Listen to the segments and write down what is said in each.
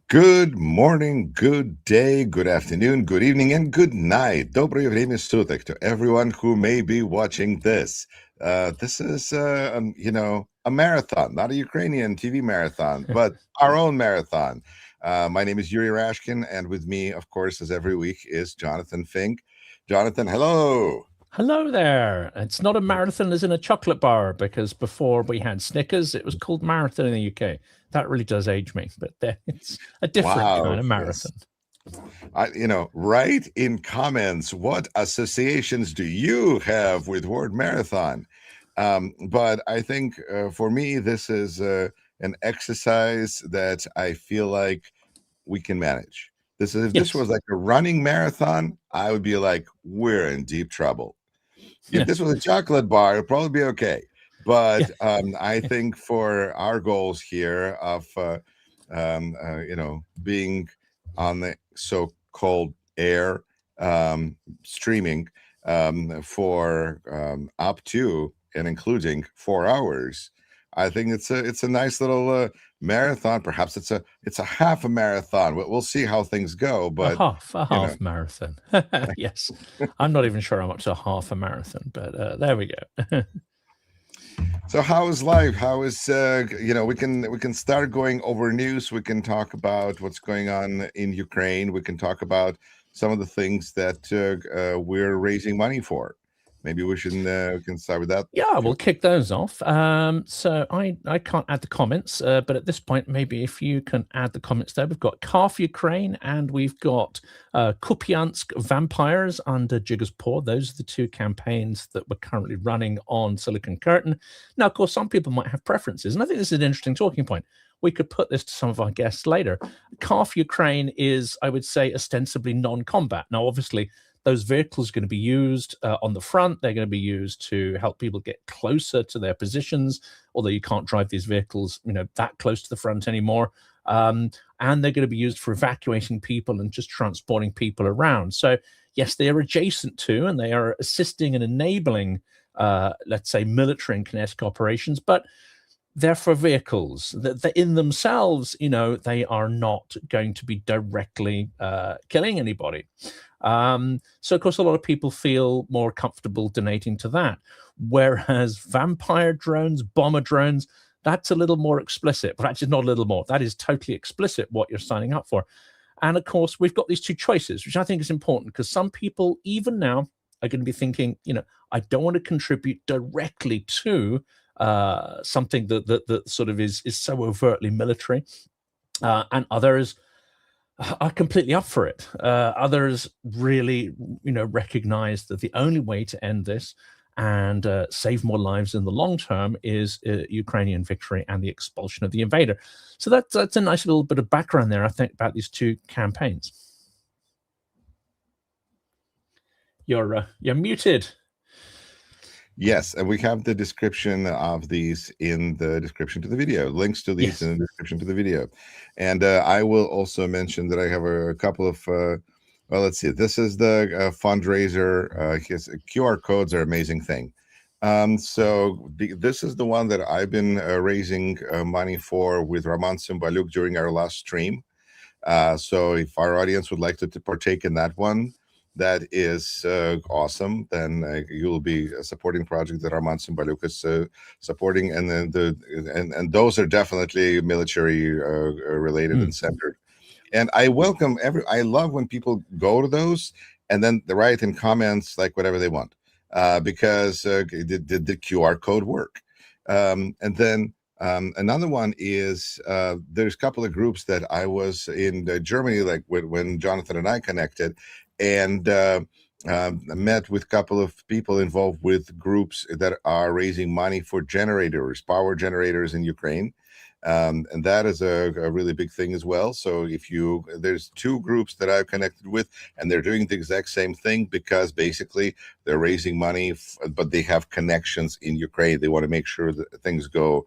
Good morning, good day, good afternoon, good evening, and good night. Доброе время суток to everyone who may be watching this. This is, a marathon, not a Ukrainian TV marathon, but our own marathon. My name is Yuri Rashkin, and with me, of course, as every week, is Jonathan Fink. Jonathan, hello. Hello there. It's not a marathon as in a chocolate bar, because before we had Snickers, it was called marathon in the UK. That really does age me, but it's a different kind of marathon. Yes. Write in comments, what associations do you have with word marathon? But I think for me, this is an exercise that I feel like we can manage. If this was like a running marathon, I would be like, we're in deep trouble. If this was a chocolate bar, it'd probably be okay. But I think for our goals here of, being on the so-called air streaming for up to and including 4 hours, I think it's a nice little marathon. Perhaps it's a half a marathon. We'll see how things go. But a half marathon. Yes, I'm not even sure how much a half a marathon, but there we go. So how is life? How is we can start going over news. We can talk about what's going on in Ukraine. We can talk about some of the things that we're raising money for. Maybe we can start with that. Yeah, we'll kick those off. So I can't add the comments, but at this point, maybe if you can add the comments there. We've got Kharkiv, Ukraine, and we've got Kupiansk Vampires under Jigger's Paw. Those are the two campaigns that we're currently running on Silicon Curtain. Now, of course, some people might have preferences, and I think this is an interesting talking point. We could put this to some of our guests later. Kharkiv, Ukraine is, I would say, ostensibly non-combat. Now, obviously, those vehicles are going to be used on the front. They're going to be used to help people get closer to their positions, although you can't drive these vehicles, that close to the front anymore. And they're going to be used for evacuating people and just transporting people around. So, yes, they are adjacent to and they are assisting and enabling, let's say, military and kinetic operations, but they're for vehicles that in themselves, they are not going to be directly killing anybody. So, of course, a lot of people feel more comfortable donating to that. Whereas vampire drones, bomber drones, that's a little more explicit. But actually, not a little more. That is totally explicit what you're signing up for. And, of course, we've got these two choices, which I think is important because some people, even now, are going to be thinking, I don't want to contribute directly to something that sort of is so overtly military. And others are completely up for it. Others really, recognize that the only way to end this and save more lives in the long term is Ukrainian victory and the expulsion of the invader. So that's a nice little bit of background there, I think, about these two campaigns. You're muted. Yes, and we have the description of these in the description to the video. Links to these in the description to the video. And I will also mention that I have a couple of, let's see. This is the fundraiser. His QR codes are an amazing thing. So this is the one that I've been raising money for with Roman Cymbaluk during our last stream. So if our audience would like to partake in that one, that is awesome. Then you'll be supporting projects that Roman Cymbaluk is supporting, and then and those are definitely military related and centered. And I welcome I love when people go to those and then they write in comments like whatever they want because did the QR code work? And then another one is there's a couple of groups that I was in Germany, like when Jonathan and I connected. And met with a couple of people involved with groups that are raising money for power generators in Ukraine. And that is a really big thing as well. So there's two groups that I've connected with, and they're doing the exact same thing because basically they're raising money, but they have connections in Ukraine. They want to make sure that things go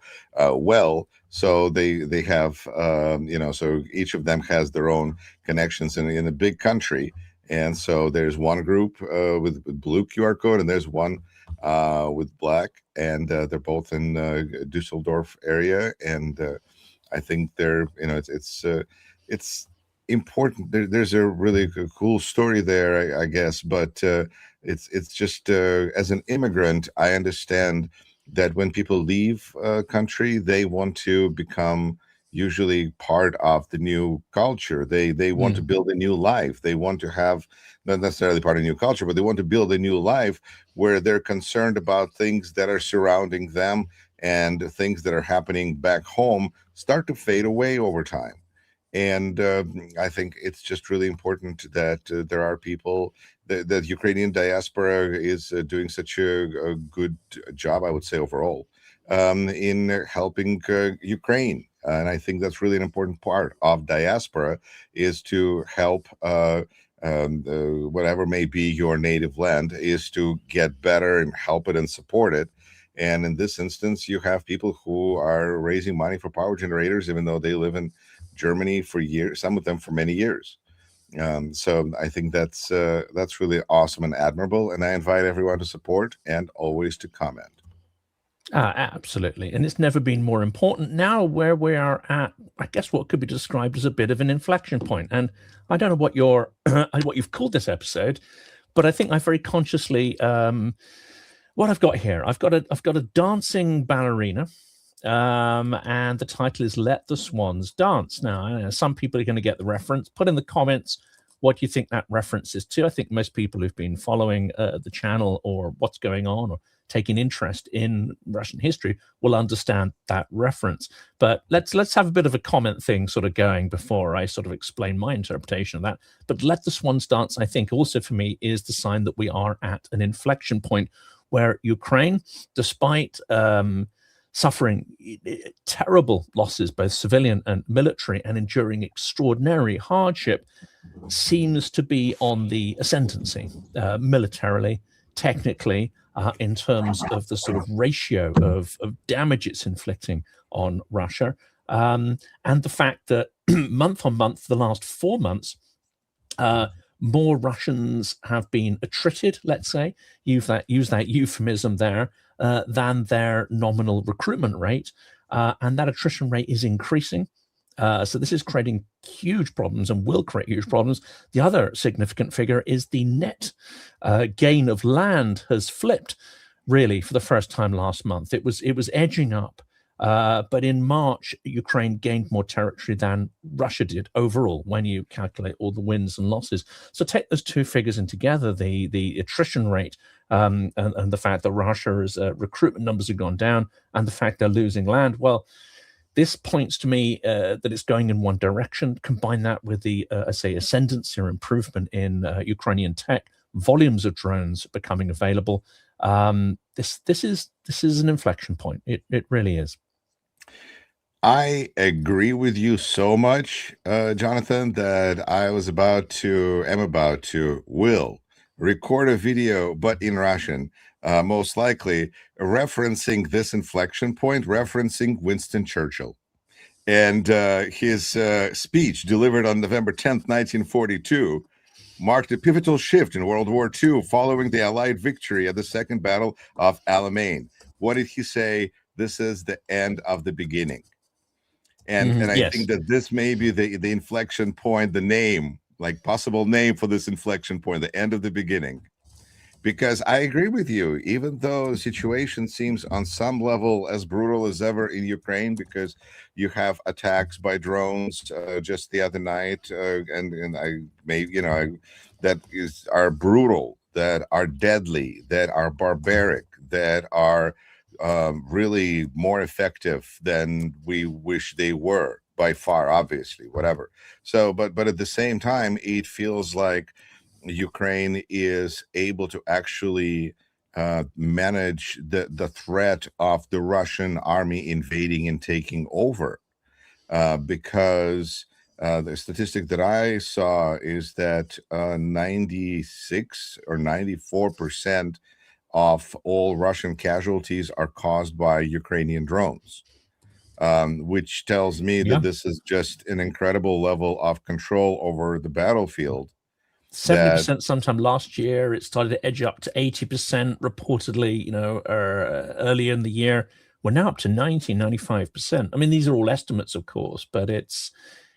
well. So they have, so each of them has their own connections in a big country. And so there's one group with blue QR code, and there's one with black, and they're both in Dusseldorf area. And I think they're, it's important. There's a really cool story there, I guess, but it's just as an immigrant, I understand that when people leave a country, they want to become usually part of the new culture. They want to build a new life. They want to have not necessarily part of a new culture, but they want to build a new life where they're concerned about things that are surrounding them, and things that are happening back home start to fade away over time. And I think it's just really important that there are people, that Ukrainian diaspora is doing such a good job, I would say, overall, in helping Ukraine. And I think that's really an important part of diaspora, is to help whatever may be your native land, is to get better and help it and support it. And in this instance, you have people who are raising money for power generators, even though they live in Germany for years, some of them for many years. So I think that's really awesome and admirable. And I invite everyone to support and always to comment. Absolutely. And it's never been more important. Now, where we are at, I guess what could be described as a bit of an inflection point. And I don't know what what you've called this episode, but I think I very consciously, what I've got here, I've got a dancing ballerina, and the title is "Let the Swans Dance." Now, some people are going to get the reference. Put in the comments what you think that reference is to. I think most people who've been following the channel, or what's going on, or taking interest in Russian history, will understand that reference. But let's have a bit of a comment thing sort of going before I sort of explain my interpretation of that. But "Let the Swans Dance," I think, also for me is the sign that we are at an inflection point where Ukraine, despite suffering terrible losses, both civilian and military, and enduring extraordinary hardship, seems to be on the ascendancy, militarily, technically, in terms of the sort of ratio of damage it's inflicting on Russia. And the fact that month on month, the last 4 months, more Russians have been attrited, let's say, use that euphemism there, than their nominal recruitment rate. And that attrition rate is increasing. So this is creating huge problems and will create huge problems. The other significant figure is the net gain of land has flipped, really, for the first time last month. It was edging up. But in March, Ukraine gained more territory than Russia did overall, when you calculate all the wins and losses. So take those two figures in together, the attrition rate, and the fact that Russia's recruitment numbers have gone down, and the fact they're losing land. Well, this points to me that it's going in one direction. Combine that with the, I say, ascendancy or improvement in Ukrainian tech, volumes of drones becoming available. This is an inflection point. It really is. I agree with you so much, Jonathan, that I am about to will record a video, but in Russian, most likely referencing this inflection point, referencing Winston Churchill and his speech delivered on November 10th, 1942, marked a pivotal shift in World War II following the Allied victory at the Second Battle of Alamein. What did he say? This is the end of the beginning. And I think that this may be the inflection point, the name, like possible name for this inflection point, the end of the beginning. Because I agree with you, even though the situation seems on some level as brutal as ever in Ukraine, because you have attacks by drones just the other night, and I may, that are brutal, that are deadly, that are barbaric, that are really more effective than we wish they were, by far, obviously, whatever. So, but at the same time, it feels like Ukraine is able to actually manage the threat of the Russian army invading and taking over, because the statistic that I saw is that 96 or 94% of all Russian casualties are caused by Ukrainian drones, which tells me that this is just an incredible level of control over the battlefield. 70% sometime last year. It started to edge up to 80% reportedly, earlier in the year. We're now up to 90, 95%. I mean, these are all estimates, of course, but it's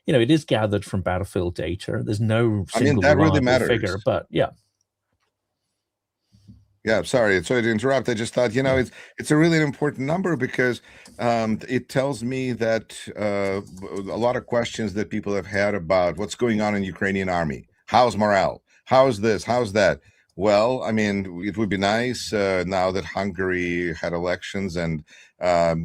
you know, it is gathered from battlefield data. There's no single that really reliable matters. figure, but yeah. Yeah, sorry to interrupt. I just thought, you know, it's a really important number because it tells me that a lot of questions that people have had about what's going on in Ukrainian army. How's morale? How's this? How's that? Well, I mean, it would be nice now that Hungary had elections and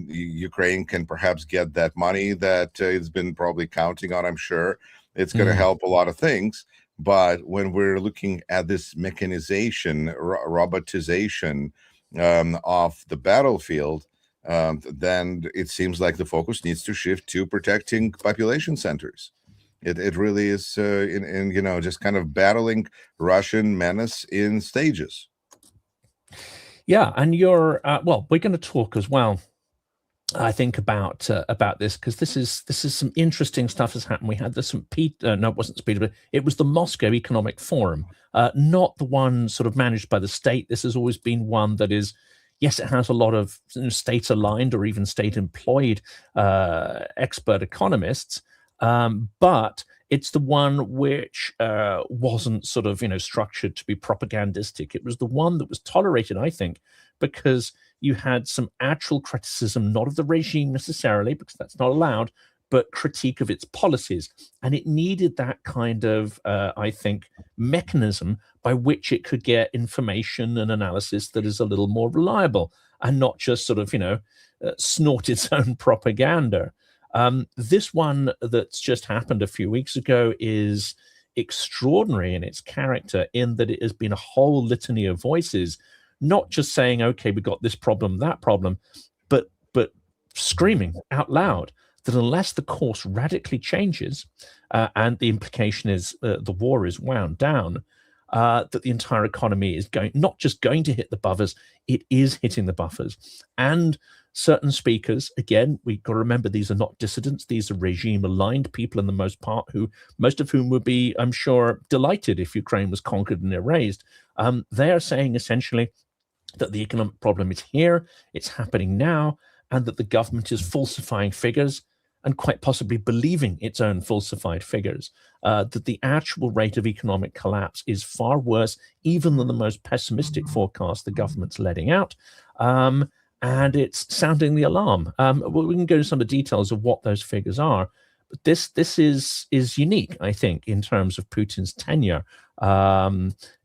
Ukraine can perhaps get that money that it's been probably counting on, I'm sure. It's going to help a lot of things. But when we're looking at this mechanization, robotization of the battlefield, then it seems like the focus needs to shift to protecting population centers. It really is, in you know, just kind of battling Russian menace in stages. Yeah, and you're well. We're going to talk as well, I think, about this, because this is some interesting stuff has happened. We had this no, it wasn't Peter, but it was the Moscow Economic Forum, not the one sort of managed by the state. This has always been one that is, yes, it has a lot of state aligned or even state employed expert economists, but it's the one which wasn't sort of, you know, structured to be propagandistic. It was the one that was tolerated, I think, because you had some actual criticism, not of the regime necessarily, because that's not allowed, but critique of its policies. And it needed that kind of, I think, mechanism by which it could get information and analysis that is a little more reliable and not just sort of, you know, snort its own propaganda. This one that's just happened a few weeks ago is extraordinary in its character, in that it has been a whole litany of voices, not just saying, okay, we got this problem, that problem, but screaming out loud that unless the course radically changes, and the implication is the war is wound down, that the entire economy is not just going to hit the buffers, it is hitting the buffers. And certain speakers, again, we've got to remember, these are not dissidents, these are regime-aligned people in the most part, most of whom would be, I'm sure, delighted if Ukraine was conquered and erased. They are saying essentially that the economic problem is here, it's happening now, and that the government is falsifying figures and quite possibly believing its own falsified figures, that the actual rate of economic collapse is far worse even than the most pessimistic forecast the government's letting out. And it's sounding the alarm. We can go into some of the details of what those figures are, but this is unique, I think, in terms of Putin's tenure,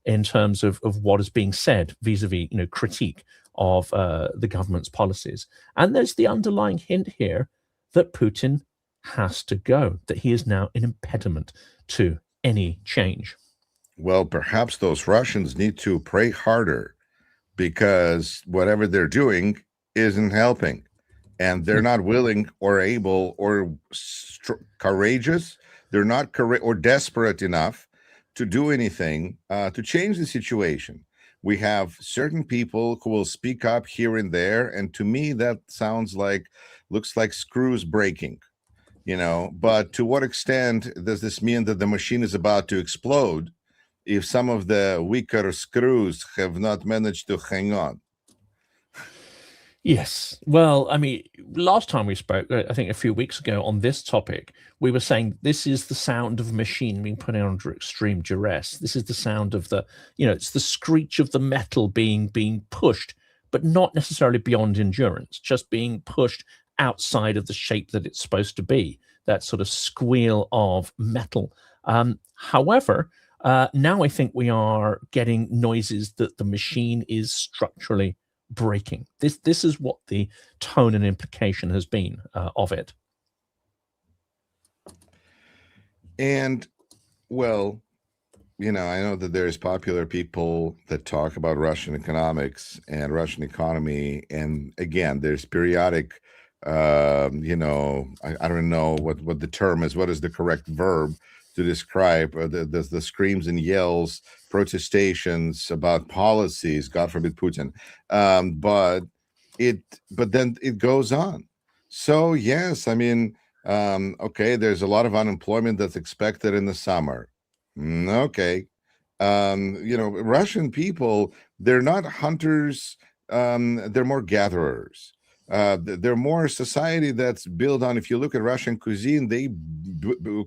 in terms of what is being said vis-a-vis, you know, critique of the government's policies. And there's the underlying hint here that Putin has to go, that he is now an impediment to any change. Well, perhaps those Russians need to pray harder, because whatever they're doing isn't helping, and they're not willing or able or courageous. They're not or desperate enough to do anything to change the situation. We have certain people who will speak up here and there, and to me that looks like screws breaking, you know. But to what extent does this mean that the machine is about to explode if some of the weaker screws have not managed to hang on? Yes. Well, I mean, last time we spoke, I think a few weeks ago on this topic, we were saying this is the sound of a machine being put under extreme duress. This is the sound of the, you know, it's the screech of the metal being pushed, but not necessarily beyond endurance, just being pushed outside of the shape that it's supposed to be, that sort of squeal of metal. However, now I think we are getting noises that the machine is structurally breaking. This is what the tone and implication has been of it. And, well, you know, I know that there's popular people that talk about Russian economics and Russian economy, and again, there's periodic, you know, I don't know what the term is, what is the correct verb to describe the screams and yells, protestations about policies, God forbid Putin, but then it goes on. So yes, I mean, okay, there's a lot of unemployment that's expected in the summer. Okay, you know, Russian people, they're not hunters, they're more gatherers. they're more a society that's built on, if you look at Russian cuisine, they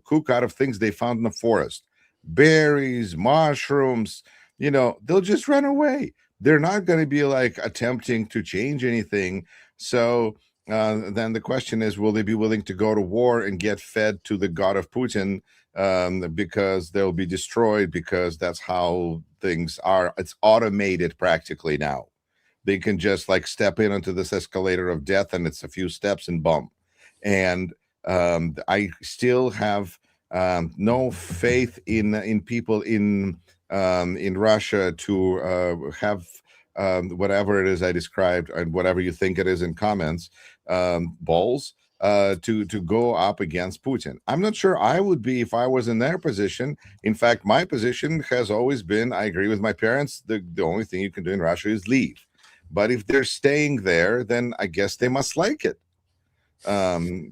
cook out of things they found in the forest, berries, mushrooms. They'll just run away. They're not going to be like attempting to change anything. So then the question is, will they be willing to go to war and get fed to the god of Putin, because they'll be destroyed, because that's how things are. It's automated practically now. They can just like step in onto this escalator of death, and it's a few steps and bump. And I still have no faith in people in Russia to have whatever it is I described, and whatever you think it is in comments, balls to go up against Putin. I'm not sure I would be if I was in their position. In fact, my position has always been, I agree with my parents, the only thing you can do in Russia is leave. But if they're staying there, then I guess they must like it.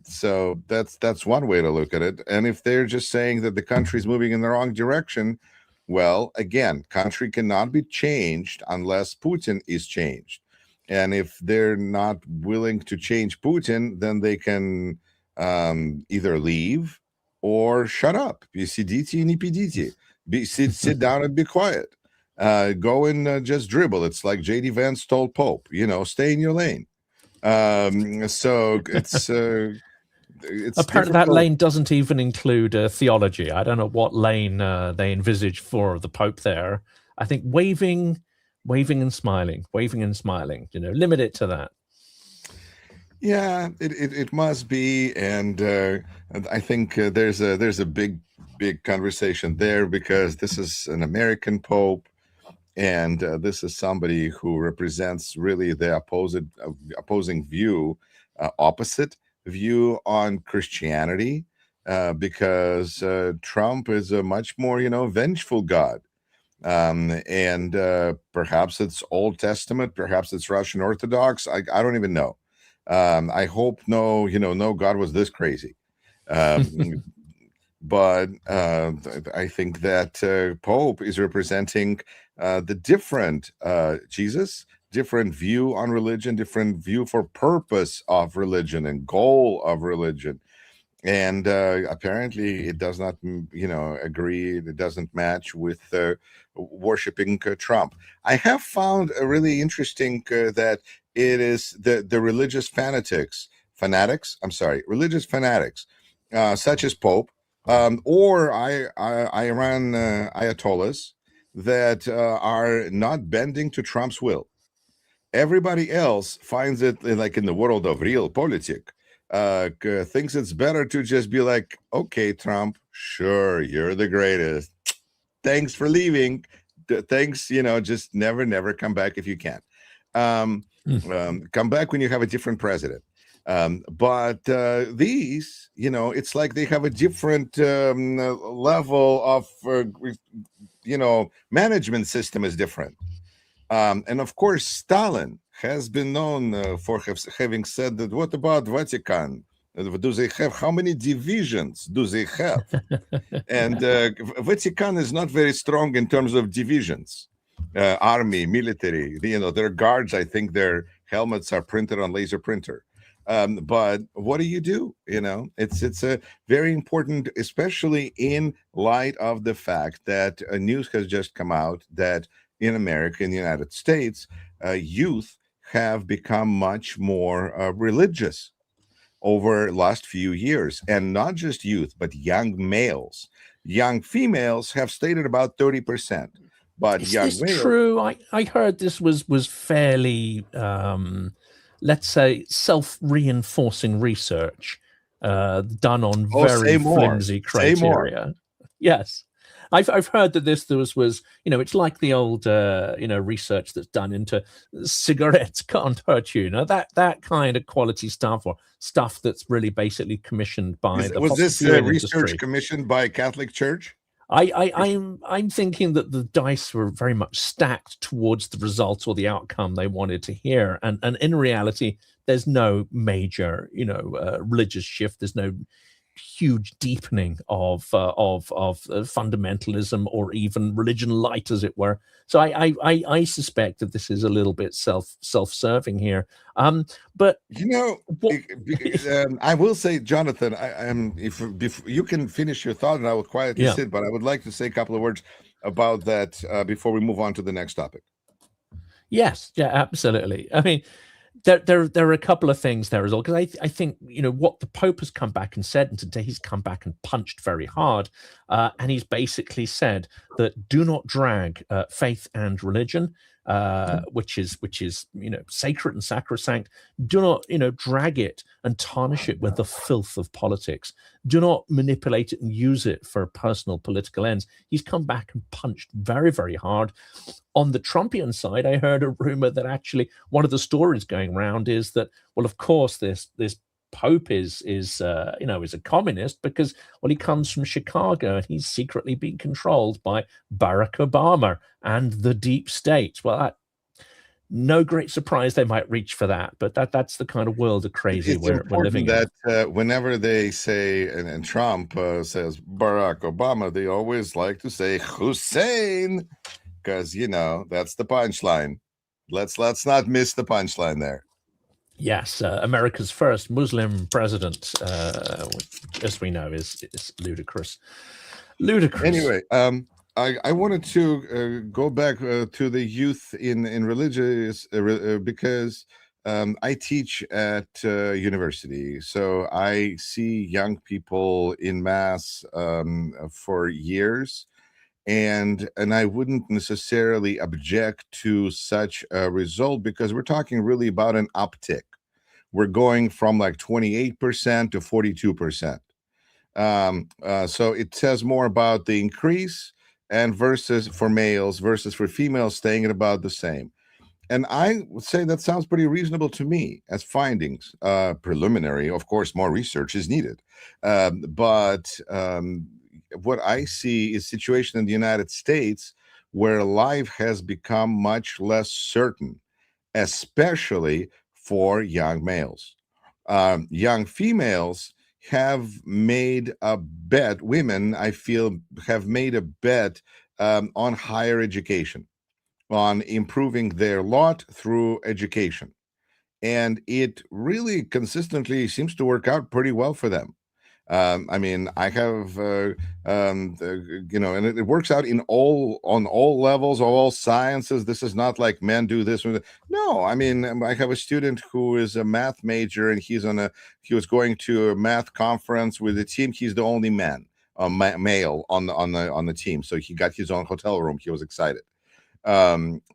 So that's one way to look at it. And if they're just saying that the country's moving in the wrong direction, well, again, country cannot be changed unless Putin is changed. And if they're not willing to change Putin, then they can either leave or shut up. Sit down and be quiet. Go and just dribble. It's like J.D. Vance told Pope, stay in your lane. So it's a part of that lane doesn't even include theology. I don't know what lane they envisage for the Pope there. I think waving and smiling, limit it to that. Yeah, it must be. And I think there's a big conversation there, because this is an American Pope. And this is somebody who represents really the opposing view, opposite view on Christianity, because Trump is a much more, vengeful God. And perhaps it's Old Testament, perhaps it's Russian Orthodox. I don't even know. I hope no God was this crazy. But I think that Pope is representing the different Jesus, different view on religion, different view for purpose of religion and goal of religion. And apparently it does not, agree. It doesn't match with worshiping Trump. I have found a really interesting that it is the religious fanatics, religious fanatics, such as Pope, or Iran Ayatollahs, that are not bending to Trump's will. Everybody else finds it, like in the world of real politics, thinks it's better to just be like, okay, Trump, sure, you're the greatest. Thanks for leaving. Thanks, just never come back if you can. Come back when you have a different president. But these, it's like they have a different level of, management system is different. And of course, Stalin has been known for having said that, what about Vatican? Do they have, how many divisions do they have? And Vatican is not very strong in terms of divisions, army, military, their guards, I think their helmets are printed on laser printer. But what do you do? It's a very important, especially in light of the fact that news has just come out that in America, in the United States, youth have become much more religious over the last few years. And not just youth, but young males. Young females have stayed at about 30%. But is young this males, true? I heard this was fairly, let's say, self-reinforcing research done on very flimsy criteria. Yes. I've heard that this was it's like the old research that's done into cigarettes can't hurt you, that kind of quality stuff, or stuff that's really basically commissioned by the was this research industry. Commissioned by Catholic Church? I'm thinking that the dice were very much stacked towards the result or the outcome they wanted to hear, and in reality, there's no major religious shift. There's no huge deepening of fundamentalism or even religion light, as it were. So I suspect that this is a little bit self-serving here. But I will say, Jonathan, I am if you can finish your thought, and I will quietly sit. But I would like to say a couple of words about that before we move on to the next topic. Yes, yeah, absolutely. I mean, there are a couple of things there as well, because I think, what the Pope has come back and said, and today he's come back and punched very hard, and he's basically said that do not drag faith and religion, which is sacred and sacrosanct. Do not drag it and tarnish it with the filth of politics. Do not manipulate it and use it for personal political ends. He's come back and punched very, very hard. On the Trumpian side, I heard a rumor that actually one of the stories going around is that, well, of course, this Pope is a communist because, well, he comes from Chicago and he's secretly being controlled by Barack Obama and the deep state. Well, no great surprise they might reach for that, but that's the kind of world of crazy we're living in. Whenever they say, and Trump says Barack Obama, they always like to say Hussein, because that's the punchline. Let's not miss the punchline there. Yes, America's first Muslim president, as we know, is ludicrous. Anyway, I wanted to go back to the youth in religious because I teach at university, so I see young people in mass for years. And I wouldn't necessarily object to such a result because we're talking really about an uptick. We're going from like 28% to 42%. So it says more about the increase and versus for males versus for females staying at about the same. And I would say that sounds pretty reasonable to me as findings. Preliminary, of course, more research is needed. But what I see is situation in the United States where life has become much less certain, especially for young males. Young females have made a bet, women, I feel, have made a bet on higher education, on improving their lot through education. And it really consistently seems to work out pretty well for them. I mean, I have, and it works out on all levels, all sciences. This is not like men do this. No, I mean, I have a student who is a math major, and he was going to a math conference with the team. He's the only male on the team, so he got his own hotel room. He was excited.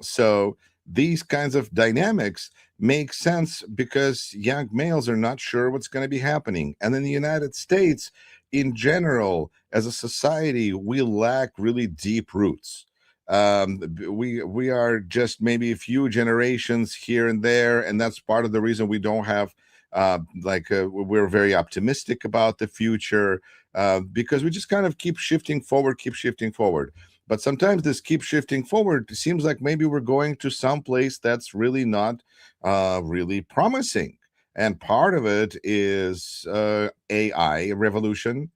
So these kinds of dynamics make sense because young males are not sure what's going to be happening. And in the United States, in general, as a society, we lack really deep roots. We are just maybe a few generations here and there, and that's part of the reason we don't have we're very optimistic about the future because we just kind of keep shifting forward. But sometimes this keep shifting forward seems like maybe we're going to some place that's really not really promising. And part of it is AI revolution,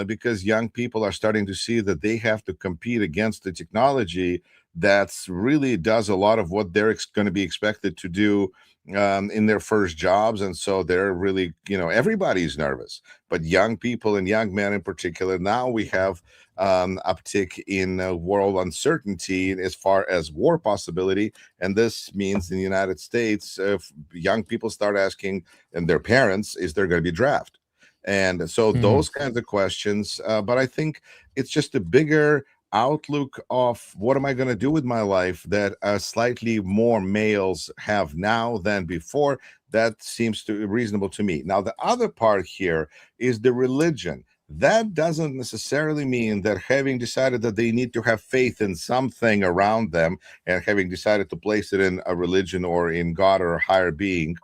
because young people are starting to see that they have to compete against the technology that's really does a lot of what they're going to be expected to do in their first jobs. And so they're really, everybody's nervous, but young people and young men in particular. Now we have uptick in world uncertainty as far as war possibility. And this means in the United States, if young people start asking and their parents, is there going to be draft? And so those kinds of questions. But I think it's just a bigger outlook of what am I going to do with my life that slightly more males have now than before. That seems to reasonable to me. Now, the other part here is the religion. That doesn't necessarily mean that having decided that they need to have faith in something around them and having decided to place it in a religion or in God or a higher being,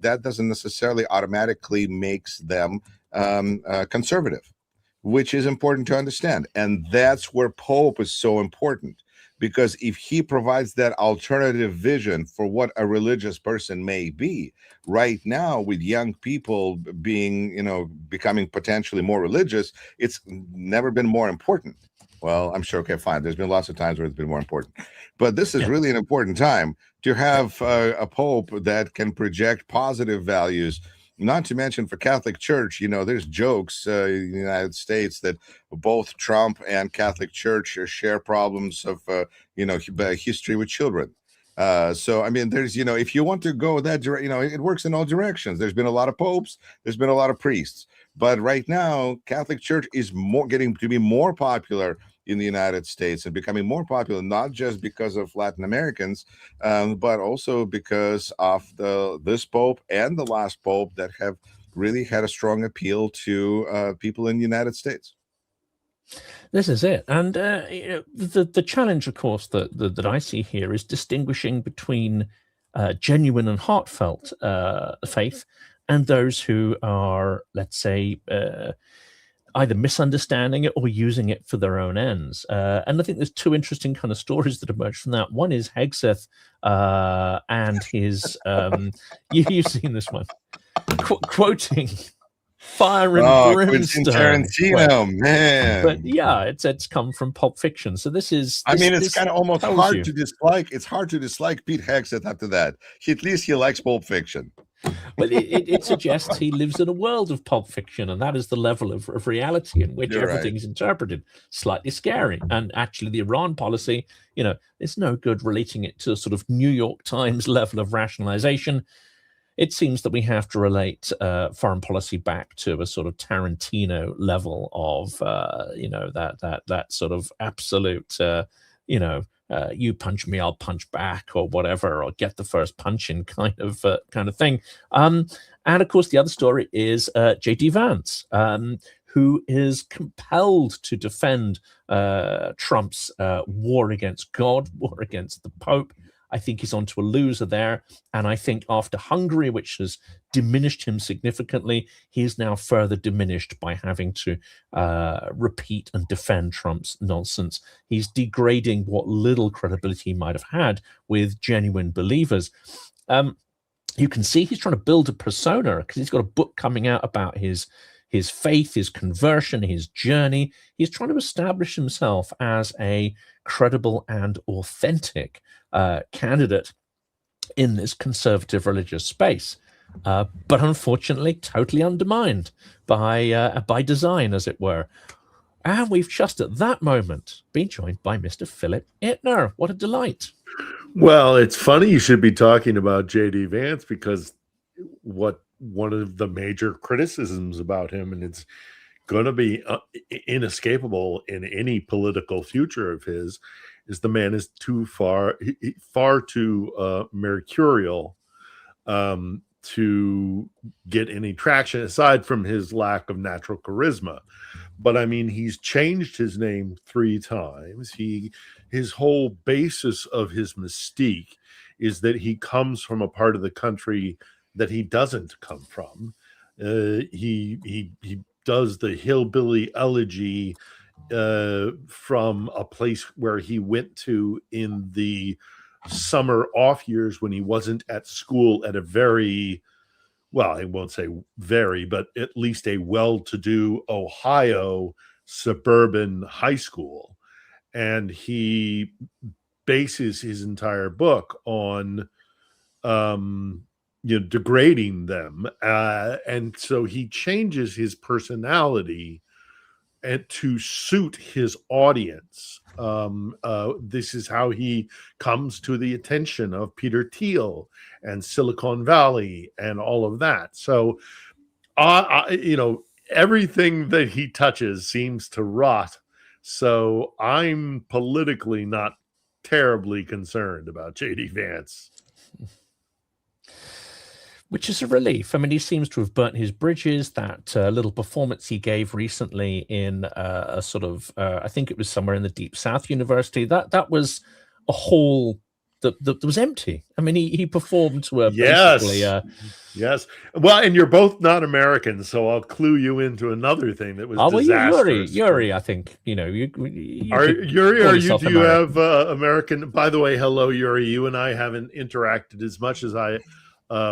that doesn't necessarily automatically makes them conservative, which is important to understand. And that's where Pope is so important, because if he provides that alternative vision for what a religious person may be, right now with young people being, becoming potentially more religious, it's never been more important. Well, I'm sure, okay, fine, there's been lots of times where it's been more important, but this is really an important time to have a pope that can project positive values. Not to mention for Catholic Church, there's jokes in the United States that both Trump and Catholic Church share problems of, history with children. So, I mean, there's, if you want to go that direction, it works in all directions. There's been a lot of popes, there's been a lot of priests, but right now, Catholic Church is getting to be more popular in the United States and becoming more popular, not just because of Latin Americans, but also because of this Pope and the last Pope that have really had a strong appeal to people in the United States. This is it. And the challenge, of course, that I see here is distinguishing between genuine and heartfelt faith and those who are, let's say, either misunderstanding it or using it for their own ends. And I think there's two interesting kind of stories that emerge from that. One is Hegseth and his, you've seen this one, quoting fire and brimstone. Tarantino, man. But yeah, it's come from Pulp Fiction. So this is, it's kind of almost hard to dislike. It's hard to dislike Pete Hegseth after that. At least he likes Pulp Fiction. But it suggests he lives in a world of Pulp Fiction, and that is the level of reality in which everything is interpreted. Slightly scary. And actually, the Iran policy, it's no good relating it to a sort of New York Times level of rationalization. It seems that we have to relate foreign policy back to a sort of Tarantino level of, that sort of absolute, you punch me, I'll punch back, or whatever, or get the first punch in kind of thing. And of course, the other story is J.D. Vance, who is compelled to defend Trump's war against God, war against the Pope. I think he's onto a loser there. And I think after Hungary, which has diminished him significantly, he is now further diminished by having to repeat and defend Trump's nonsense. He's degrading what little credibility he might have had with genuine believers. You can see he's trying to build a persona because he's got a book coming out about his faith, his conversion, his journey. He's trying to establish himself as a credible and authentic candidate in this conservative religious space, but unfortunately totally undermined by design, as it were. And we've just at that moment been joined by Mr. Philip Ittner. What a delight. Well, it's funny you should be talking about J.D. Vance, because one of the major criticisms about him, and it's going to be inescapable in any political future of his, is the man is far too mercurial to get any traction, aside from his lack of natural charisma. But I mean, he's changed his name 3 times. His whole basis of his mystique is that he comes from a part of the country that he doesn't come from. He does the hillbilly elegy from a place where he went to in the summer off years when he wasn't at school at a very, well, I won't say very, but at least a well-to-do Ohio suburban high school. And he bases his entire book on degrading them, and so he changes his personality and to suit his audience. This is how he comes to the attention of Peter Thiel and Silicon Valley and all of that. So, everything that he touches seems to rot. So I'm politically not terribly concerned about J.D. Vance. Which is a relief. I mean, he seems to have burnt his bridges. That little performance he gave recently in a sort of, I think it was somewhere in the Deep South University, that was a whole that was empty. I mean, he performed to a Yes. basically. Yes. Well, and you're both not American, so I'll clue you into another thing that was disastrous. Yuri, I think, you Yuri, do you have American? By the way, hello, Yuri. You and I haven't interacted as much as I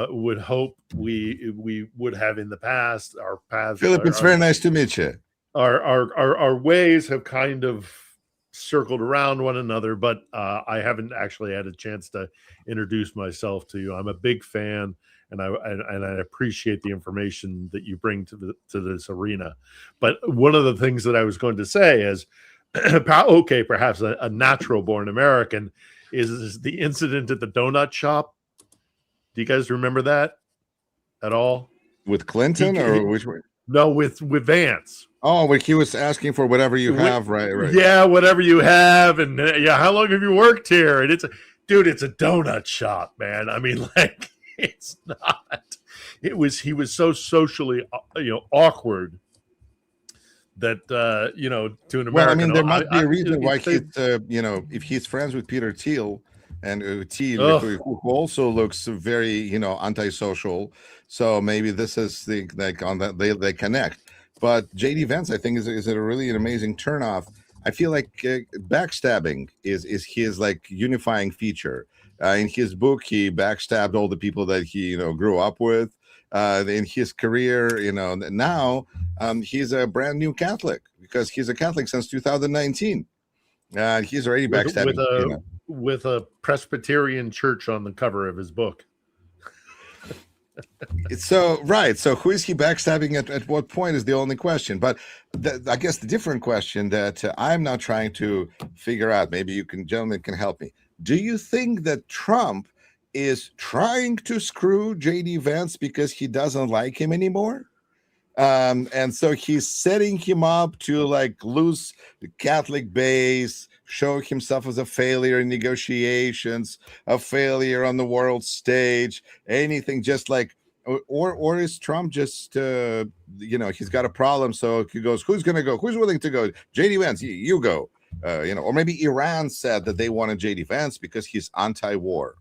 would hope we would have in the past. Our paths, Philip, it's very nice to meet you. Our ways have kind of circled around one another, but I haven't actually had a chance to introduce myself to you. I'm a big fan. And I appreciate the information that you bring to this arena. But one of the things that I was going to say is, okay, perhaps a natural-born American is the incident at the donut shop. Do you guys remember that at all? With Clinton or which way? No, with Vance. Oh, but he was asking for whatever you have, right? Yeah, whatever you have, and how long have you worked here? And it's a donut shop, man. I mean, like. It's not. He was so socially, awkward that to an American. Well, I mean, there might be a reason why he's, if he's friends with Peter Thiel, and Thiel, who also looks very, antisocial. So maybe this is like on that they connect. But JD Vance, I think, is a really an amazing turnoff. I feel like backstabbing is his like unifying feature. In his book, he backstabbed all the people that he grew up with. In his career, now he's a brand new Catholic because he's a Catholic since 2019. He's already backstabbing with a Presbyterian church on the cover of his book. So who is he backstabbing at what point is the only question. But I guess the different question that I'm now trying to figure out, maybe you gentlemen can help me. Do you think that Trump is trying to screw JD Vance because he doesn't like him anymore? And so he's setting him up to like lose the Catholic base, show himself as a failure in negotiations, a failure on the world stage, anything just like, or is Trump just, he's got a problem. So he goes, who's going to go? Who's willing to go? JD Vance, you go. Or maybe Iran said that they wanted JD Vance because he's anti-war.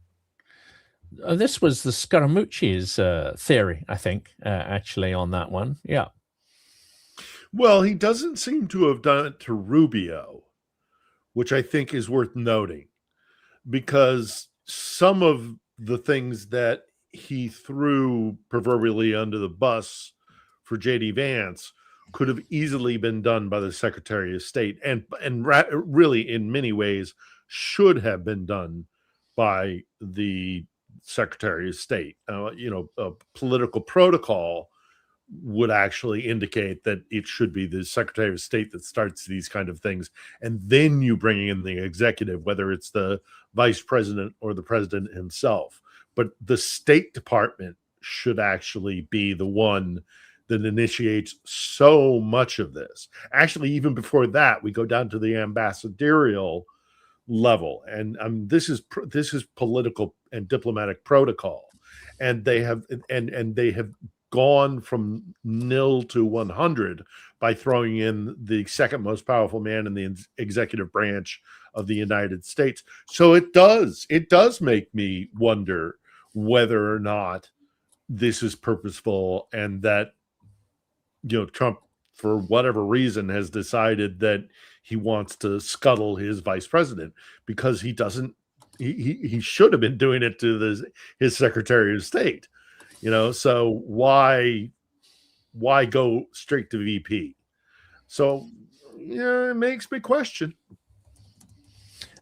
This was the Scaramucci's theory, I think, actually, on that one. Yeah. Well, he doesn't seem to have done it to Rubio, which I think is worth noting, because some of the things that he threw proverbially under the bus for JD Vance could have easily been done by the Secretary of State, and really in many ways should have been done by the Secretary of State. A political protocol would actually indicate that it should be the Secretary of State that starts these kind of things, and then you bring in the executive, whether it's the vice president or the president himself. But the State Department should actually be the one that initiates so much of this. Actually, even before that, we go down to the ambassadorial level, and this is political and diplomatic protocol, and they have gone from 0 to 100 by throwing in the second most powerful man in the executive branch of the United States. So it does make me wonder whether or not this is purposeful, and that Trump, for whatever reason, has decided that he wants to scuttle his vice president, because he doesn't. He should have been doing it to his Secretary of State, So why go straight to VP? So it makes me question.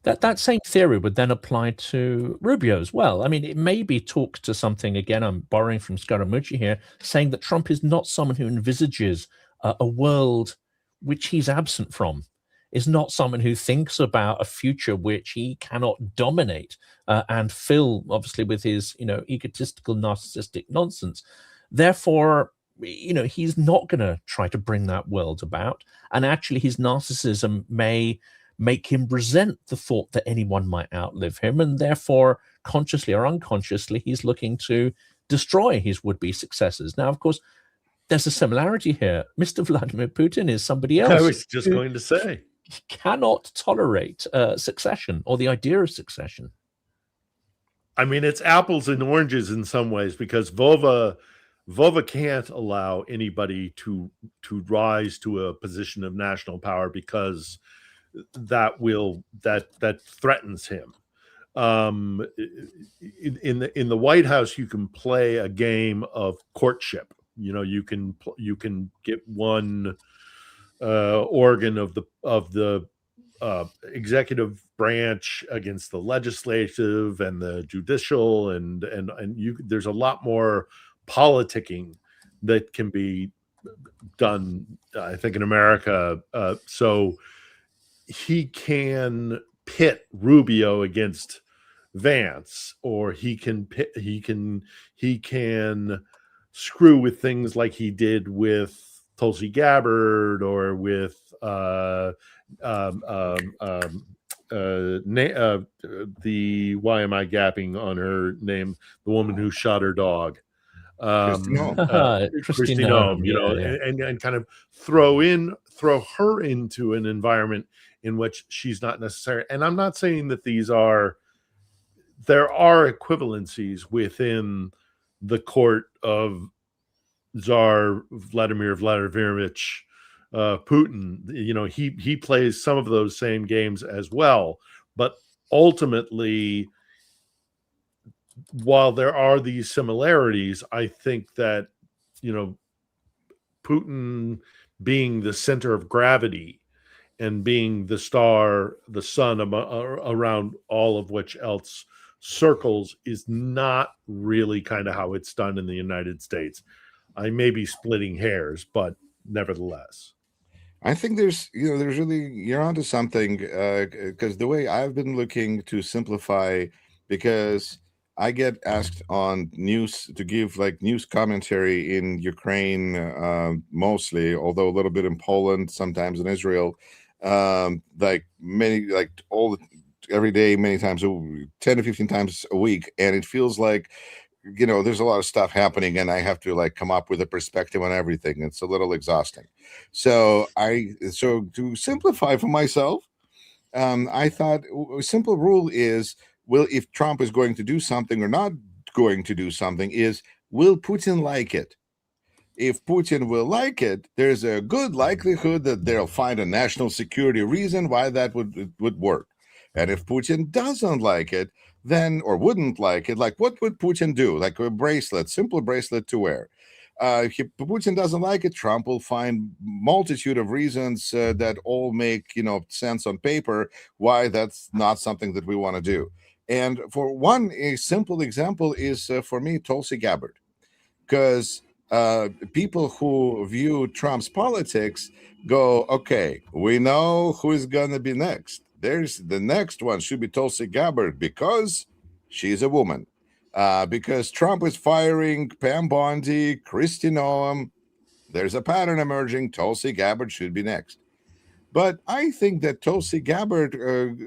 That same theory would then apply to Rubio as well. I mean, it maybe talks to something, again, I'm borrowing from Scaramucci here, saying that Trump is not someone who envisages a world which he's absent from, is not someone who thinks about a future which he cannot dominate and fill, obviously, with his, egotistical, narcissistic nonsense. Therefore, he's not going to try to bring that world about. And actually, his narcissism may make him resent the thought that anyone might outlive him, and therefore, consciously or unconsciously, he's looking to destroy his would-be successors. Now, of course, there's a similarity here. Mr. Vladimir Putin is somebody else. I was just going to say. He cannot tolerate succession or the idea of succession. I mean, it's apples and oranges in some ways, because Vova can't allow anybody to rise to a position of national power, because that threatens him. In the White House, you can play a game of courtship. You know, you can get one organ of the executive branch against the legislative and the judicial, and there's a lot more politicking that can be done, I think, in America. So he can pit Rubio against Vance, or he can screw with things like he did with Tulsi Gabbard, or with why am I gapping on her name? The woman who shot her dog. Kristi Noem, you know, yeah. and kind of throw her into an environment in which she's not necessary. And I'm not saying that there are equivalencies within the court of Tsar Vladimir Vladimirovich Putin. You know, he plays some of those same games as well, but ultimately, while there are these similarities, I think that, you know, Putin being the center of gravity and being the star, the sun around all of which else circles, is not really kind of how it's done in the United States. I may be splitting hairs, but nevertheless. I think there's really, you're onto something, because the way I've been looking to simplify, because I get asked on news to give like news commentary in Ukraine, mostly, although a little bit in Poland, sometimes in Israel, every day, many times, 10 to 15 times a week. And it feels like, you know, there's a lot of stuff happening, and I have to like come up with a perspective on everything. It's a little exhausting. So to simplify for myself, I thought a simple rule is, well, if Trump is going to do something or not going to do something, is, will Putin like it? If Putin will like it, there's a good likelihood that they'll find a national security reason why that would work. And if Putin doesn't like it, then, or wouldn't like it, like what would Putin do? Like a bracelet, simple bracelet to wear. If Putin doesn't like it, Trump will find multitude of reasons that all make, you know, sense on paper why that's not something that we want to do. And for one, a simple example is for me, Tulsi Gabbard, because people who view Trump's politics go, okay, we know who is going to be next. There's the next one should be Tulsi Gabbard because she's a woman. Because Trump is firing Pam Bondi, Kristi Noem. There's a pattern emerging. Tulsi Gabbard should be next. But I think that Tulsi Gabbard,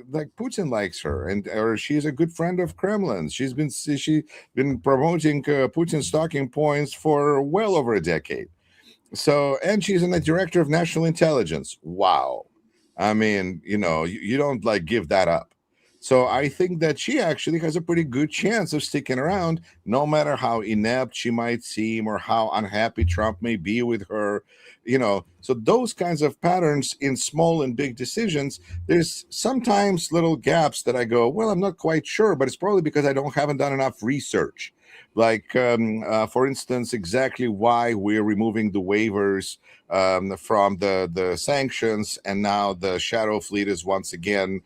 like Putin likes her, or she's a good friend of Kremlin. She's been promoting Putin's talking points for well over a decade. So, and she's a director of national intelligence. Wow. I mean, you know, you don't like give that up. So I think that she actually has a pretty good chance of sticking around, no matter how inept she might seem or how unhappy Trump may be with her, you know. So those kinds of patterns in small and big decisions, there's sometimes little gaps that I go, well, I'm not quite sure, but it's probably because I haven't done enough research. Like, for instance, exactly why we're removing the waivers from the sanctions, and now the shadow fleet is once again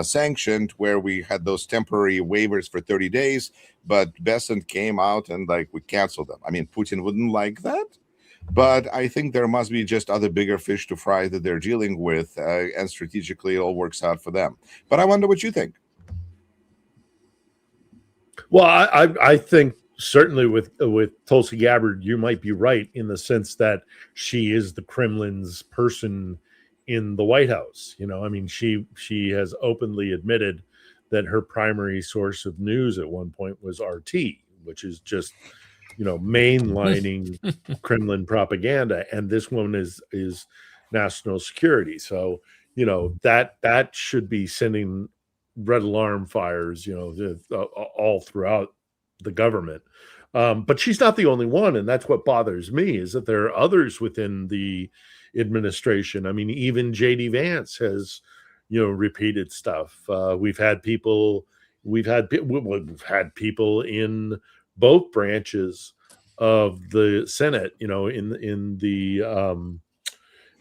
sanctioned, where we had those temporary waivers for 30 days, but Besant came out and like we canceled them. I mean, Putin wouldn't like that, but I think there must be just other bigger fish to fry that they're dealing with, and strategically it all works out for them. But I wonder what you think. Well, I think certainly with Tulsi Gabbard, you might be right in the sense that she is the Kremlin's person in the White House. You know, I mean, she has openly admitted that her primary source of news at one point was RT, which is just, you know, mainlining Kremlin propaganda. And this woman is national security. So, you know, that should be sending red alarm fires, all throughout the government. But she's not the only one, and that's what bothers me, is that there are others within the administration. I mean, even J.D. Vance has, repeated stuff. We've had people in both branches of the Senate, in the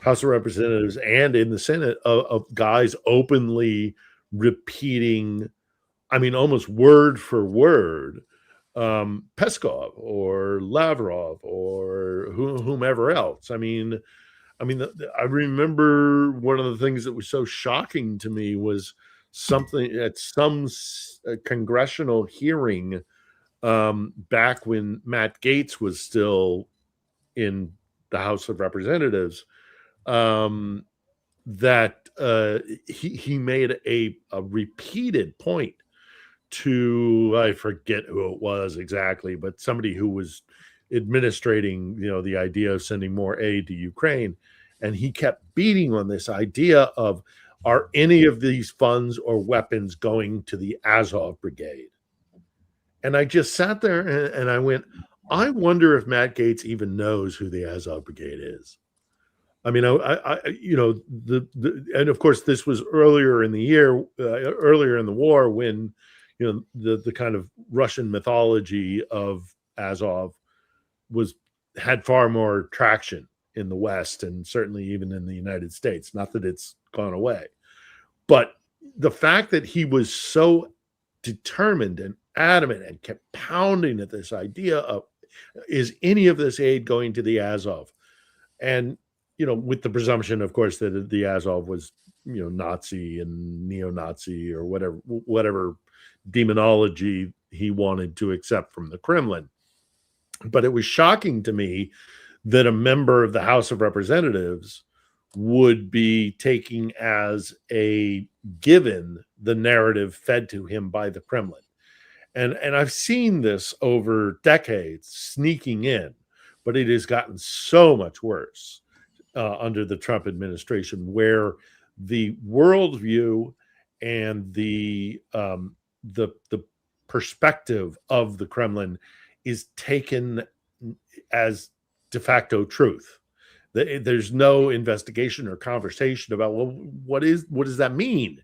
House of Representatives and in the Senate, of guys openly repeating, I mean, almost word for word, Peskov or Lavrov or whomever else. I mean, I remember one of the things that was so shocking to me was something at some congressional hearing back when Matt Gaetz was still in the House of Representatives, that he made a repeated point to, I forget who it was exactly, but somebody who was administrating, the idea of sending more aid to Ukraine. And he kept beating on this idea of, are any of these funds or weapons going to the Azov Brigade? And I just sat there and I went, I wonder if Matt Gaetz even knows who the Azov Brigade is. I mean, and of course, this was earlier in the year, earlier in the war, when, the kind of Russian mythology of Azov had far more traction in the West, and certainly even in the United States. Not that it's gone away, but the fact that he was so determined and adamant and kept pounding at this idea of, is any of this aid going to the Azov? And, with the presumption, of course, that the Azov was, Nazi and neo-Nazi or whatever demonology he wanted to accept from the Kremlin. But it was shocking to me that a member of the House of Representatives would be taking as a given the narrative fed to him by the Kremlin. And I've seen this over decades sneaking in, but it has gotten so much worse under the Trump administration, where the worldview and the perspective of the Kremlin is taken as de facto truth. There's no investigation or conversation about, well, what does that mean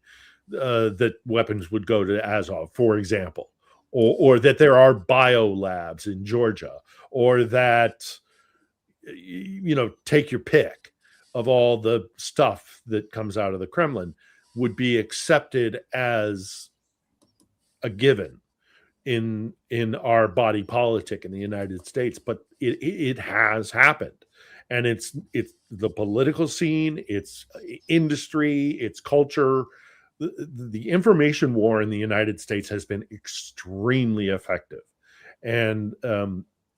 that weapons would go to Azov, for example, or that there are bio labs in Georgia, or that, take your pick of all the stuff that comes out of the Kremlin would be accepted as a given in our body politic in the United States. But it has happened, and it's the political scene, it's industry, it's culture. The information war in the United States has been extremely effective, and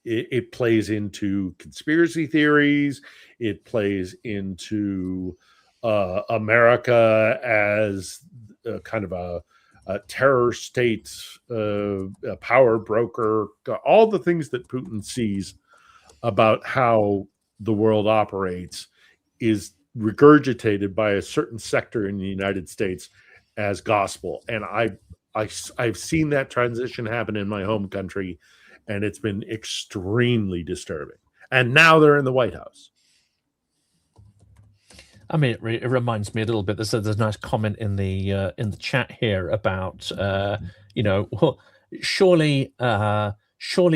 it plays into conspiracy theories. It plays into America as kind of a terror state, a power broker, all the things that Putin sees about how the world operates is regurgitated by a certain sector in the United States as gospel. And I've seen that transition happen in my home country, and it's been extremely disturbing. And now they're in the White House. I mean, it reminds me a little bit. There's a nice comment in the chat here about well, surely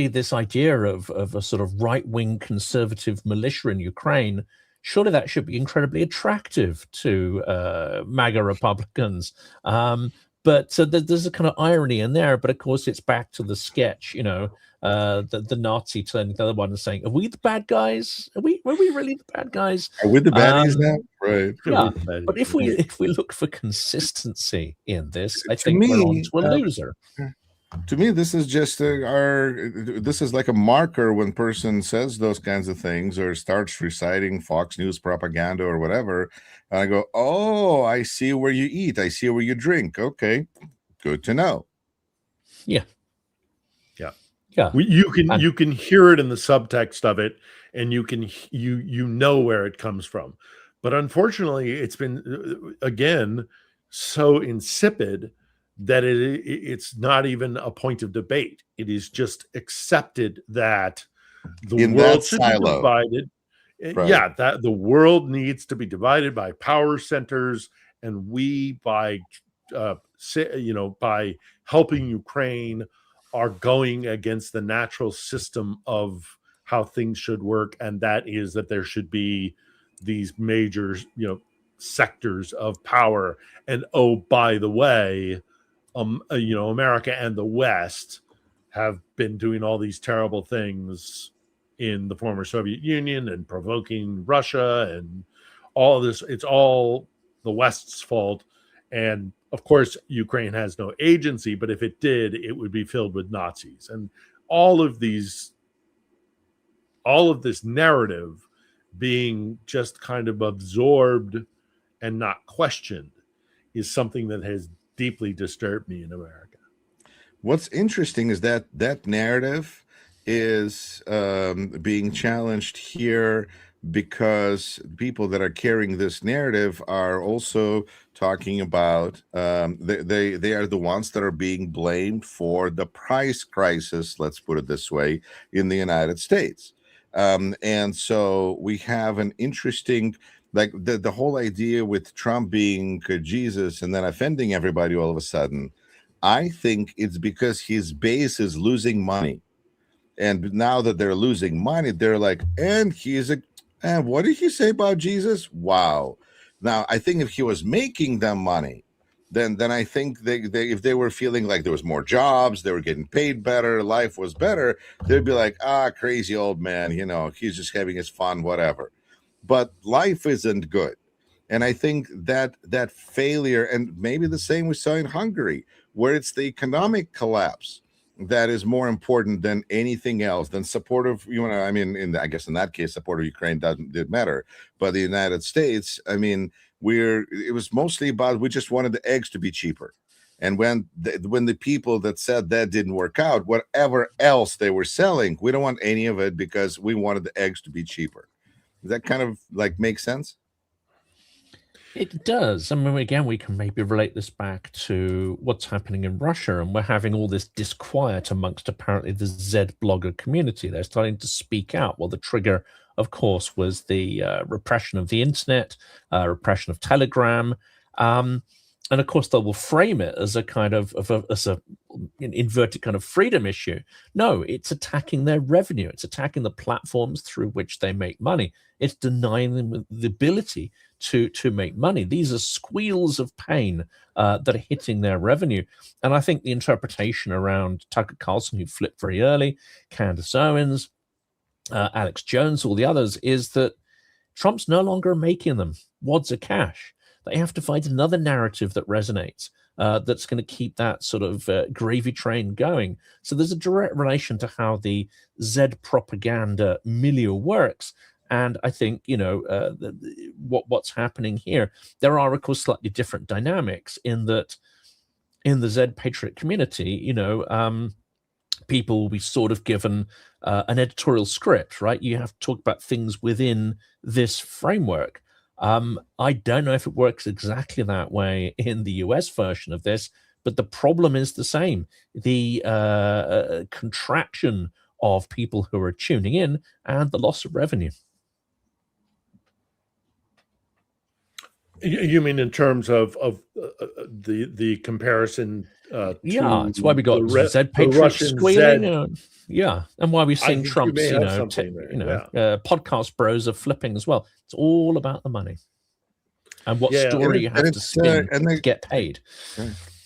this idea of a sort of right-wing conservative militia in Ukraine, surely that should be incredibly attractive to MAGA Republicans. But there's a kind of irony in there. But of course, it's back to the sketch, the Nazi turning the other one and saying, "Are we the bad guys? Were we really the bad guys? Are we the baddies now?" Right. Yeah. But if we look for consistency in this, I think we're on to a loser. To me, this is just this is like a marker when person says those kinds of things or starts reciting Fox News propaganda or whatever. And I go, "Oh, I see where you eat. I see where you drink. Okay, good to know." Yeah. Yeah. You can hear it in the subtext of it, and you know where it comes from. But unfortunately, it's been again so insipid that it's not even a point of debate. It is just accepted that the world should be divided. Right. Yeah, that the world needs to be divided by power centers, and we, by by helping Ukraine, are going against the natural system of how things should work, and that is that there should be these major, sectors of power. And oh, by the way, America and the West have been doing all these terrible things in the former Soviet Union and provoking Russia and all of this. It's all the West's fault. And of course, Ukraine has no agency, but if it did, it would be filled with Nazis. And all of this narrative being just kind of absorbed and not questioned is something that has deeply disturbed me in America. What's interesting is that that narrative is being challenged here because people that are carrying this narrative are also talking about they are the ones that are being blamed for the price crisis, let's put it this way, in the United States. And so we have an interesting, like the whole idea with Trump being Jesus and then offending everybody all of a sudden. I think it's because his base is losing money. And now that they're losing money, they're like, and what did he say about Jesus? Wow. Now, I think if he was making them money, then I think they if they were feeling like there was more jobs, they were getting paid better, life was better, they'd be like, crazy old man, he's just having his fun, whatever. But life isn't good. And I think that failure, and maybe the same we saw in Hungary, where it's the economic collapse that is more important than anything else, than support of, I guess in that case, support of Ukraine did matter. But the United States, it was mostly about, we just wanted the eggs to be cheaper. And when the people that said that didn't work out, whatever else they were selling, we don't want any of it because we wanted the eggs to be cheaper. Does that kind of make sense? It does. Again, we can maybe relate this back to what's happening in Russia, and we're having all this disquiet amongst apparently the Z blogger community. They're starting to speak out. Well, the trigger, of course, was the repression of the internet, repression of Telegram, and of course, they will frame it as a kind of as a inverted kind of freedom issue. No, it's attacking their revenue. It's attacking the platforms through which they make money. It's denying them the ability to make money. These are squeals of pain that are hitting their revenue. And I think the interpretation around Tucker Carlson, who flipped very early, Candace Owens, Alex Jones, all the others, is that Trump's no longer making them wads of cash. They have to find another narrative that resonates, that's going to keep that sort of gravy train going. So there's a direct relation to how the Z propaganda milieu works. And I think, what's happening here, there are, of course, slightly different dynamics in that in the Z Patriot community, people will be sort of given an editorial script, right? You have to talk about things within this framework. I don't know if it works exactly that way in the US version of this, but the problem is the same. The contraction of people who are tuning in and the loss of revenue. You mean in terms of the comparison? Yeah, it's why we got Z Patriot squealing. Yeah, and why we're seeing Trump's, podcast bros are flipping as well. It's all about the money and what story you have to spin to get paid.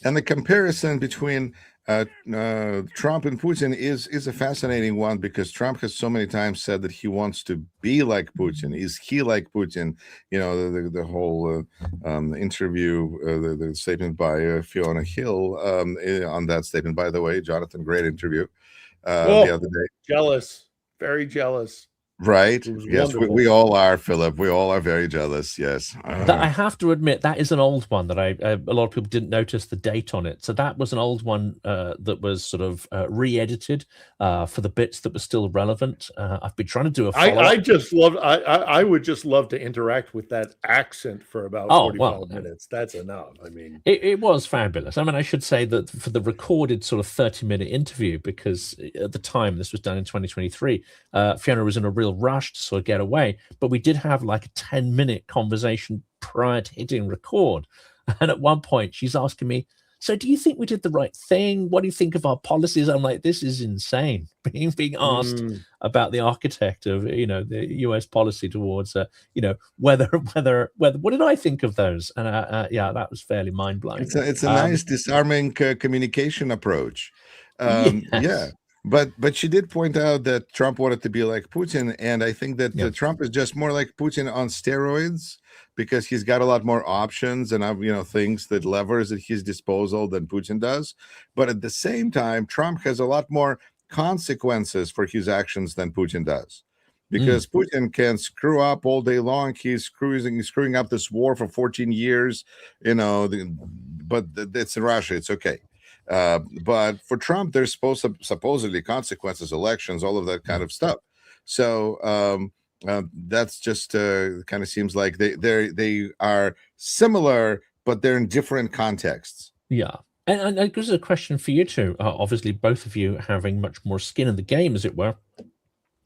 And the comparison between Trump and Putin is a fascinating one, because Trump has so many times said that he wants to be like Putin. Is he like Putin? The whole interview, the statement by Fiona Hill on that statement, by the way, Jonathan, great interview the other day. Jealous, very jealous. Right. It was Yes, wonderful. we all are, Philip. We all are very jealous. Yes. I have to admit that is an old one that a lot of people didn't notice the date on it. So that was an old one that was sort of re-edited for the bits that were still relevant. I've been trying to do a follow-up. I would just love to interact with that accent for about 45 minutes. That's enough. I mean, it was fabulous. I mean, I should say that for the recorded sort of 30-minute interview, because at the time this was done in 2023, Fiona was in a real rush to sort of get away, but we did have like a 10-minute conversation prior to hitting record. And at one point she's asking me, so do you think we did the right thing? What do you think of our policies? I'm like, this is insane. Being asked about the architect of, the US policy towards, whether what did I think of those? And yeah, that was fairly mind blowing. It's a nice disarming communication approach. Yes. Yeah. But she did point out that Trump wanted to be like Putin, and I think that Trump is just more like Putin on steroids, because he's got a lot more options and things, that levers at his disposal than Putin does. But at the same time, Trump has a lot more consequences for his actions than Putin does, because Putin can screw up all day long. He's screwing up this war for 14 years, but it's in Russia. It's okay. But for Trump, there's supposedly consequences, elections, all of that kind of stuff. So that's just kind of seems like they are similar, but they're in different contexts. Yeah. And this is a question for you two. Obviously, both of you having much more skin in the game, as it were.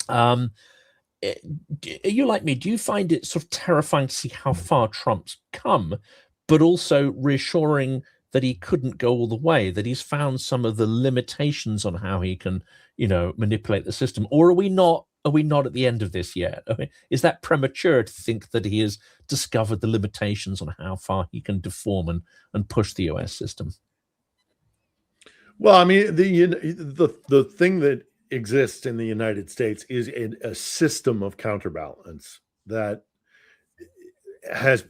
Are you like me? Do you find it sort of terrifying to see how far Trump's come, but also reassuring that he couldn't go all the way, that he's found some of the limitations on how he can, manipulate the system? Or are we not at the end of this yet? I mean, is that premature to think that he has discovered the limitations on how far he can deform and push the US system? Well, I mean, the thing that exists in the United States is a system of counterbalance that has,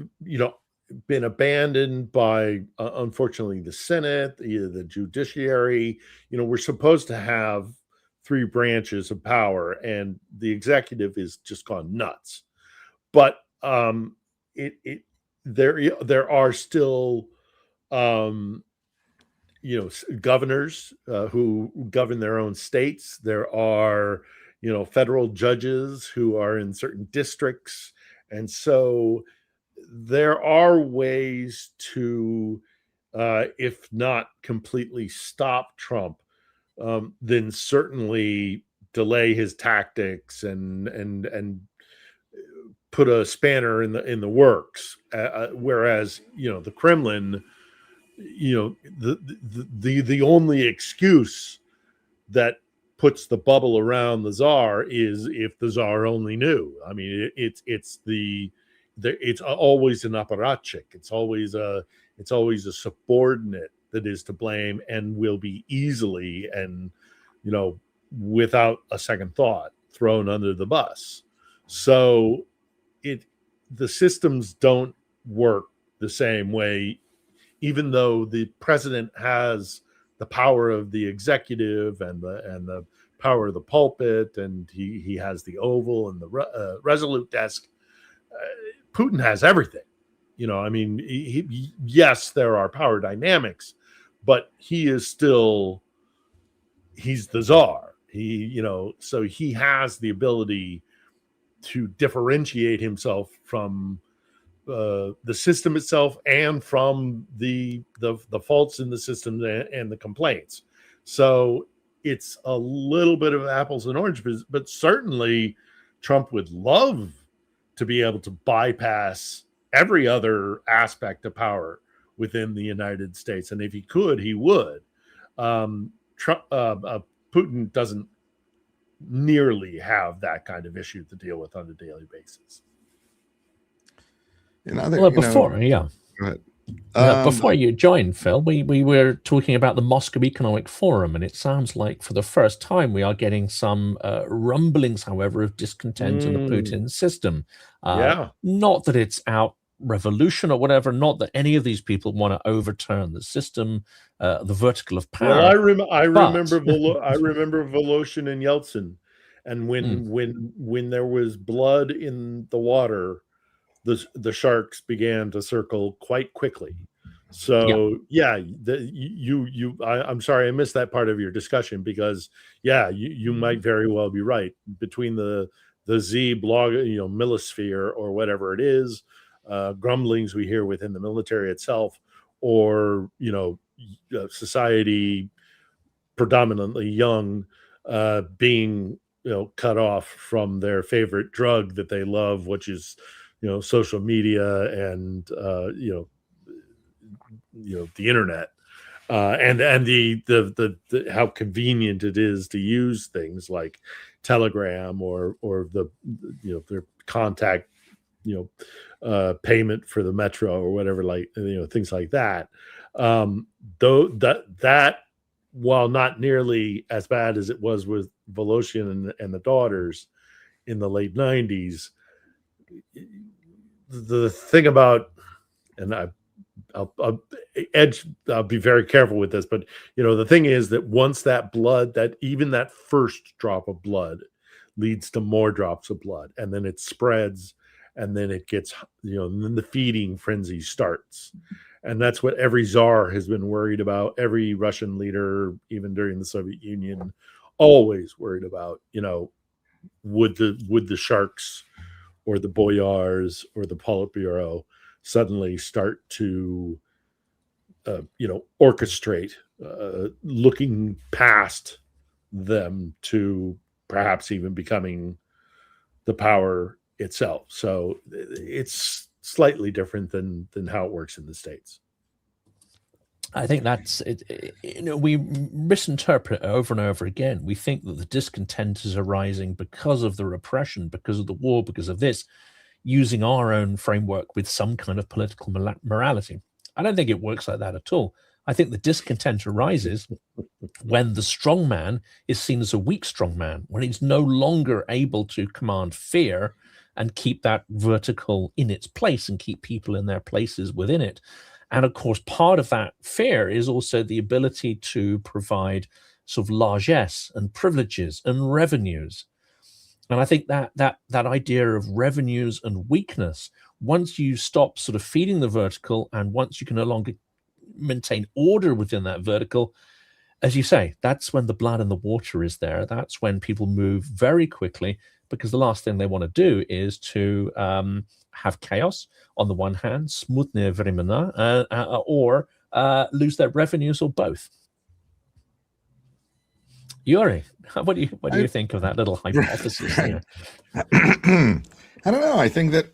been abandoned by, unfortunately, the Senate, the judiciary. We're supposed to have 3 branches of power, and the executive is just gone nuts. But there are still governors who govern their own states. There are federal judges who are in certain districts, and so there are ways to, if not completely stop Trump, then certainly delay his tactics and put a spanner in the works. Whereas the Kremlin, the only excuse that puts the bubble around the czar is if the czar only knew. I mean, it's always an apparatchik. It's always a subordinate that is to blame and will be easily and without a second thought thrown under the bus. So the systems don't work the same way, even though the president has the power of the executive and the power of the pulpit, and he has the Oval and the Resolute desk. Putin has everything. I mean, yes, there are power dynamics, but he's the czar. So he has the ability to differentiate himself from the system itself and from the faults in the system and the complaints. So it's a little bit of apples and oranges, but certainly Trump would love to be able to bypass every other aspect of power within the United States. And if he could, he would. Putin doesn't nearly have that kind of issue to deal with on a daily basis. Before you joined, Phil, we were talking about the Moscow Economic Forum, and it sounds like for the first time we are getting some rumblings, however, of discontent in the Putin system. Not that it's out revolution or whatever, not that any of these people want to overturn the system, the vertical of power. Well, I remember Voloshin and Yeltsin, And when there was blood in the water, the sharks began to circle quite quickly. So I'm sorry I missed that part of your discussion, because you might very well be right. Between the Z blog, millisphere or whatever it is, grumblings we hear within the military itself, or society predominantly young being cut off from their favorite drug that they love, which is social media and the internet, and the how convenient it is to use things like Telegram or their contact payment for the metro or whatever, things like that. Though that while not nearly as bad as it was with Voloshin and the daughters in the late 90s, the thing about, and I'll be very careful with this, but the thing is that once that blood, that even that first drop of blood leads to more drops of blood, and then it spreads, and then it gets, and then the feeding frenzy starts. And that's what every czar has been worried about. Every Russian leader, even during the Soviet Union, always worried about, would the sharks or the boyars or the Politburo suddenly start to, orchestrate, looking past them to perhaps even becoming the power itself. So it's slightly different than how it works in the States. I think that's it. We misinterpret it over and over again. We think that the discontent is arising because of the repression, because of the war, because of this, using our own framework with some kind of political morality. I don't think it works like that at all. I think the discontent arises when the strong man is seen as a weak strong man, when he's no longer able to command fear and keep that vertical in its place and keep people in their places within it. And of course, part of that fear is also the ability to provide sort of largesse and privileges and revenues. And I think that idea of revenues and weakness, once you stop sort of feeding the vertical, and once you can no longer maintain order within that vertical, as you say, that's when the blood and the water is there. That's when people move very quickly, because the last thing they want to do is to have chaos on the one hand, smutne vremena, or lose their revenues, or both. Yuri, what do you think of that little hypothesis here? I don't know. I think that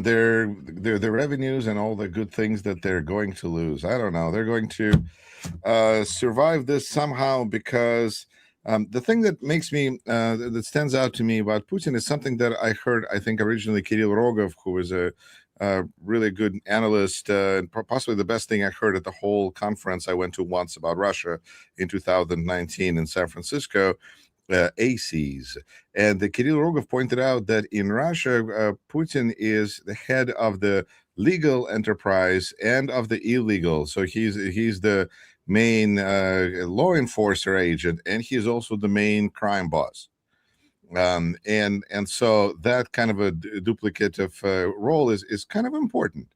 their revenues and all the good things that they're going to lose, I don't know. They're going to survive this somehow, because the thing that makes me that stands out to me about Putin is something that I heard, I think, originally Kirill Rogov, who was a really good analyst, and possibly the best thing I heard at the whole conference I went to once about Russia in 2019 in San Francisco, ACES. And the Kirill Rogov pointed out that in Russia, Putin is the head of the legal enterprise and of the illegal. So he's the main law enforcer agent, and he's also the main crime boss. And so that kind of a duplicative role is kind of important.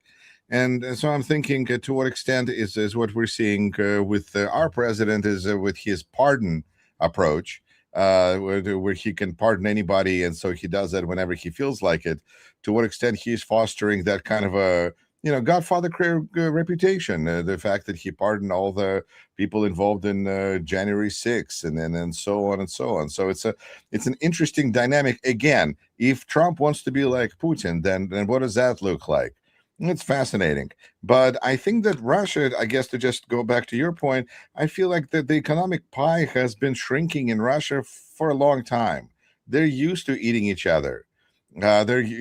And so I'm thinking, to what extent is what we're seeing with our president is with his pardon approach, where he can pardon anybody, and so he does that whenever he feels like it. To what extent he's fostering that kind of a Godfather reputation, the fact that he pardoned all the people involved in January 6th, and so on and so on. So it's an interesting dynamic. Again, if Trump wants to be like Putin, then what does that look like? It's fascinating. But I think that Russia, I guess, to just go back to your point, I feel like that the economic pie has been shrinking in Russia for a long time. They're used to eating each other.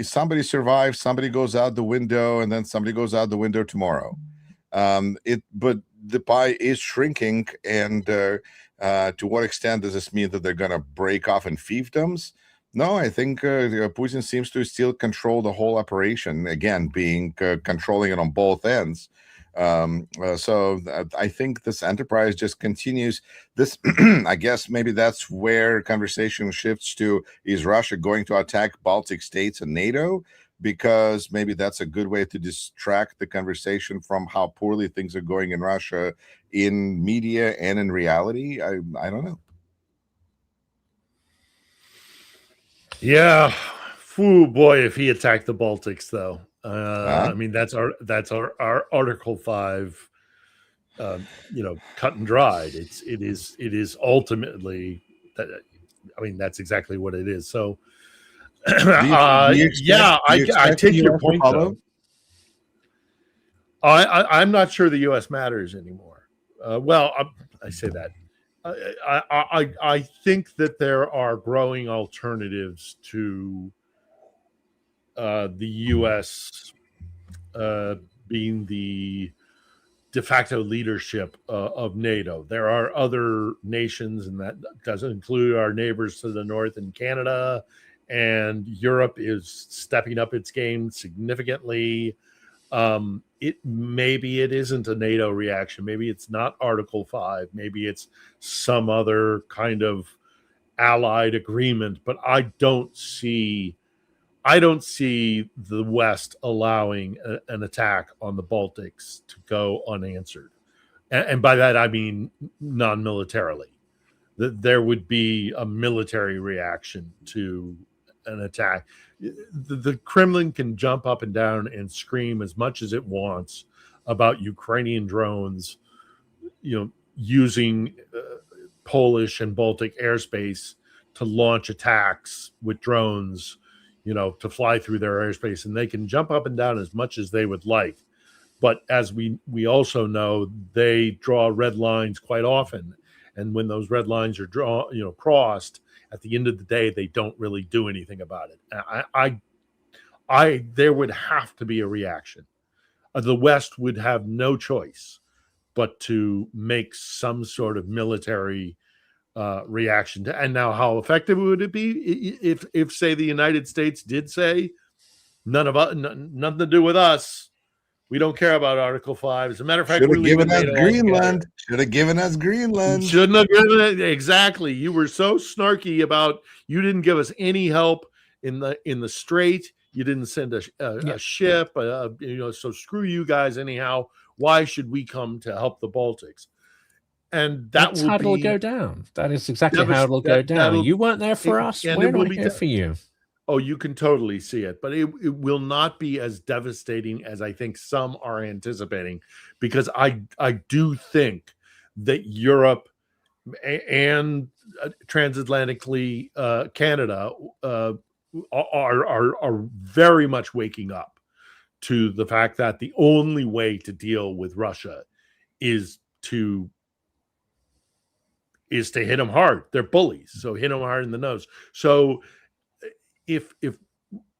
Somebody survives, somebody goes out the window, and then somebody goes out the window tomorrow. But the pie is shrinking, and to what extent does this mean that they're going to break off in fiefdoms? No, I think Putin seems to still control the whole operation, again, being controlling it on both ends. So I think this enterprise just continues. This, I guess, maybe that's where conversation shifts to: is Russia going to attack Baltic states and NATO? Because maybe that's a good way to distract the conversation from how poorly things are going in Russia, in media and in reality. I don't know. Yeah. Ooh, boy, if he attacked the Baltics, though. I mean, that's our Article 5, cut and dried. It is ultimately that. I mean, that's exactly what it is. So, I take your point, though. I'm not sure the U.S. matters anymore. I say that. I think that there are growing alternatives to the U.S. Being the de facto leadership of NATO. There are other nations, and that doesn't include our neighbors to the north in Canada, and Europe is stepping up its game significantly. Maybe it isn't a NATO reaction. Maybe it's not Article 5. Maybe it's some other kind of allied agreement. But I don't see the West allowing an attack on the Baltics to go unanswered. And by that, I mean non-militarily. There would be a military reaction to an attack. The Kremlin can jump up and down and scream as much as it wants about Ukrainian drones, using Polish and Baltic airspace to launch attacks with drones, to fly through their airspace, and they can jump up and down as much as they would like. But as we also know, they draw red lines quite often, and when those red lines are crossed, at the end of the day, they don't really do anything about it. There would have to be a reaction. The West would have no choice but to make some sort of military reaction to. And now, how effective would it be if say the United States did say, nothing to do with us. We don't care about Article 5. As a matter of fact, should have given us Greenland. Should have given us Greenland. Shouldn't have given it. Exactly. You were so snarky about you didn't give us any help in the strait. You didn't send a ship. So screw you guys anyhow. Why should we come to help the Baltics? And that's how it'll go down. That is exactly how it'll go down. You weren't there for us. We're not here for you. Oh, you can totally see it, but it will not be as devastating as I think some are anticipating, because I do think that Europe and transatlantically Canada are very much waking up to the fact that the only way to deal with Russia is to hit them hard. They're bullies, so hit them hard in the nose. So if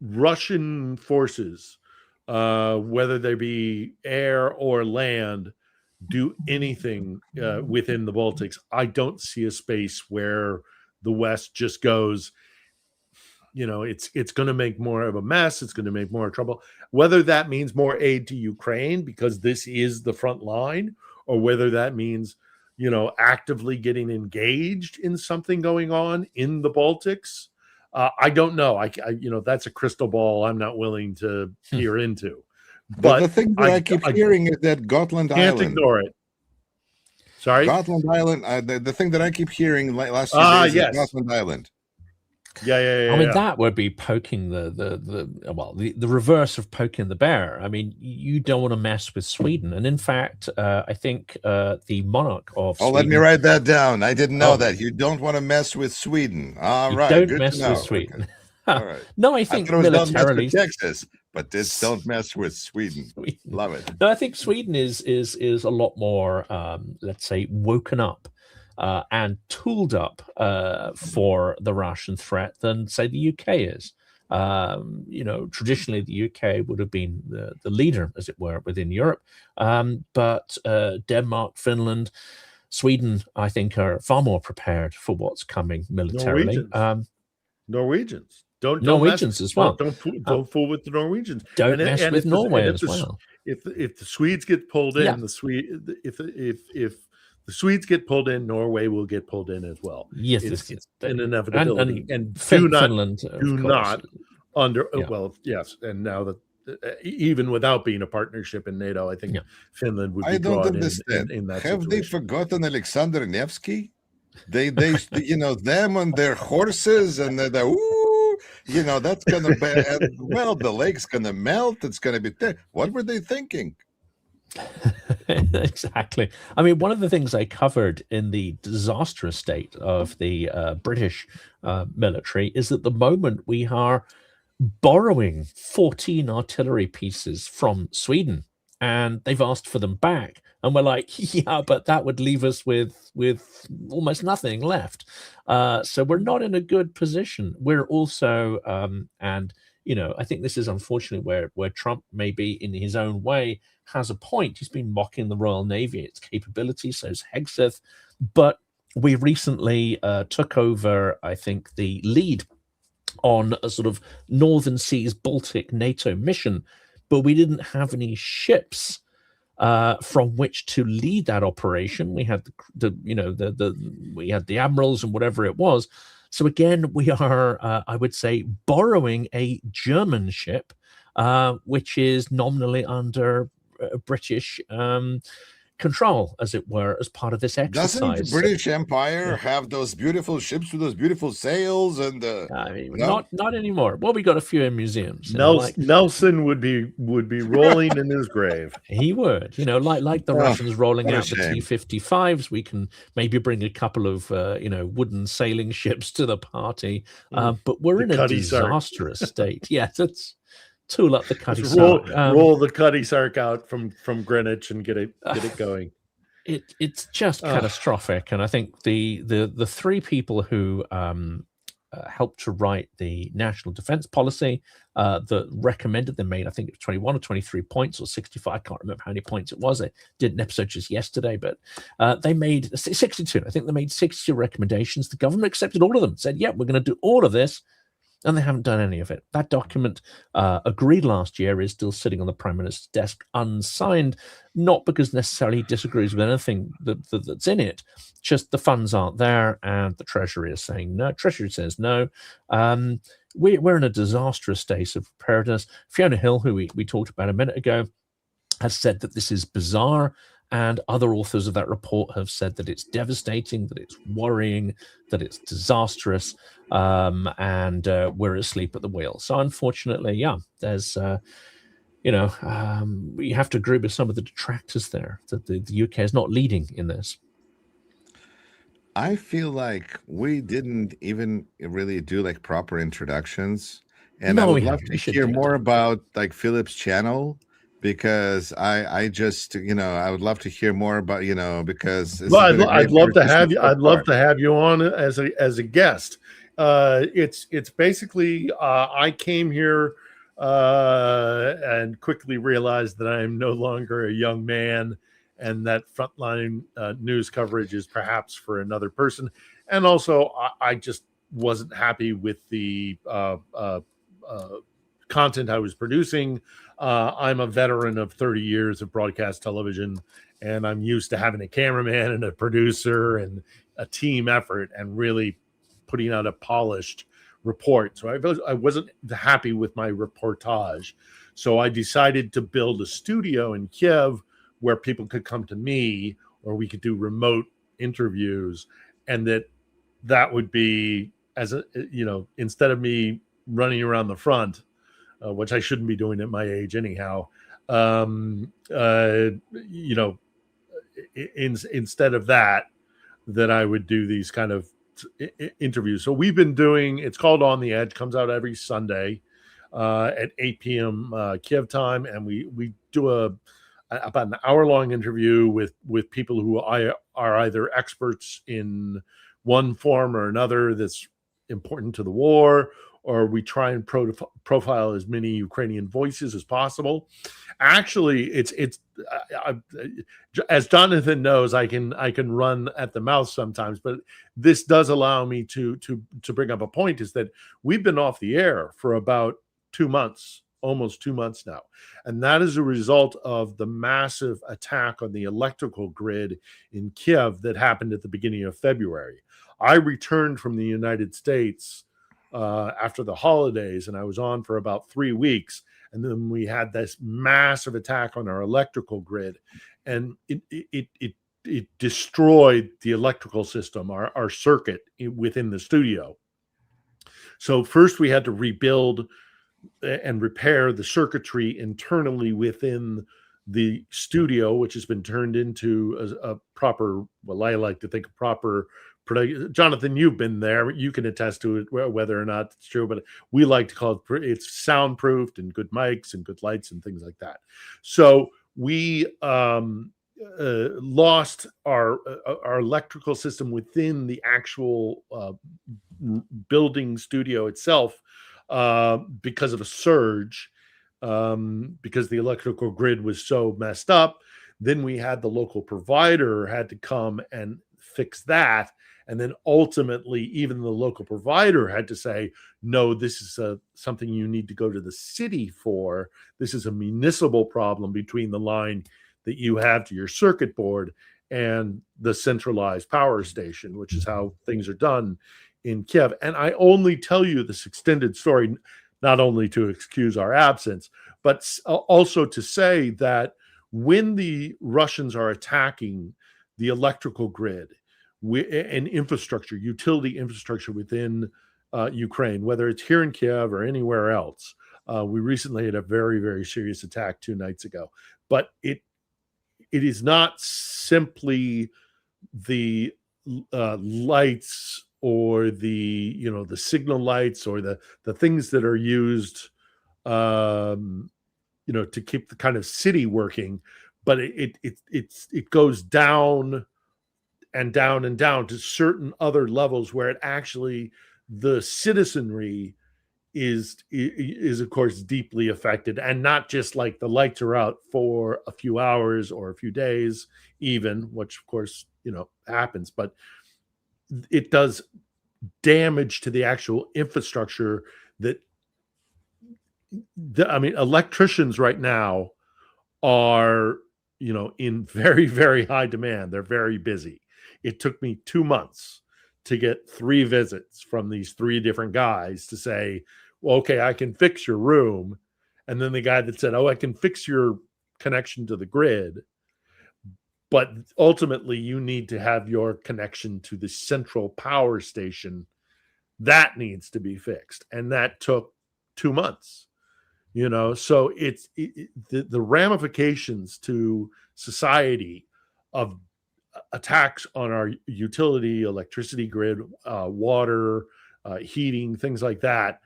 Russian forces, whether they be air or land, do anything within the Baltics, I don't see a space where the West just goes, it's going to make more of a mess. It's going to make more trouble. Whether that means more aid to Ukraine because this is the front line, or whether that means, actively getting engaged in something going on in the Baltics, I don't know. I that's a crystal ball I'm not willing to peer into. But the thing that I keep hearing is that Gotland Island. Can't ignore it. Sorry? Gotland Island. The thing that I keep hearing last few days is Gotland Island. Yeah. I mean, that would be poking the reverse of poking the bear. I mean, you don't want to mess with Sweden, and in fact, I think the monarch of Sweden, let me write that down. I didn't know that. You don't want to mess with Sweden. All right, don't mess with Sweden. Okay. All right. No, I think militarily, don't mess with Texas, but this don't mess with Sweden. Love it. No, I think Sweden is a lot more, let's say, woken up. And tooled up for the Russian threat than, say, the UK is. Traditionally, the UK would have been the leader, as it were, within Europe. But Denmark, Finland, Sweden, I think, are far more prepared for what's coming militarily. Norwegians. Norwegians as well. Don't fool with the Norwegians. Don't mess with Norway as well. if the Swedes get pulled in, Yeah. if the Swedes get pulled in, Norway will get pulled in as well. Yes, It's yes. an inevitability. And Finland, do not Yeah. well, yes. And now that even without being a partnership in NATO, I think Finland would be I don't brought understand. in that Have they situation. forgotten Alexander Nevsky? They you know, them and their horses, and they're ooh, you know, that's gonna be, and, well, the lake's gonna melt. It's gonna be what were they thinking? Exactly. I mean, one of the things I covered in the disastrous state of the British military is that the moment we are borrowing 14 artillery pieces from Sweden, and they've asked for them back, and we're like, yeah, but that would leave us with almost nothing left. So we're not in a good position. We're also and you know, I think this is unfortunately where Trump, maybe in his own way, has a point. He's been mocking the Royal Navy, its capability, so is Hegseth. But we recently took over, I think, the lead on a sort of Northern Seas Baltic NATO mission, but we didn't have any ships from which to lead that operation. We had we had the admirals and whatever it was. So again, we are, I would say, borrowing a German ship, which is nominally under British control, as it were, as part of this exercise. Doesn't the British Empire have those beautiful ships with those beautiful sails? And I mean, no? not anymore. Well, we got a few in museums. Nelson would be rolling in his grave. He would, you know, like the Russians rolling out the shame. T-55s. We can maybe bring a couple of wooden sailing ships to the party, but we're in a disastrous state. Yes, let's tool up the Cutty Sark. Roll the Cutty Sark out from Greenwich and get it going. It's just catastrophic, and I think the three people who helped to write the national defense policy that recommended them made, I think it was 21 or 23 points or 65. I can't remember how many points it was. I did an episode just yesterday, but they made 62. I think they made 62 recommendations. The government accepted all of them, said, yeah, we're going to do all of this. And they haven't done any of it. That document, agreed last year, is still sitting on the Prime Minister's desk unsigned, not because necessarily he disagrees with anything that's in it, just the funds aren't there, and the Treasury is saying no. Treasury says no. We're in a disastrous state of preparedness. Fiona Hill, who we talked about a minute ago, has said that this is bizarre, and other authors of that report have said that it's devastating, that it's worrying, that it's disastrous, and we're asleep at the wheel. So unfortunately, yeah, there's, we have to agree with some of the detractors there, that the UK is not leading in this. I feel like we didn't even really do like proper introductions, and I would love to hear more about like Philip's channel, because I just, I would love to hear more about, because I'd love to have you. I'd love to have you on as a guest. It's basically I came here and quickly realized that I am no longer a young man, and that frontline news coverage is perhaps for another person. And also, I just wasn't happy with the content I was producing. I'm a veteran of 30 years of broadcast television, and I'm used to having a cameraman and a producer and a team effort and really putting out a polished report. So I wasn't happy with my reportage. So I decided to build a studio in Kiev where people could come to me, or we could do remote interviews, and that would be, as a, instead of me running around the front, which I shouldn't be doing at my age anyhow. Instead of that I would do these kind of interviews. So we've been doing, it's called On the Edge, comes out every Sunday at 8 p.m. Kiev time. And we do about an hour-long interview with people who are either experts in one form or another that's important to the war, or we try and profile as many Ukrainian voices as possible. Actually, it's as Jonathan knows, I can run at the mouth sometimes, but this does allow me to bring up a point, is that we've been off the air for about 2 months almost 2 months now. And that is a result of the massive attack on the electrical grid in Kiev that happened at the beginning of February. I returned from the United States after the holidays, and I was on for about 3 weeks. And then we had this massive attack on our electrical grid, and it destroyed the electrical system, our circuit within the studio. So first we had to rebuild and repair the circuitry internally within the studio, which has been turned into a proper, well, I like to think a proper production. Jonathan, you've been there. You can attest to it, whether or not it's true, but we like to call it's soundproofed and good mics and good lights and things like that. So we lost our electrical system within the actual building studio itself because of a surge, because the electrical grid was so messed up. Then we had the local provider had to come and fix that. And then ultimately, even the local provider had to say, no, this is something you need to go to the city for. This is a municipal problem between the line that you have to your circuit board and the centralized power station, which is how things are done in Kiev. And I only tell you this extended story, not only to excuse our absence, but also to say that when the Russians are attacking the electrical grid and infrastructure, utility infrastructure within Ukraine, whether it's here in Kiev or anywhere else, we recently had a very, very serious attack 2 nights ago. But it is not simply the lights or the signal lights or the things that are used to keep the kind of city working, but it goes down and down and down to certain other levels where it actually, the citizenry is of course deeply affected, and not just like the lights are out for a few hours or a few days even, which of course happens, but it does damage to the actual infrastructure electricians right now are in very, very high demand. They're very busy. It took me 2 months to get 3 visits from these 3 different guys to say, well, okay, I can fix your room. And then the guy that said, oh, I can fix your connection to the grid, but ultimately you need to have your connection to the central power station. That needs to be fixed. And that took 2 months, so it's the ramifications to society of attacks on our utility, electricity grid, water, heating, things like that.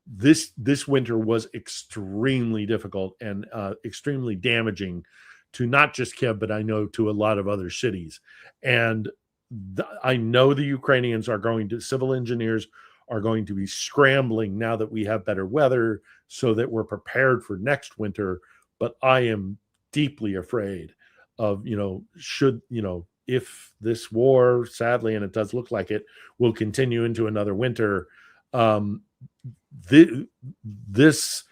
This winter was extremely difficult and extremely damaging to not just Kiev, but I know to a lot of other cities. And I know the Ukrainians civil engineers are going to be scrambling now that we have better weather so that we're prepared for next winter. But I am deeply afraid of, if this war, sadly, and it does look like it, will continue into another winter, this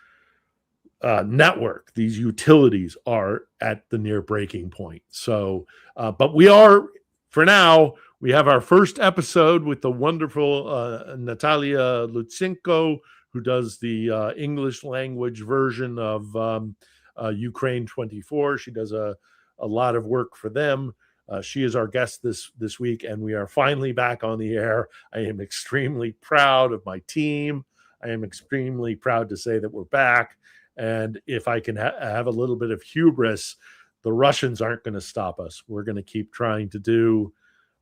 network, these utilities are at the near breaking point. So, but we are, for now, we have our first episode with the wonderful Natalia Lutsenko, who does the English language version of Ukraine 24. She does a lot of work for them. She is our guest this week, and we are finally back on the air. I am extremely proud of my team. I am extremely proud to say that we're back. And if I can have a little bit of hubris, the Russians aren't going to stop us. We're going to keep trying to do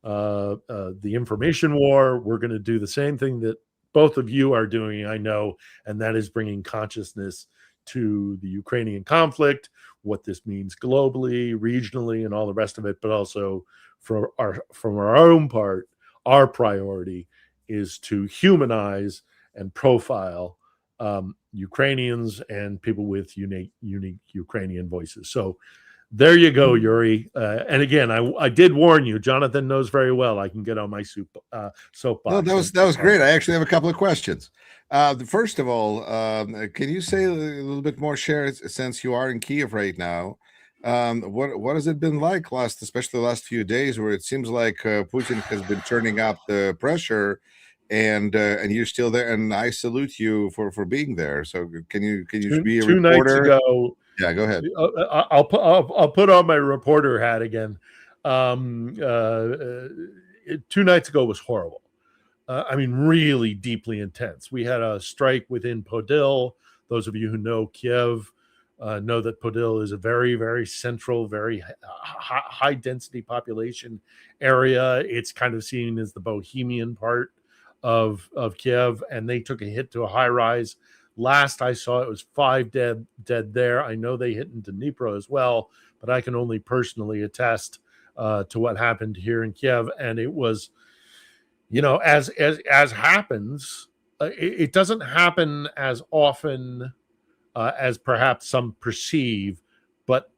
the information war. We're going to do the same thing that both of you are doing, I know, and that is bringing consciousness to the Ukrainian conflict, what this means globally, regionally, and all the rest of it. But also from our own part, our priority is to humanize and profile Ukrainians and people with unique Ukrainian voices. So there you go, Yuri. And again, I did warn you. Jonathan knows very well I can get on my soapbox. No, that was great. I actually have a couple of questions. First of all, can you say a little bit more, share, since you are in Kiev right now? What has it been like especially the last few days, where it seems like Putin has been turning up the pressure, and you're still there, and I salute you for being there. So can you be a two nights reporter? ago? Yeah, go ahead. I'll put on my reporter hat again. 2 nights ago was horrible. I mean, really deeply intense. We had a strike within Podil. Those of you who know Kiev know that Podil is a very, very central, very high density population area. It's kind of seen as the bohemian part of Kiev, and they took a hit to a high rise. Last I saw, it was 5 dead there. I know they hit into Dnipro as well, but I can only personally attest to what happened here in Kiev. And it was, as happens, it doesn't happen as often as perhaps some perceive, but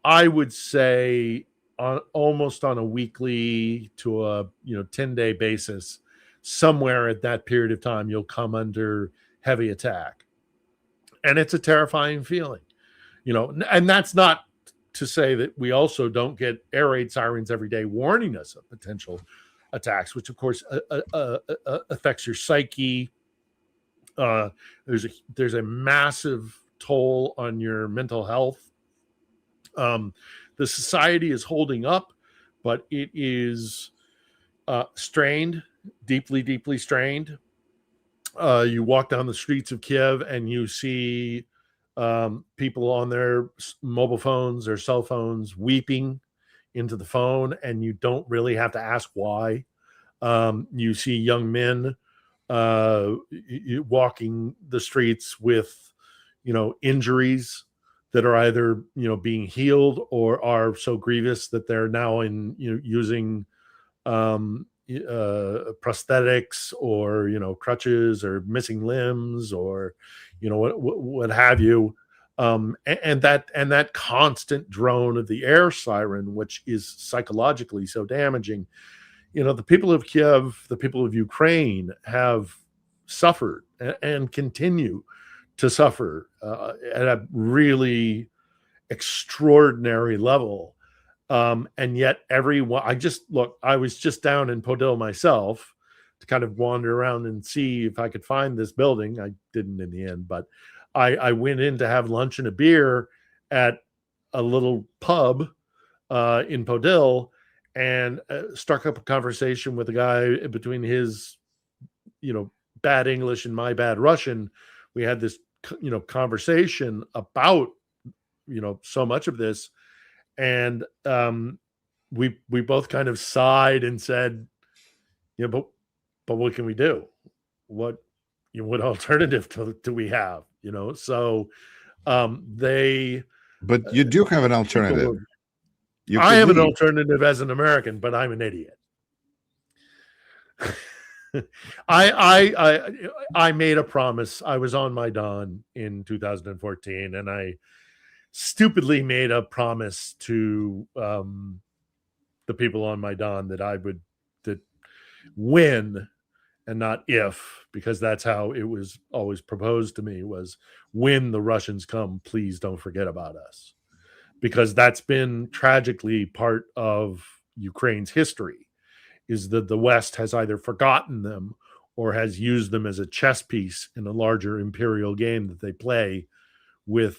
I would say almost on a weekly to a 10-day basis, somewhere at that period of time, you'll come under heavy attack, and it's a terrifying feeling, and that's not to say that we also don't get air raid sirens every day warning us of potential attacks, which of course affects your psyche. There's a massive toll on your mental health. The society is holding up, but it is strained, deeply strained. You walk down the streets of Kiev and you see people on their mobile phones or cell phones weeping into the phone, and you don't really have to ask why. You see young men walking the streets with, injuries that are either, being healed or are so grievous that they're now using prosthetics or crutches or missing limbs or what have you, and that constant drone of the air siren, which is psychologically so damaging. The people of Kiev, the people of Ukraine have suffered and continue to suffer at a really extraordinary level. And yet everyone, I was just down in Podil myself to kind of wander around and see if I could find this building. I didn't in the end, but I went in to have lunch and a beer at a little pub in Podil, and struck up a conversation with a guy between his, bad English and my bad Russian. We had this, conversation about, so much of this. And we both kind of sighed and said, but what can we do? What alternative do we have? So they. But you do have an alternative. I have an alternative as an American, but I'm an idiot. I made a promise. I was on Maidan in 2014, and I stupidly made a promise to the people on Maidan that I would win and not if, because that's how it was always proposed to me, was when the Russians come, please don't forget about us. Because that's been tragically part of Ukraine's history, is that the West has either forgotten them or has used them as a chess piece in a larger imperial game that they play with,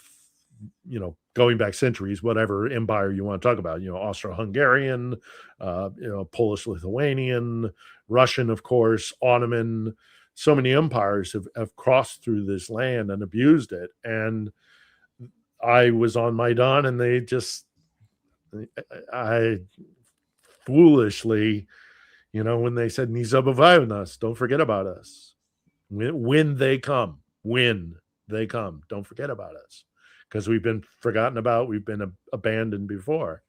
going back centuries, whatever empire you want to talk about, Austro-Hungarian, Polish-Lithuanian, Russian, of course, Ottoman. So many empires have crossed through this land and abused it. And I was on Maidan, and I foolishly, when they said, "Не забывай нас," don't forget about us. When they come, don't forget about us. Because we've been forgotten about, we've been abandoned before.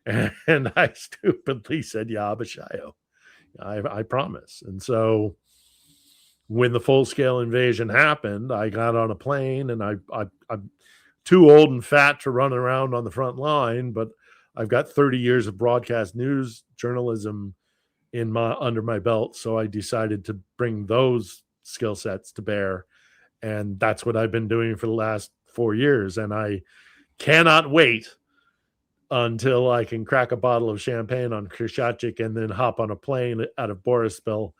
And I stupidly said, "Ya Bashayo," I promise. And so when the full-scale invasion happened, I got on a plane, and I'm too old and fat to run around on the front line, but I've got 30 years of broadcast news journalism under my belt. So I decided to bring those skill sets to bear. And that's what I've been doing for the last 4 years. And I cannot wait until I can crack a bottle of champagne on Krishachik and then hop on a plane out of Borispil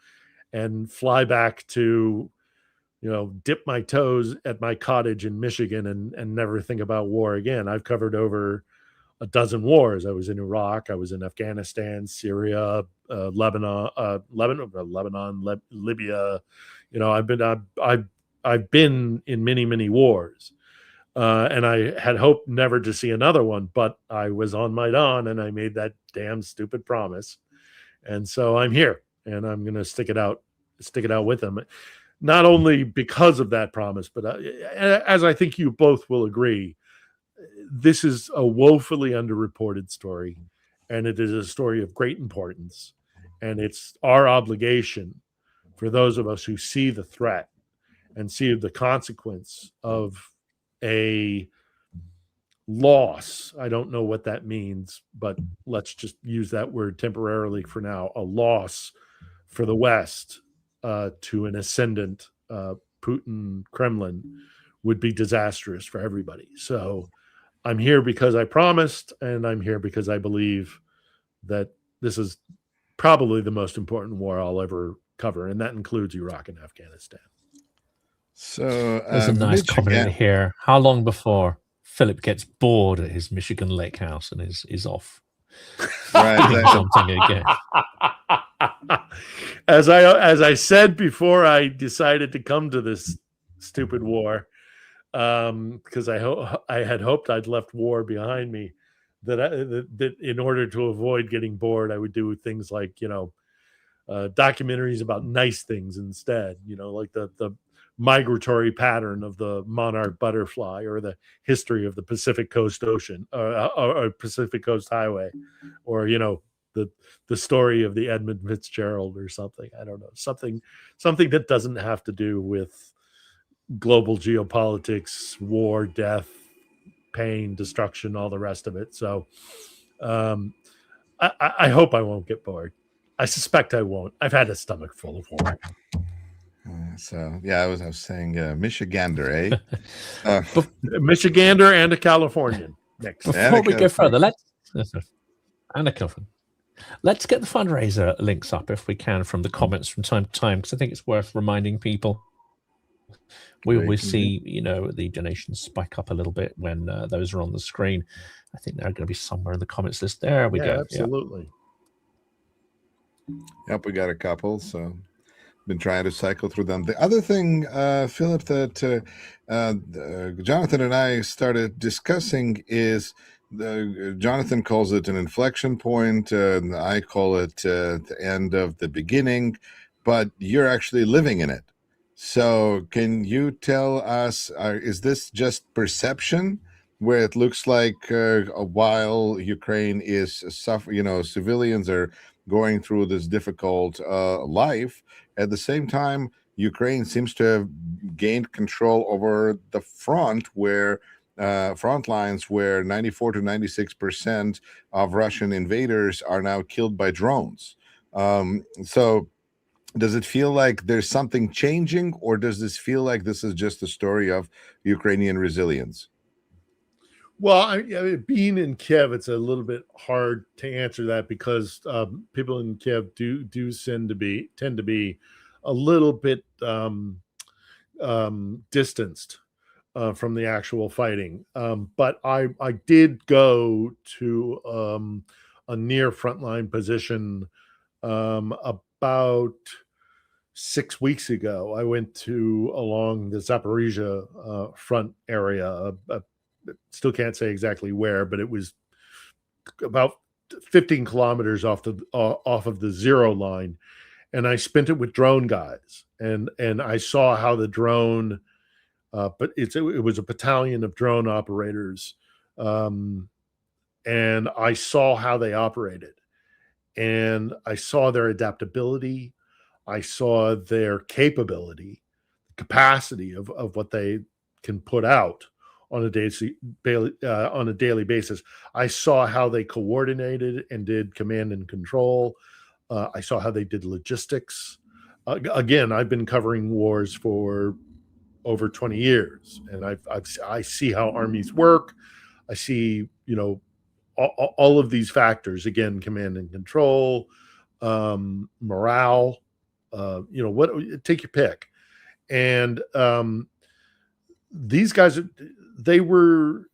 and fly back to, dip my toes at my cottage in Michigan and never think about war again. I've covered over a dozen wars. I was in Iraq. I was in Afghanistan, Syria, Lebanon, Libya. I've been in many, many wars. And I had hoped never to see another one, but I was on Maidan and I made that damn stupid promise. And so I'm here and I'm going to stick it out with them. Not only because of that promise, but as I think you both will agree, this is a woefully underreported story, and it is a story of great importance. And it's our obligation for those of us who see the threat and see the consequence of a loss. I don't know what that means, but let's just use that word temporarily for now. A loss for the West to an ascendant Putin Kremlin would be disastrous for everybody. So I'm here because I promised, and I'm here because I believe that this is probably the most important war I'll ever cover, and that includes Iraq and Afghanistan. So there's a nice comment here. How long before Philip gets bored at his Michigan lake house and is off? Right, something again. As I said before, I decided to come to this stupid war because I had hoped I'd left war behind me. That in order to avoid getting bored, I would do things like documentaries about nice things instead. Like the migratory pattern of the monarch butterfly, or the history of the Pacific Coast Ocean, or Pacific Coast Highway, or the story of the Edmund Fitzgerald or something. I don't know, something that doesn't have to do with global geopolitics, war, death, pain, destruction, all the rest of it. So I hope I won't get bored. I suspect I won't. I've had a stomach full of war. So yeah, I was saying Michigander, eh? Michigander and a Californian mix. Before we go further, let's get the fundraiser links up if we can from the comments from time to time, because I think it's worth reminding people. We always see, the donations spike up a little bit when those are on the screen. I think they're going to be somewhere in the comments list. There we go. Absolutely. Yep, we got a couple. So been trying to cycle through them. The other thing, Philip, that Jonathan and I started discussing is Jonathan calls it an inflection point. I call it the end of the beginning, but you're actually living in it. So can you tell us, is this just perception, where it looks like while Ukraine is suffering, civilians are going through this difficult life, at the same time, Ukraine seems to have gained control over the front lines where 94 to 96% of Russian invaders are now killed by drones. So does it feel like there's something changing, or does this feel like this is just a story of Ukrainian resilience? Well, being in Kiev, it's a little bit hard to answer that because people in Kiev do tend to be a little bit distanced from the actual fighting. But I did go to a near frontline position about 6 weeks ago. I went along the Zaporizhia front area. Still can't say exactly where, but it was about 15 kilometers off of the zero line, and I spent it with drone guys, and I saw how the drone, but it was a battalion of drone operators, and I saw how they operated, and I saw their adaptability, I saw their capacity of what they can put out on a daily basis. I saw how they coordinated and did command and control. I saw how they did logistics. again, I've been covering wars for over 20 years, and I see how armies work. I see, all of these factors, again, command and control, morale, take your pick. And these guys, they were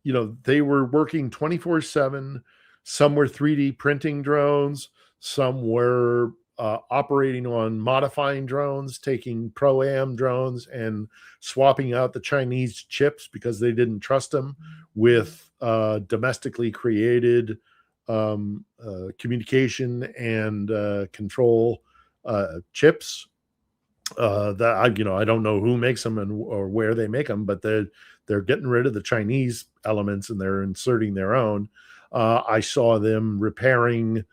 working 24/7. Some were 3D printing drones. Some were operating on modifying drones, taking Pro-Am drones and swapping out the Chinese chips because they didn't trust them with domestically created communication and control chips. That I don't know who makes them or where they make them, but they're getting rid of the Chinese elements and they're inserting their own. I saw them repairing,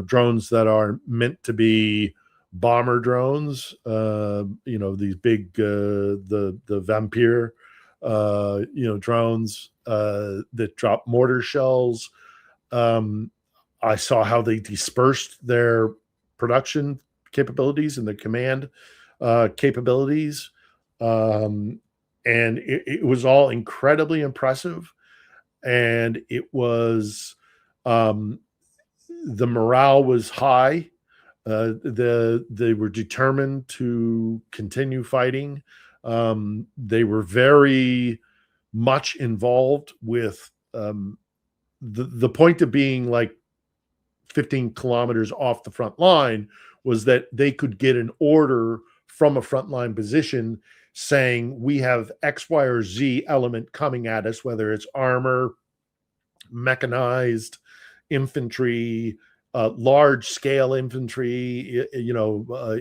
drones that are meant to be bomber drones. These big the Vampire, drones that drop mortar shells. I saw how they dispersed their production capabilities and the command capabilities. And it was all incredibly impressive. And it was, the morale was high. They were determined to continue fighting. They were very much involved with the point of being like 15 kilometers off the front line was that they could get an order from a frontline position saying we have X, Y, or Z element coming at us, whether it's armor, mechanized infantry, large scale infantry,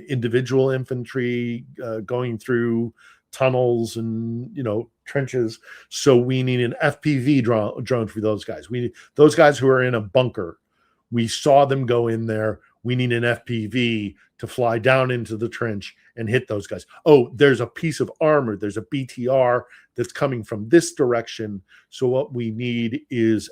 individual infantry going through tunnels and trenches. So we need an FPV drone for those guys. We need those guys who are in a bunker. We saw them go in there. We need an FPV to fly down into the trench and hit those guys. Oh, there's a piece of armor. There's a BTR that's coming from this direction. So what we need is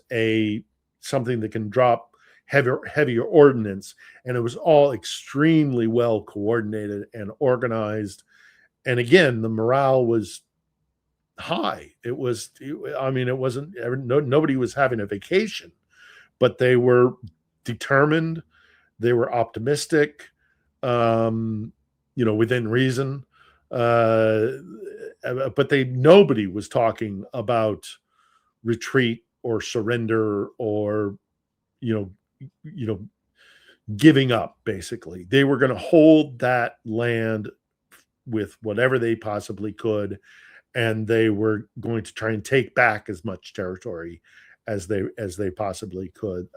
something that can drop heavier ordnance. And it was all extremely well coordinated and organized. And again, the morale was high. It wasn't, nobody was having a vacation, but they were determined. They were optimistic, within reason. But nobody was talking about retreat or surrender or, giving up, basically. They were going to hold that land with whatever they possibly could. And they were going to try and take back as much territory as they possibly could.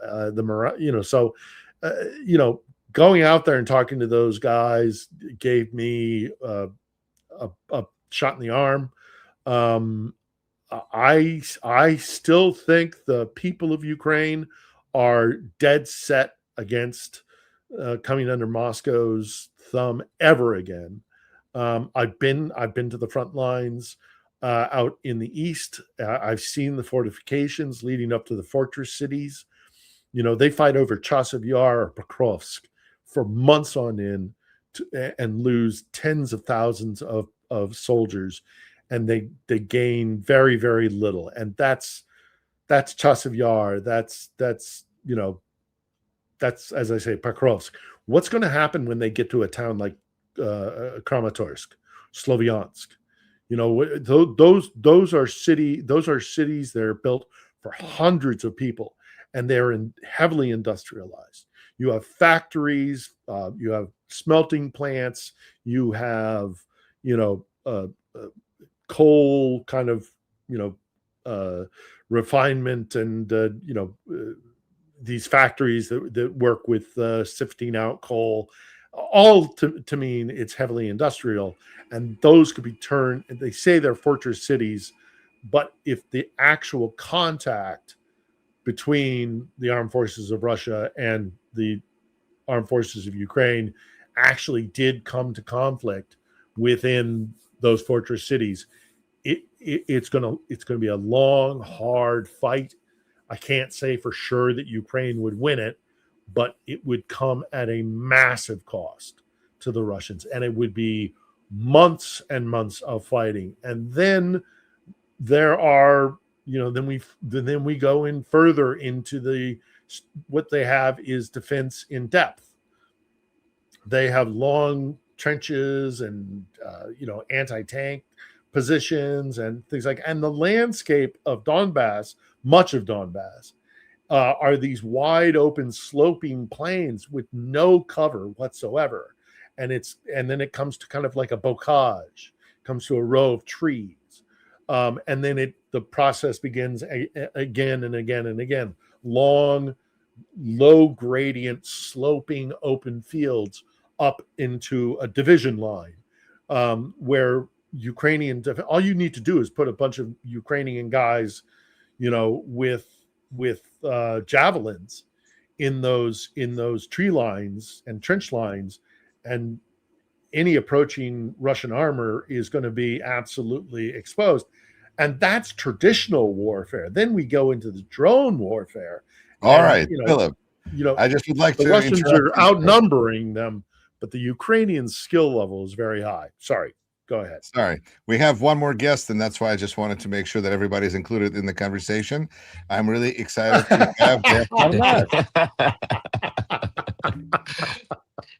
Going out there and talking to those guys gave me a shot in the arm. I still think the people of Ukraine are dead set against coming under Moscow's thumb ever again. I've been to the front lines out in the east. I've seen the fortifications leading up to the fortress cities. They fight over Chasiv Yar or Pokrovsk for months on end and lose tens of thousands of soldiers, and they gain very, very little. And that's Chasiv Yar. That's as I say, Pokrovsk. What's going to happen when they get to a town like Kramatorsk, Sloviansk? Those are cities that are built for hundreds of people, and they're heavily industrialized. You have factories, you have smelting plants, you have coal kind of refinement, and these factories that work with sifting out coal. All to mean it's heavily industrial, and those could be turned. They say they're fortress cities, but if the actual contact between the armed forces of Russia and the armed forces of Ukraine actually did come to conflict within those fortress cities, it's going to be a long, hard fight. I can't say for sure that Ukraine would win it, but it would come at a massive cost to the Russians, and it would be months and months of fighting. And then there are, then we go in further into what they have is defense in depth. They have long trenches and anti-tank positions and things and the landscape of Donbass, much of Donbass, are these wide open sloping plains with no cover whatsoever. And then it comes to kind of like a bocage, comes to a row of trees. And then the process begins again and again and again. Long, low gradient, sloping open fields up into a division line, where all you need to do is put a bunch of Ukrainian guys, with javelins in those tree lines and trench lines, and any approaching Russian armor is going to be absolutely exposed. And that's traditional warfare. Then we go into the drone warfare. All right, Philip. I just would like the to. Russians are outnumbering them, but the Ukrainian skill level is very high. Sorry, go ahead. Sorry, we have one more guest, and that's why I just wanted to make sure that everybody's included in the conversation. I'm really excited to have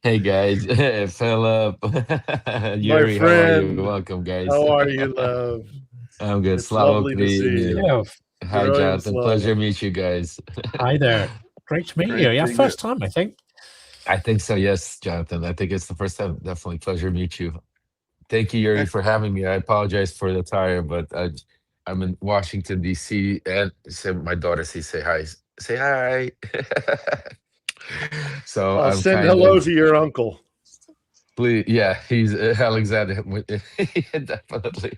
Hey guys, Philip, friend. Yuri, how are you? Welcome, guys. How are you, love? I'm good. It's Slava, lovely to see you. Yeah. Hi, Herojam Jonathan. Slava. Pleasure to meet you guys. Hi there. Great to meet Great you. Yeah, to meet first time, I think. I think so, yes, Jonathan. I think it's the first time. Definitely pleasure to meet you. Thank you, Yuri, for having me. I apologize for the tire, but I'm in Washington, D.C., and my daughter say hi. Say hi. So I'll I'm send kind hello of- to your uncle. Please, yeah, he's Alexander. Definitely.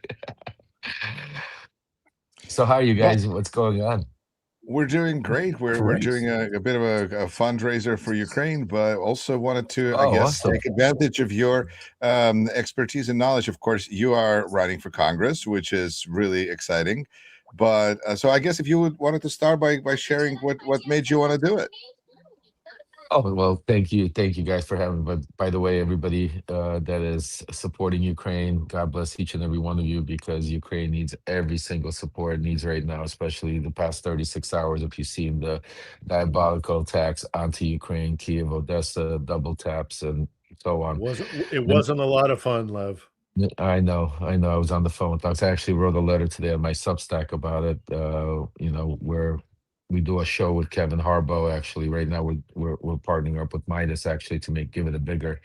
So how are you guys? What's going on? We're doing great. We're Great. doing a bit of a fundraiser for Ukraine, but also wanted to, I Oh, guess, awesome. take advantage of your expertise and knowledge. Of course, you are running for Congress, which is really exciting. But so I guess if you wanted to start by sharing what made you want to do it. Oh, well, thank you guys for having me. But by the way, everybody that is supporting Ukraine, God bless each and every one of you, because Ukraine needs every single support it needs right now, especially the past 36 hours. If you've seen the diabolical attacks onto Ukraine, Kiev, Odessa, double taps, and so on. It wasn't a lot of fun, Lev. I know. I was on the phone with Docs. I actually wrote a letter today on my Substack about it. Where we do a show with Kevin Harbaugh. Actually, right now we're partnering up with Midas actually to give it a bigger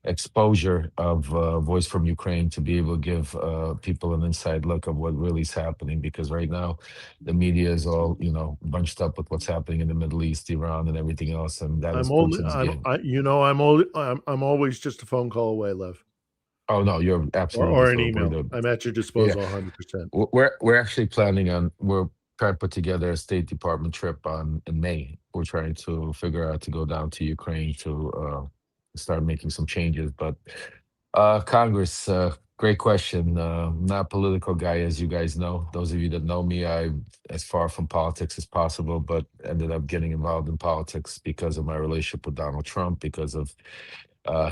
exposure of Voice from Ukraine, to be able to give people an inside look of what really is happening. Because right now the media is all bunched up with what's happening in the Middle East, Iran, and everything else, and that is Putin's game. I'm always just a phone call away, Lev. Oh no, you're absolutely Or an Philip, email. I'm at your disposal 100%. We're actually planning on trying to put together a State Department trip in May. We're trying to figure out to go down to Ukraine to start making some changes. But Congress, great question. Not a political guy, as you guys know. Those of you that know me, I'm as far from politics as possible, but ended up getting involved in politics because of my relationship with Donald Trump, because of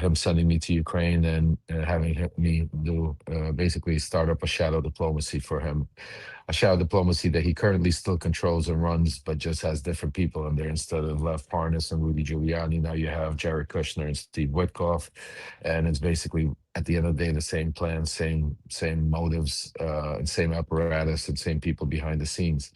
him sending me to Ukraine and having me do basically start up a shadow diplomacy for him. A shadow diplomacy that he currently still controls and runs, but just has different people in there. Instead of Lev Parnas and Rudy Giuliani, now you have Jared Kushner and Steve Witkoff. And it's basically, at the end of the day, the same plan, same motives, and same apparatus and same people behind the scenes.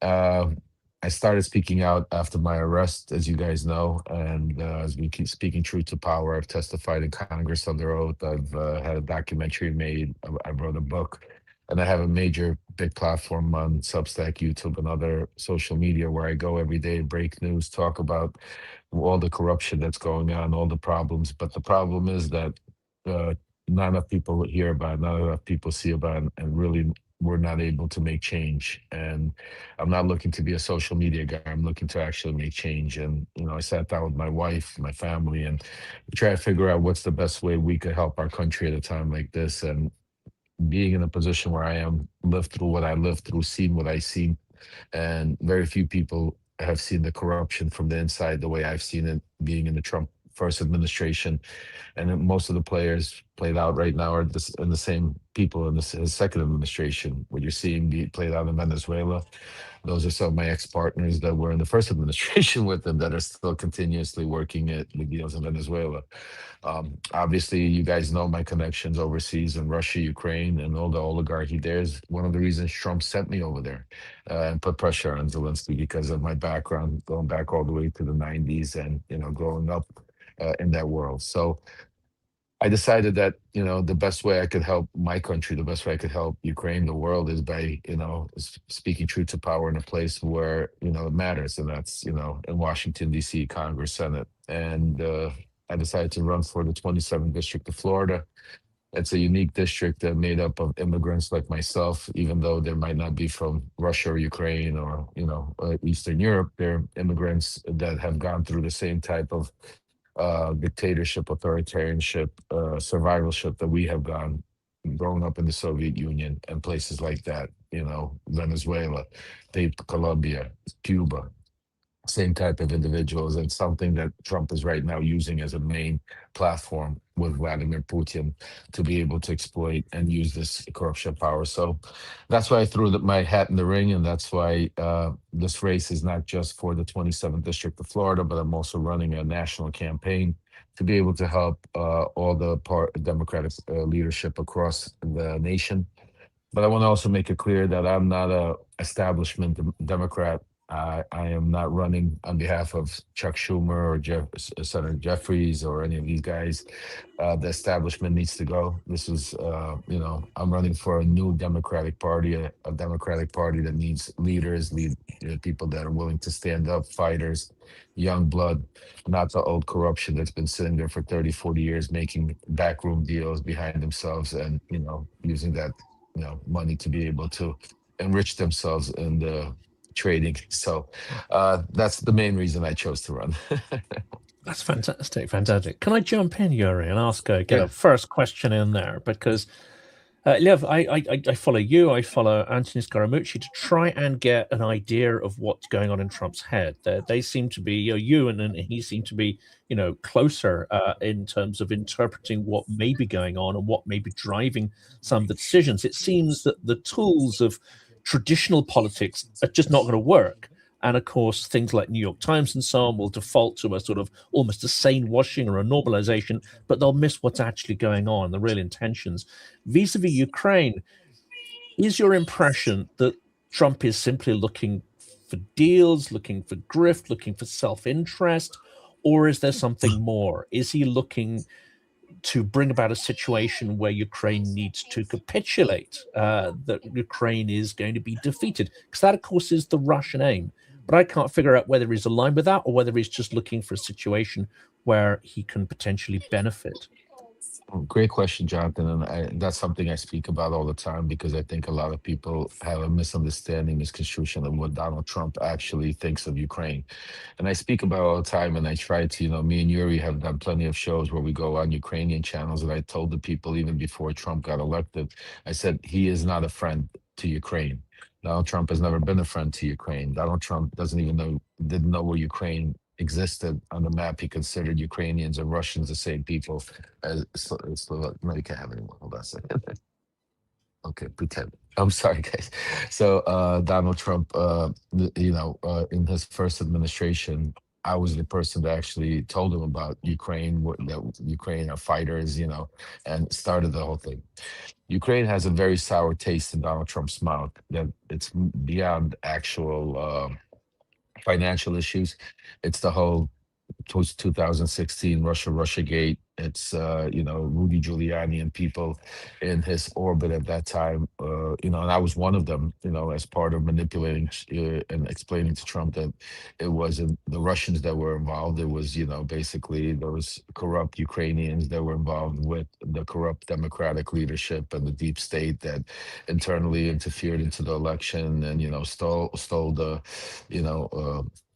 I started speaking out after my arrest, as you guys know, and as we keep speaking truth to power, I've testified in Congress under oath. I've had a documentary made. I wrote a book, and I have a big platform on Substack, YouTube, and other social media where I go every day, break news, talk about all the corruption that's going on, all the problems. But the problem is that not enough people hear about it, not enough people see about it, and really we're not able to make change. And I'm not looking to be a social media guy. I'm looking to actually make change. And, I sat down with my wife, my family, and we try to figure out what's the best way we could help our country at a time like this. And being in a position where I am, lived through what I lived through, seen what I seen, and very few people have seen the corruption from the inside the way I've seen it, being in the Trump first administration, and then most of the players played out right now are in the same people in the second administration. What you're seeing be played out in Venezuela, those are some of my ex-partners that were in the first administration with them that are still continuously working at the deals in Venezuela. Obviously, you guys know my connections overseas in Russia, Ukraine, and all the oligarchy there is one of the reasons Trump sent me over there and put pressure on Zelenskyy because of my background, going back all the way to the 90s and, growing up in that world. So I decided that, the best way I could help my country, the best way I could help Ukraine, the world, is by, speaking truth to power in a place where, it matters. And that's, in Washington, D.C., Congress, Senate. And I decided to run for the 27th District of Florida. It's a unique district made up of immigrants like myself, even though they might not be from Russia or Ukraine or, Eastern Europe. They're immigrants that have gone through the same type of dictatorship, authoritarianship, survivalship that we have growing up in the Soviet Union and places like that, Venezuela, Colombia, Cuba, same type of individuals, and something that Trump is right now using as a main platform with Vladimir Putin to be able to exploit and use this corruption power. So that's why I threw my hat in the ring, and that's why this race is not just for the 27th District of Florida, but I'm also running a national campaign to be able to help all the Democratic leadership across the nation. But I want to also make it clear that I'm not a establishment Democrat. I am not running on behalf of Chuck Schumer or Senator Jeffries or any of these guys. The establishment needs to go. This is, I'm running for a new Democratic Party, a Democratic Party that needs leaders, people that are willing to stand up, fighters, young blood, not the old corruption that's been sitting there for 30, 40 years, making backroom deals behind themselves and, using that, money to be able to enrich themselves in the trading. So that's the main reason I chose to run. That's fantastic. Can I jump in, Yuri, and ask get a first question in there? Because Lev, I follow you, I follow Anthony Scaramucci to try and get an idea of what's going on in Trump's head. They seem to be, you and he seem to be, closer in terms of interpreting what may be going on and what may be driving some of the decisions. It seems that the tools of traditional politics are just not going to work. And of course, things like New York Times and so on will default to a sort of almost a sane washing or a normalization, but they'll miss what's actually going on, the real intentions. Vis-a-vis Ukraine, is your impression that Trump is simply looking for deals, looking for grift, looking for self-interest, or is there something more? Is he looking to bring about a situation where Ukraine needs to capitulate, that Ukraine is going to be defeated? Because that, of course, is the Russian aim. But I can't figure out whether he's aligned with that or whether he's just looking for a situation where he can potentially benefit. Great question, Jonathan. And that's something I speak about all the time because I think a lot of people have a misunderstanding, misconstruction of what Donald Trump actually thinks of Ukraine. And I speak about it all the time, and I try to, me and Yuri have done plenty of shows where we go on Ukrainian channels, and I told the people even before Trump got elected, I said, he is not a friend to Ukraine. Donald Trump has never been a friend to Ukraine. Donald Trump didn't know where Ukraine existed on the map. He considered Ukrainians and Russians the same people as no, you can't have anyone. Hold on a second. Okay, pretend. I'm sorry, guys. So Donald Trump, in his first administration, I was the person that actually told him about Ukraine, that Ukraine are fighters, and started the whole thing. Ukraine has a very sour taste in Donald Trump's mouth that it's beyond actual financial issues. It's the whole 2016 Russia Gate. It's Rudy Giuliani and people in his orbit at that time, and I was one of them, as part of manipulating and explaining to Trump that it wasn't the Russians that were involved. It was, basically those corrupt Ukrainians that were involved with the corrupt democratic leadership and the deep state that internally interfered into the election and, stole the,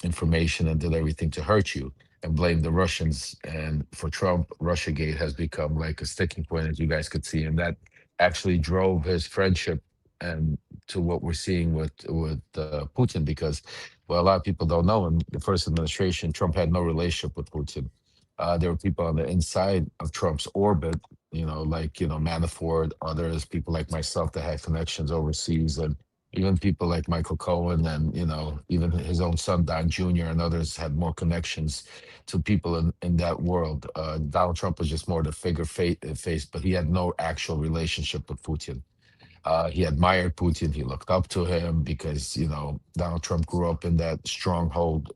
information and did everything to hurt you and blame the Russians. And for Trump, Russiagate has become like a sticking point, as you guys could see. And that actually drove his friendship and to what we're seeing with Putin, because, well, a lot of people don't know in the first administration, Trump had no relationship with Putin. There were people on the inside of Trump's orbit, like Manafort, others, people like myself that had connections overseas, and even people like Michael Cohen, and even his own son Don Jr. and others had more connections to people in that world. Donald Trump was just more the face, but he had no actual relationship with Putin. He admired Putin. He looked up to him because Donald Trump grew up in that stronghold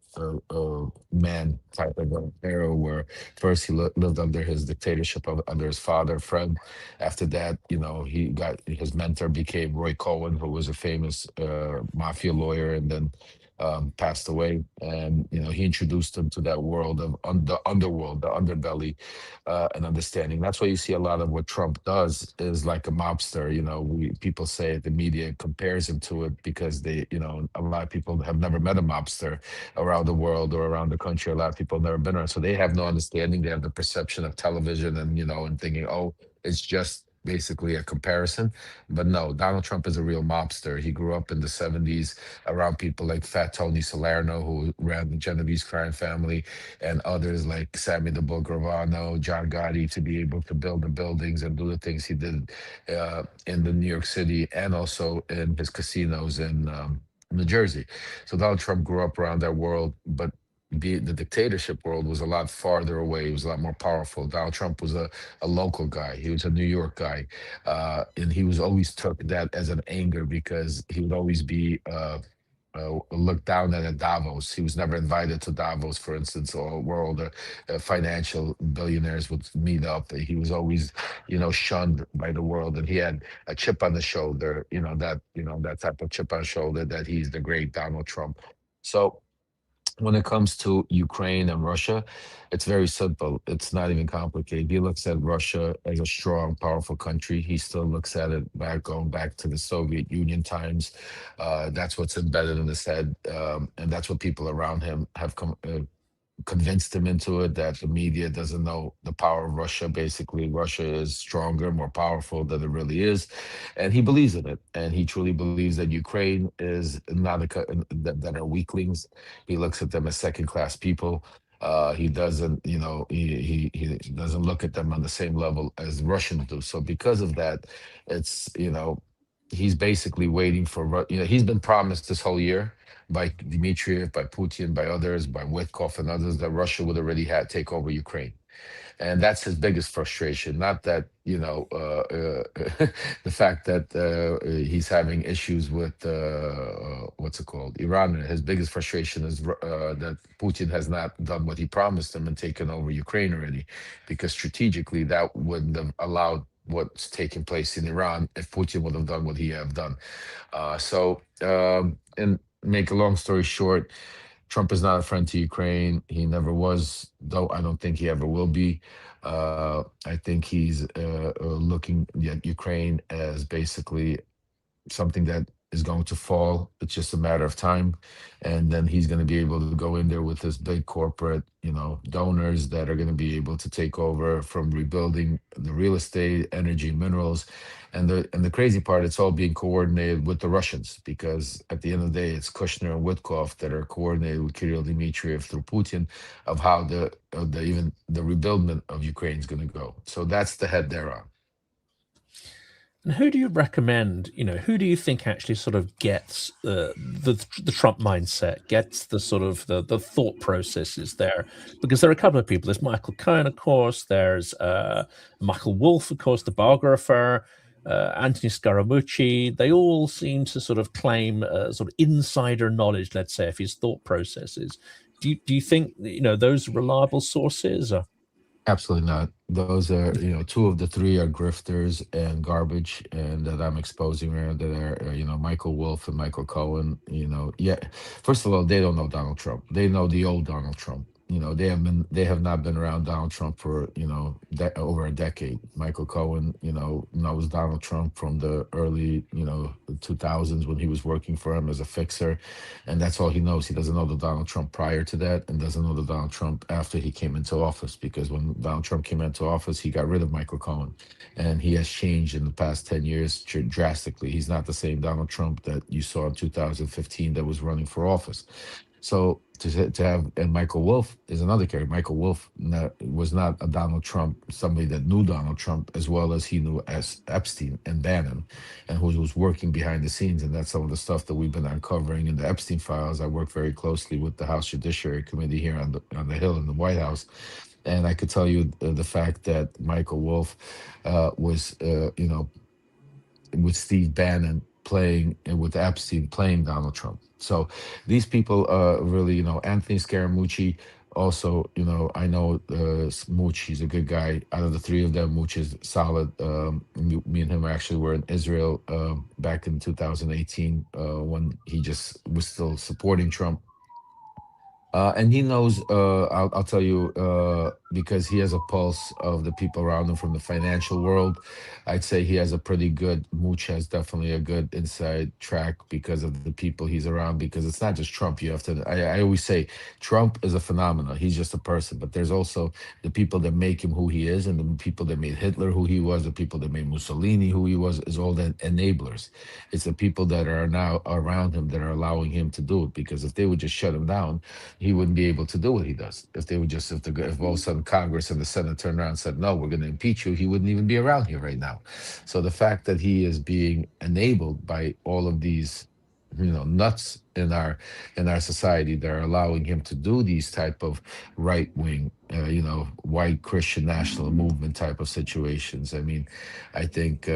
man type of era where first he lived under his dictatorship under his father Fred. After that, he got his mentor became Roy Cohen, who was a famous mafia lawyer, and then passed away. And he introduced him to that world of the underworld, the underbelly, and understanding. That's why you see a lot of what Trump does is like a mobster. People say the media compares him to it because a lot of people have never met a mobster around the world or around the country. A lot of people have never been around, so they have no understanding. They have the perception of television, and thinking, oh, it's just basically a comparison. But no, Donald Trump is a real mobster. He grew up in the 70s around people like Fat Tony Salerno, who ran the Genovese crime family, and others like Sammy the Bull Gravano, John Gotti, to be able to build the buildings and do the things he did in the New York City and also in his casinos in New Jersey. So Donald Trump grew up around that world, but the dictatorship world was a lot farther away. It was a lot more powerful. Donald Trump was a local guy. He was a New York guy. And he was always took that as an anger because he would always be looked down at Davos. He was never invited to Davos, for instance, or where all the financial billionaires would meet up. He was always, shunned by the world, and he had a chip on the shoulder. That type of chip on the shoulder that he's the great Donald Trump. So when it comes to Ukraine and Russia, it's very simple. It's not even complicated. He looks at Russia as a strong, powerful country. He still looks at it going back to the Soviet Union times. That's what's embedded in his head, and that's what people around him have convinced him into it, that the media doesn't know the power of Russia. Basically, Russia is stronger, more powerful than it really is. And he believes in it. And he truly believes that Ukraine is not that are weaklings. He looks at them as second class people. He doesn't, he doesn't look at them on the same level as Russians do. So because of that, it's, he's basically waiting for, he's been promised this whole year by Dmitriev, by Putin, by others, by Witkoff and others, that Russia would already take over Ukraine. And that's his biggest frustration. Not that, the fact that he's having issues with, what's it called, Iran. His biggest frustration is that Putin has not done what he promised him and taken over Ukraine already, because strategically that wouldn't have allowed what's taking place in Iran if Putin would have done what he have done. And make a long story short, Trump is not a friend to Ukraine. He never was, though I don't think he ever will be. I think he's looking at Ukraine as basically something that is going to fall. It's just a matter of time. And then he's going to be able to go in there with his big corporate, donors that are going to be able to take over from rebuilding the real estate, energy, minerals. And the crazy part, it's all being coordinated with the Russians, because at the end of the day, it's Kushner and Witkoff that are coordinated with Kirill Dmitriev through Putin of how even the rebuildment of Ukraine is going to go. So that's the head they're on. And who do you recommend? Who do you think actually sort of gets the Trump mindset, gets the sort of the thought processes there? Because there are a couple of people. There's Michael Cohen, of course. There's Michael Wolff, of course, the biographer. Anthony Scaramucci. They all seem to sort of claim sort of insider knowledge, let's say, of his thought processes. Do you think those are reliable sources? Or? Absolutely not. Those are, two of the three are grifters and garbage, and that I'm exposing around that are, Michael Wolff and Michael Cohen. First of all, they don't know Donald Trump. They know the old Donald Trump. They have not been around Donald Trump for over a decade. Michael Cohen, knows Donald Trump from the early 2000s when he was working for him as a fixer, and that's all he knows. He doesn't know the Donald Trump prior to that, and doesn't know the Donald Trump after he came into office, because when Donald Trump came into office, he got rid of Michael Cohen, and he has changed in the past 10 years drastically. He's not the same Donald Trump that you saw in 2015 that was running for office. So to have, and Michael Wolff is another character. Michael Wolff was not a Donald Trump, somebody that knew Donald Trump as well as he knew as Epstein and Bannon, and who was working behind the scenes. And that's some of the stuff that we've been uncovering in the Epstein files. I work very closely with the House Judiciary Committee here on the Hill in the White House. And I could tell you the fact that Michael Wolff was, with Steve Bannon playing and with Epstein playing Donald Trump. So these people really, Anthony Scaramucci also, I know Mooch, he's a good guy. Out of the three of them, Mooch is solid. Me and him actually were in Israel back in 2018 when he just was still supporting Trump. And he knows, I'll tell you, because he has a pulse of the people around him from the financial world. I'd say he has a pretty good, Mooch has definitely a good inside track because of the people he's around, because it's not just Trump. You have to, I always say, Trump is a phenomenon. He's just a person, but there's also the people that make him who he is, and the people that made Hitler who he was, the people that made Mussolini who he was, is all the enablers. It's the people that are now around him that are allowing him to do it, because if they would just shut him down, he wouldn't be able to do what he does. If they would just, if all of a sudden Congress and the Senate turned around and said, no, we're going to impeach you, he wouldn't even be around here right now. So the fact that he is being enabled by all of these, nuts in our society that are allowing him to do these type of right wing, white Christian national movement type of situations. I mean, I think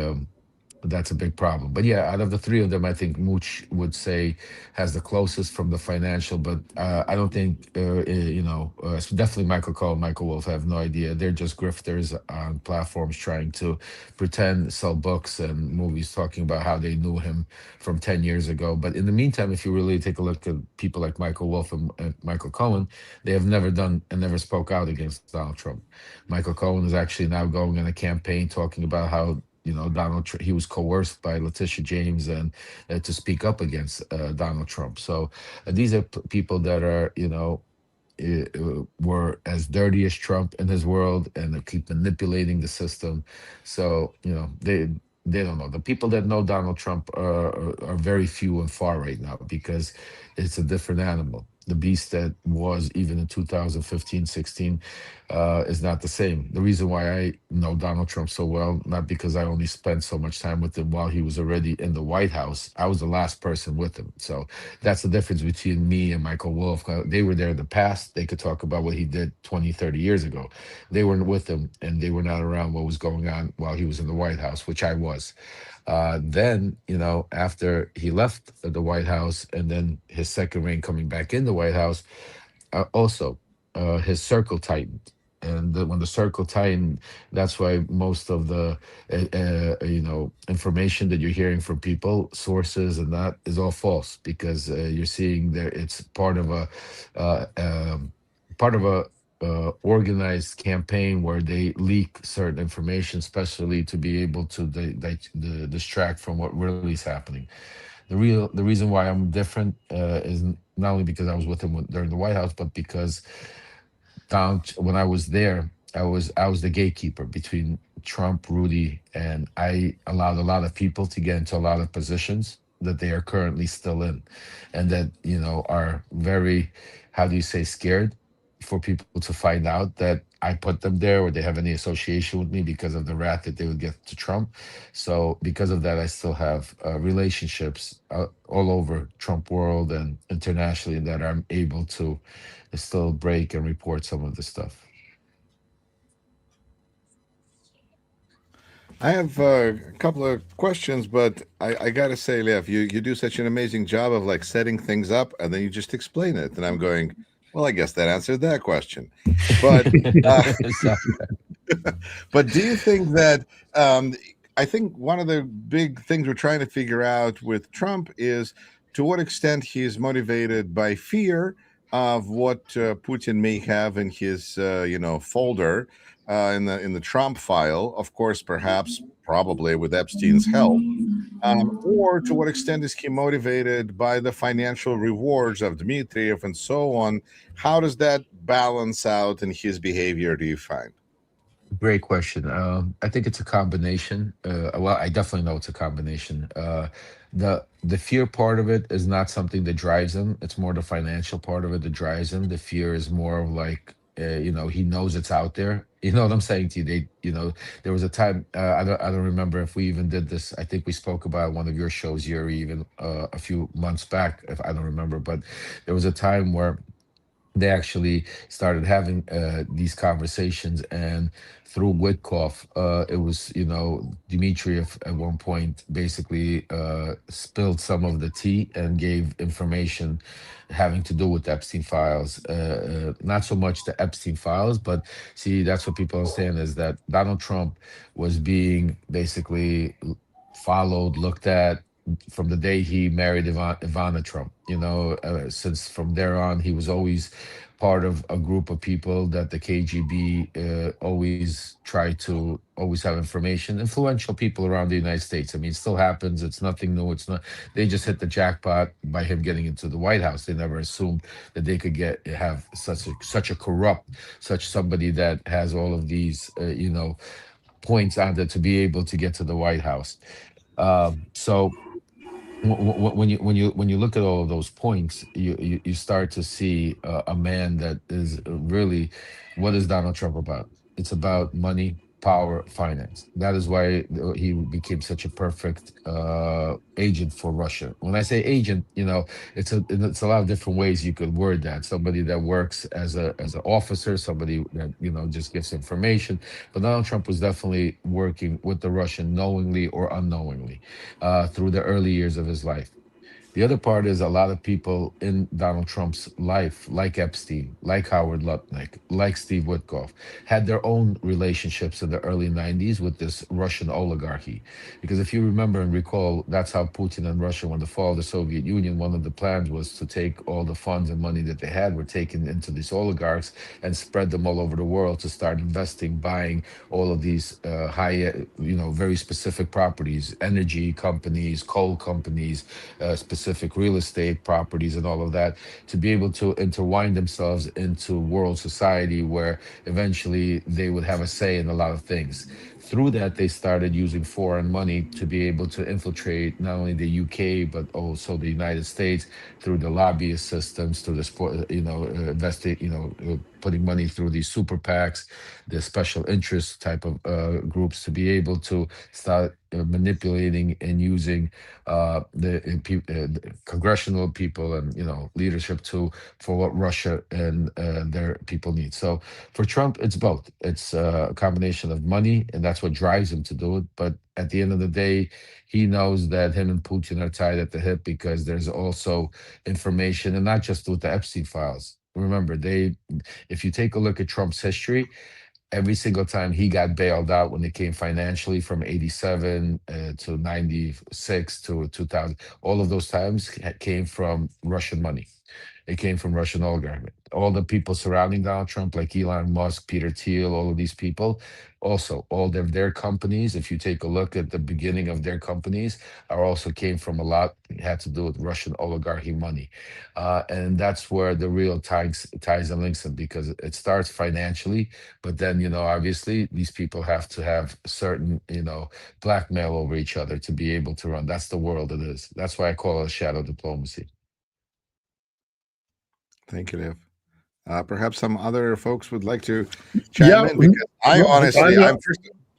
that's a big problem. But yeah, out of the three of them, I think Mooch would say has the closest from the financial, but I don't think, definitely Michael Cohen, Michael Wolff, I have no idea. They're just grifters on platforms trying to pretend, sell books and movies talking about how they knew him from 10 years ago. But in the meantime, if you really take a look at people like Michael Wolff and Michael Cohen, they have never done and never spoke out against Donald Trump. Michael Cohen is actually now going on a campaign talking about how he was coerced by Letitia James and to speak up against Donald Trump. So these are people that are, were as dirty as Trump in his world, and they keep manipulating the system. So, they don't know. The people that know Donald Trump are very few and far right now, because it's a different animal. The beast that was even in 2015, 16 is not the same. The reason why I know Donald Trump so well, not because I only spent so much time with him while he was already in the White House. I was the last person with him. So that's the difference between me and Michael Wolff. They were there in the past. They could talk about what he did 20, 30 years ago. They weren't with him, and they were not around what was going on while he was in the White House, which I was. Then, after he left the White House, and then his second reign coming back in the White House, also his circle tightened. And when the circle tightened, that's why most of the, information that you're hearing from people, sources, and that is all false, because you're seeing there it's part of a organized campaign where they leak certain information, especially to be able to distract from what really is happening. The reason why I'm different is not only because I was with him during the White House, but because when I was there, I was the gatekeeper between Trump, Rudy, and I allowed a lot of people to get into a lot of positions that they are currently still in, and that are very, how do you say, scared for people to find out that I put them there, or they have any association with me because of the wrath that they would get to Trump. So because of that, I still have relationships all over Trump world and internationally that I'm able to still break and report some of the stuff. I have a couple of questions, but I gotta say, Lev, you do such an amazing job of like setting things up, and then you just explain it, and I'm going, well, I guess that answered that question. But but do you think that I think one of the big things we're trying to figure out with Trump is to what extent he's motivated by fear of what Putin may have in his folder in the Trump file, of course, perhaps probably with Epstein's help, or to what extent is he motivated by the financial rewards of Dmitriev and so on? How does that balance out in his behavior, do you find? Great question. I think it's a combination. Well, I definitely know it's a combination. The fear part of it is not something that drives him. It's more the financial part of it that drives him. The fear is more of like, he knows it's out there. You know what I'm saying to you? There was a time. I don't remember if we even did this. I think we spoke about one of your shows, Yuri, even a few months back. If I don't remember, but there was a time where they actually started having these conversations, and through Witkoff, it was, Dmitriev at one point basically spilled some of the tea and gave information having to do with the Epstein files. Not so much the Epstein files, but see, that's what people are saying, is that Donald Trump was being basically followed, looked at from the day he married Ivana Trump. Since from there on, he was always part of a group of people that the KGB always try to always have information. Influential people around the United States. I mean, it still happens. It's nothing new. It's not. They just hit the jackpot by him getting into the White House. They never assumed that they could have such a corrupt, such somebody that has all of these, points on it to be able to get to the White House. So when you look at all of those points, you start to see a man that is really, what is Donald Trump about? It's about money, power, finance. That is why he became such a perfect agent for Russia. When I say agent, it's a lot of different ways you could word that. Somebody that works as an officer, somebody that just gives information. But Donald Trump was definitely working with the Russian knowingly or unknowingly through the early years of his life. The other part is a lot of people in Donald Trump's life, like Epstein, like Howard Lutnick, like Steve Witkoff, had their own relationships in the early 90s with this Russian oligarchy. Because if you remember and recall, that's how Putin and Russia, when the fall of the Soviet Union, one of the plans was to take all the funds and money that they had were taken into these oligarchs and spread them all over the world to start investing, buying all of these very specific properties, energy companies, coal companies, specific real estate properties and all of that, to be able to intertwine themselves into world society where eventually they would have a say in a lot of things. Through that, they started using foreign money to be able to infiltrate not only the UK but also the United States through the lobbyist systems, through the sport, putting money through these super PACs, the special interest type of groups, to be able to start manipulating and using the congressional people and leadership for what Russia and their people need. So for Trump, it's both. It's a combination of money, and that's what drives him to do it. But at the end of the day, he knows that him and Putin are tied at the hip, because there's also information, and not just with the Epstein files. Remember, if you take a look at Trump's history, every single time he got bailed out when it came financially, from 87 to 96 to 2000, all of those times came from Russian money. It came from Russian oligarchy. All the people surrounding Donald Trump, like Elon Musk, Peter Thiel, all of these people, also all of their companies, if you take a look at the beginning of their companies, are also came from a lot, had to do with Russian oligarchy money. And that's where the real ties and links them, because it starts financially, but then, obviously these people have to have certain, blackmail over each other to be able to run. That's the world it is. That's why I call it shadow diplomacy. Thank you, Lev. Perhaps some other folks would like to chime in, because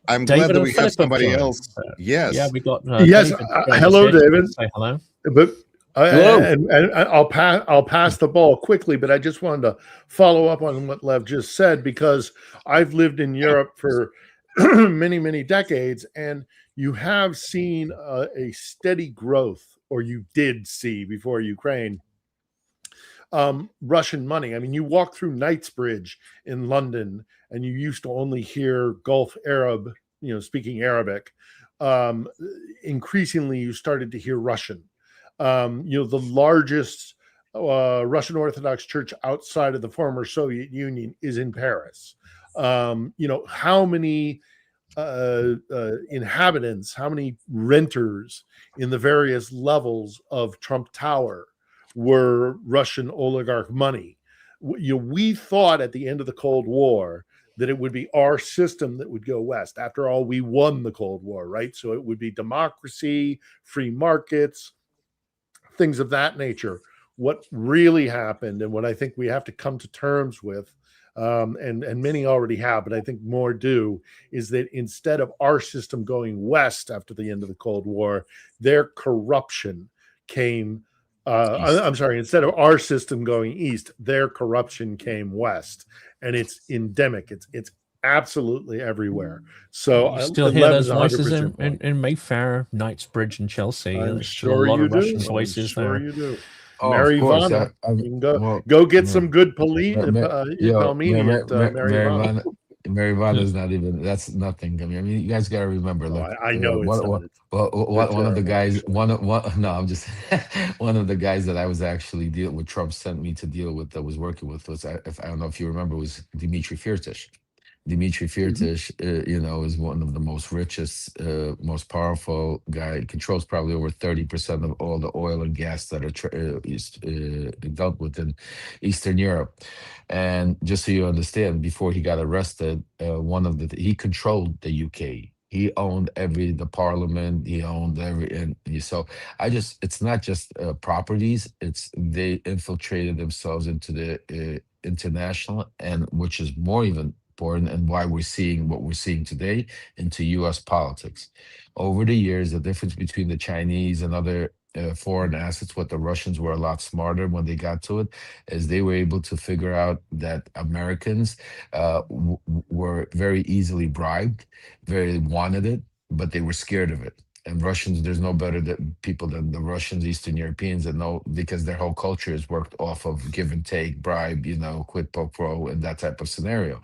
I'm glad that we have somebody else. Yes. Yeah, we got. Yes. Hello, David. Say hello. But Hello. and I'll pass the ball quickly, but I just wanted to follow up on what Lev just said, because I've lived in Europe for many decades, and you have seen a steady growth, or you did see before Ukraine, Russian money. I mean, you walk through Knightsbridge in London, and you used to only hear Gulf Arab, speaking Arabic. Increasingly, you started to hear Russian. The largest Russian Orthodox church outside of the former Soviet Union is in Paris. How many inhabitants, how many renters in the various levels of Trump Tower were Russian oligarch money? We thought at the end of the Cold War that it would be our system that would go west. After all, we won the Cold War, right? So it would be democracy, free markets, things of that nature. What really happened, and what I think we have to come to terms with, and many already have, but I think more do, is that instead of our system going west after the end of the Cold War, their corruption came. I'm sorry, instead of our system going east, their corruption came west, and it's endemic. It's absolutely everywhere. So you still hear those 11's voices 100% in Mayfair, Knightsbridge, and Chelsea. I'm There's still sure a lot you of Russian do. voices I'm sure there. you do. Oh, Mary of course. Ivana. I You can go well, go get no. some good Yo, pelmeni at Mary Ivana. Mary Ivana is not even. That's nothing. I mean, you guys got to remember. Oh, Look, I know it's not. one of the terrible, guys. actually. One. No, I'm just one of the guys that I was actually deal with. Trump sent me to deal with. That was working with was. I don't know if you remember, was Dmitry Firtash. Dmitry Firtash, is one of the most richest, most powerful guy. Controls probably over 30% of all the oil and gas that are dealt with in Eastern Europe. And just so you understand, before he got arrested, he controlled the UK. He owned the parliament. He owned so it's not just properties. It's they infiltrated themselves into the international, and which is more even important, and why we're seeing what we're seeing today into U.S. politics. Over the years, the difference between the Chinese and other foreign assets, what the Russians were a lot smarter when they got to it, is they were able to figure out that Americans were very easily bribed, very wanted it, but they were scared of it. And Russians, there's no better people than the Russians, Eastern Europeans, that know, because their whole culture is worked off of give and take, bribe, quid pro quo, and that type of scenario.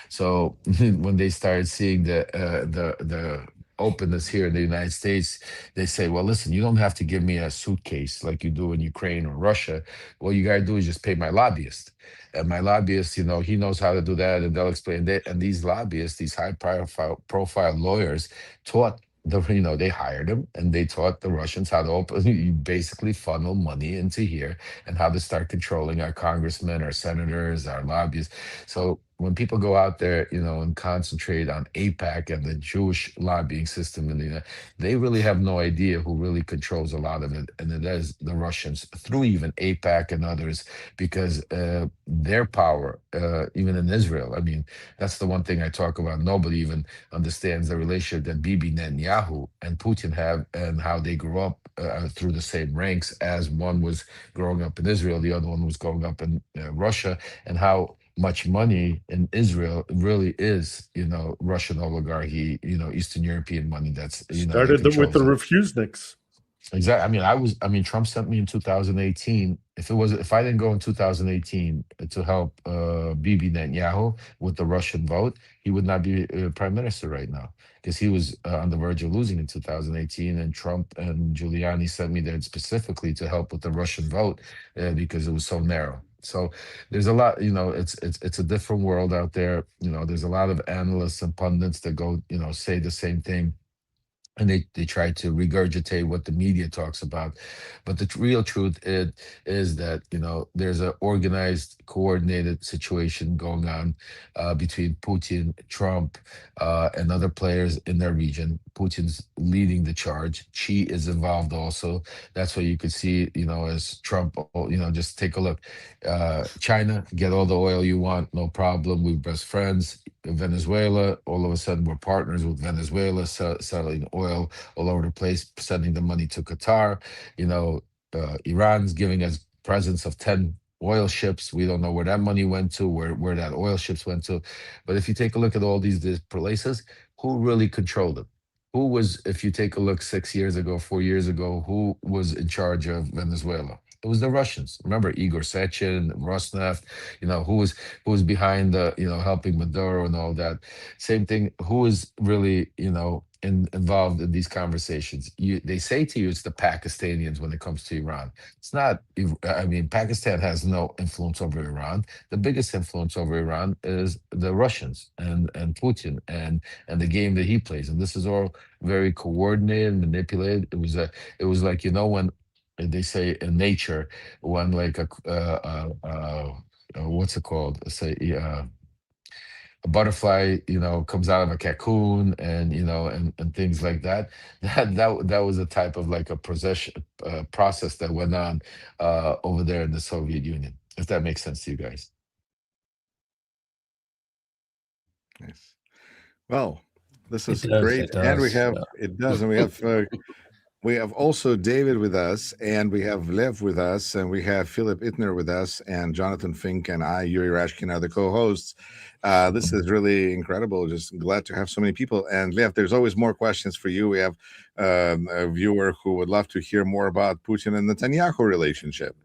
So when they started seeing the openness here in the United States, they say, well, listen, you don't have to give me a suitcase like you do in Ukraine or Russia. What you got to do is just pay my lobbyist. And my lobbyist, he knows how to do that, and they'll explain that. And these lobbyists, these high profile lawyers, taught they hired them, and they taught the Russians how to you basically funnel money into here, and how to start controlling our congressmen, our senators, our lobbyists. So when people go out there, and concentrate on AIPAC and the Jewish lobbying system in the United, they really have no idea who really controls a lot of it, and it is the Russians through even AIPAC and others, because their power, even in Israel. I mean, that's the one thing I talk about. Nobody even understands the relationship that Bibi Netanyahu and Putin have, and how they grew up through the same ranks, as one was growing up in Israel, the other one was growing up in Russia, and how much money in Israel really is, Russian oligarchy, Eastern European money. That's Started with the refuseniks. Exactly. I mean, Trump sent me in 2018. If I didn't go in 2018 to help Bibi Netanyahu with the Russian vote, he would not be prime minister right now, because he was on the verge of losing in 2018. And Trump and Giuliani sent me there specifically to help with the Russian vote because it was so narrow. So there's a lot, it's a different world out there. There's a lot of analysts and pundits that go, say the same thing, and they try to regurgitate what the media talks about. But the real truth is that, there's an organized, coordinated situation going on between Putin, Trump, and other players in their region. Putin's leading the charge. Xi is involved also. That's why you could see, as Trump, just take a look. China, get all the oil you want, no problem. We're best friends. Venezuela, all of a sudden we're partners with Venezuela, selling oil all over the place, sending the money to Qatar. Iran's giving us presents of 10 oil ships. We don't know where that money went to, where that oil ships went to. But if you take a look at all these places, who really controlled it? Who was, if you take a look 6 years ago, 4 years ago, who was in charge of Venezuela? It was the Russians. Remember Igor Sechin, Rosneft, who was behind the, helping Maduro and all that. Same thing. Who is really, involved in these conversations? They say to you it's the Pakistanians when it comes to Iran. It's not. I mean, Pakistan has no influence over Iran. The biggest influence over Iran is the Russians and Putin and the game that he plays. And this is all very coordinated, manipulated. It was like, when they say in nature, when like what's it called? Say a butterfly, comes out of a cocoon, and and things like that. That was a type of like a process that went on over there in the Soviet Union. If that makes sense to you guys. Nice. Well, this is It does, great, it and we does, have yeah. it does, and we have also David with us, and we have Lev with us, and we have Philip Ittner with us, and Jonathan Fink and I, Yuri Rashkin, are the co-hosts. This is really incredible. Just glad to have so many people. And Lev, there's always more questions for you. We have a viewer who would love to hear more about Putin and Netanyahu relationship.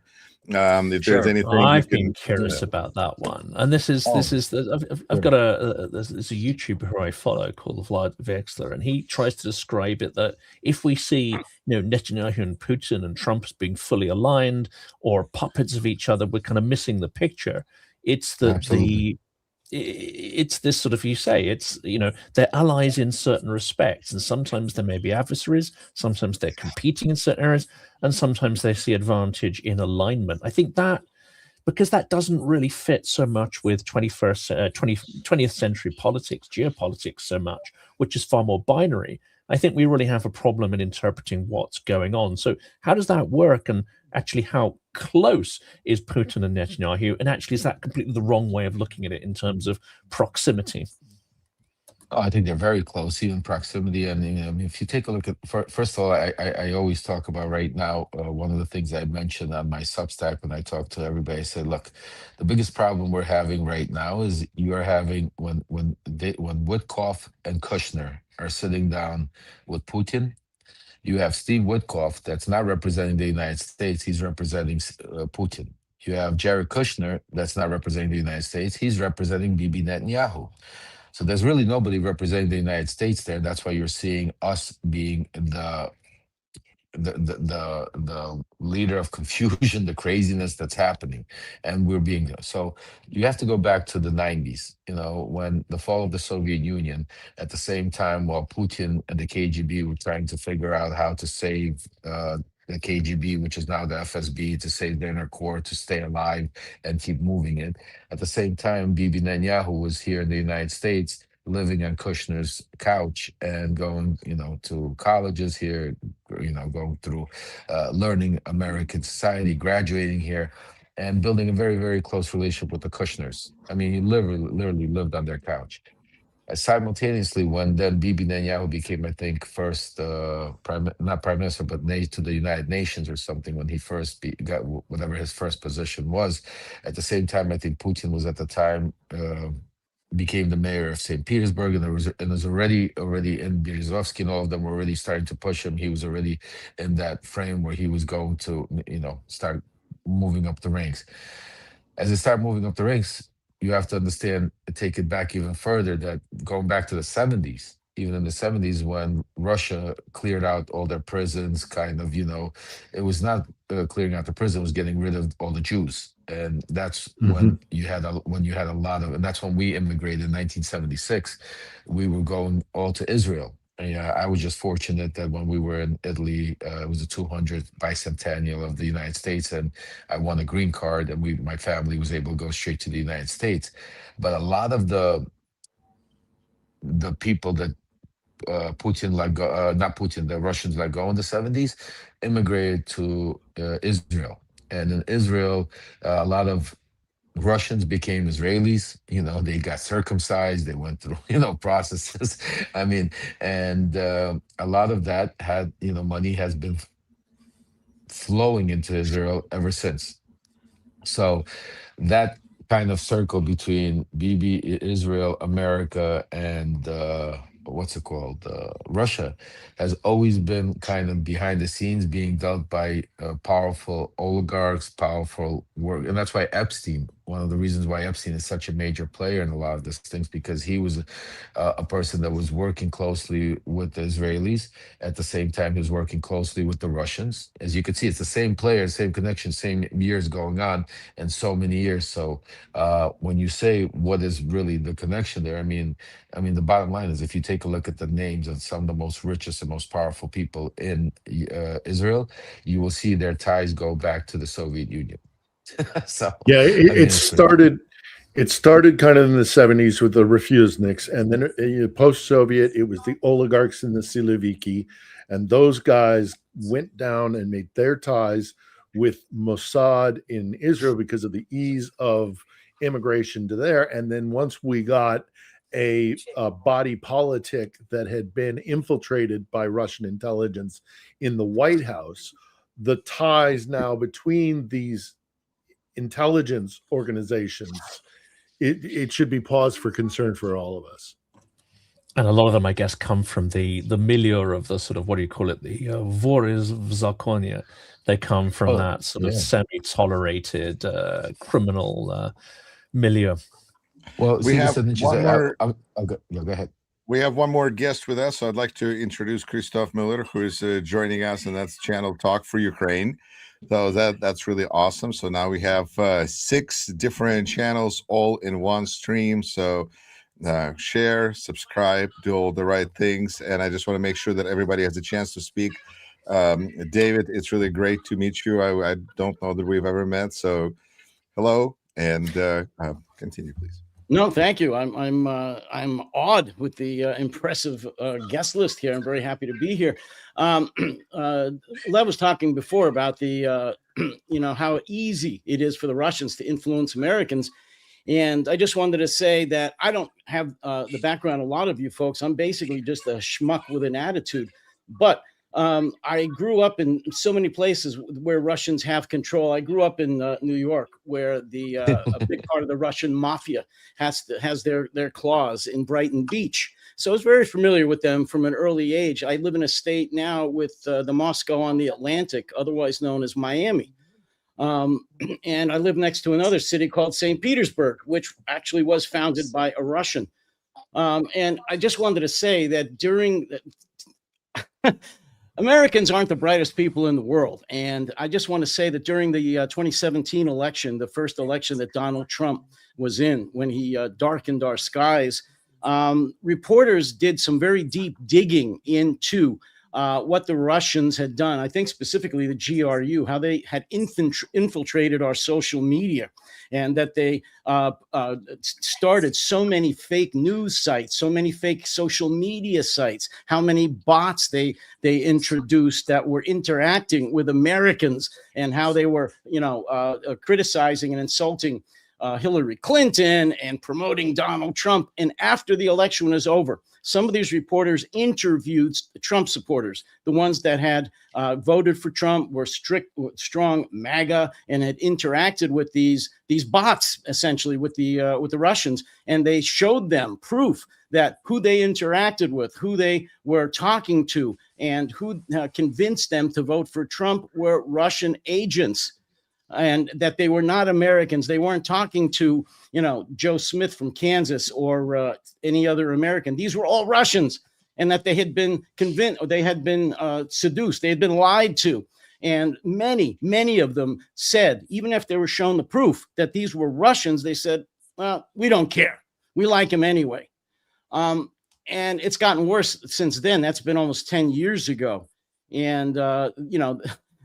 If there's Sure. anything I've been curious about that one, and this is I've got there's a YouTuber who I follow called Vlad Vexler, and he tries to describe it that if we see Netanyahu and Putin and Trump as being fully aligned or puppets of each other, we're kind of missing the picture. It's it's this sort of, you say, it's they're allies in certain respects, and sometimes they may be adversaries, sometimes they're competing in certain areas, and sometimes they see advantage in alignment. I think that because that doesn't really fit so much with 20th century politics, geopolitics so much, which is far more binary. I think we really have a problem in interpreting what's going on. So how does that work? And actually, how close is Putin and Netanyahu? And actually, is that completely the wrong way of looking at it in terms of proximity? Oh, I think they're very close, even proximity. And I mean, if you take a look at, first of all, I always talk about right now, one of the things I mentioned on my Substack when I talk to everybody, I said, look, the biggest problem we're having right now is you are having when Witkoff and Kushner are sitting down with Putin, you have Steve Witkoff that's not representing the United States, he's representing Putin. You have Jared Kushner that's not representing the United States, he's representing Bibi Netanyahu. So there's really nobody representing the United States there. That's why you're seeing us being the leader of confusion, the craziness that's happening, and we're being so. You have to go back to the 90s, when the fall of the Soviet Union. At the same time, while Putin and the KGB were trying to figure out how to save the KGB, which is now the FSB, to save their inner core, to stay alive and keep moving it. At the same time, Bibi Netanyahu was here in the United States, living on Kushner's couch and going, to colleges here, going through learning American society, graduating here, and building a very, very close relationship with the Kushners. I mean, he literally lived on their couch. Simultaneously, when then Bibi Netanyahu became, I think, first not prime minister, but to the United Nations or something, when he first got whatever his first position was. At the same time, I think Putin was at the time became the mayor of St. Petersburg, and was already in Berezovsky, and all of them were already starting to push him. He was already in that frame where he was going to, start moving up the ranks. As they start moving up the ranks, you have to understand, take it back even further, that going back to the 70s, even in the 70s, when Russia cleared out all their prisons, kind of, it was not clearing out the prison, it was getting rid of all the Jews. And that's when you had a lot of, and that's when we immigrated in 1976. We were going all to Israel. And I was just fortunate that when we were in Italy, it was the 200th bicentennial of the United States, and I won a green card, and my family was able to go straight to the United States. But a lot of the people that Putin not Putin, the Russians let go in the 70s, immigrated to Israel. And in Israel, a lot of Russians became Israelis. They got circumcised. They went through, processes. I mean, and a lot of that had, money has been flowing into Israel ever since. So that kind of circle between Israel, America, and what's it called, Russia, has always been kind of behind the scenes, being dealt by powerful oligarchs, powerful work. And that's why Epstein, one of the reasons why Epstein is such a major player in a lot of these things, because he was a person that was working closely with the Israelis. At the same time, he was working closely with the Russians. As you can see, it's the same players, same connection, same years going on, and so many years. So when you say what is really the connection there, I mean, the bottom line is, if you take a look at the names of some of the most richest and most powerful people in Israel, you will see their ties go back to the Soviet Union. So yeah, it started It started kind of in the 70s with the refuseniks, and then post-Soviet, it was the oligarchs and the Siloviki, and those guys went down and made their ties with Mossad in Israel because of the ease of immigration to there. And then once we got a body politic that had been infiltrated by Russian intelligence in the White House, the ties now between these intelligence organizations, it should be pause for concern for all of us. And a lot of them, I guess, come from the milieu of the sort of, what do you call it, the voris v zakonie. They come from that sort of semi-tolerated criminal milieu. Well, we have one more. Go ahead. We have one more guest with us. So I'd like to introduce Christoph Miller, who is joining us, and that's Channel Talk for Ukraine. So that's really awesome. So now we have 6 different channels all in one stream. So share, subscribe, do all the right things. And I just want to make sure that everybody has a chance to speak. David, it's really great to meet you. I don't know that we've ever met. So hello, and continue, please. No, thank you. I'm awed with the impressive guest list here. I'm very happy to be here. Lev was talking before about the how easy it is for the Russians to influence Americans, and I just wanted to say that I don't have the background a lot of you folks. I'm basically just a schmuck with an attitude, but I grew up in so many places where Russians have control. I grew up in New York, where a big part of the Russian mafia has their claws in Brighton Beach. So I was very familiar with them from an early age. I live in a state now with the Moscow on the Atlantic, otherwise known as Miami. And I live next to another city called St. Petersburg, which actually was founded by a Russian. And I just wanted to say that during Americans aren't the brightest people in the world. And I just want to say that during the 2017 election, the first election that Donald Trump was in, when he darkened our skies, reporters did some very deep digging into what the Russians had done. I think specifically the GRU, how they had infiltrated our social media, and that they started so many fake news sites, so many fake social media sites, how many bots they introduced that were interacting with Americans, and how they were, criticizing and insulting Hillary Clinton and promoting Donald Trump. And after the election was over, some of these reporters interviewed Trump supporters, the ones that had voted for Trump, were strong MAGA, and had interacted with these bots, essentially with the Russians, and they showed them proof that who they interacted with, who they were talking to, and who convinced them to vote for Trump were Russian agents. And that they were not Americans. They weren't talking to, Joe Smith from Kansas or any other American. These were all Russians, and that they had been convinced, or they had been seduced. They had been lied to. And many of them said, even if they were shown the proof that these were Russians, they said, well, we don't care. We like them anyway. And it's gotten worse since then. That's been almost 10 years ago. And,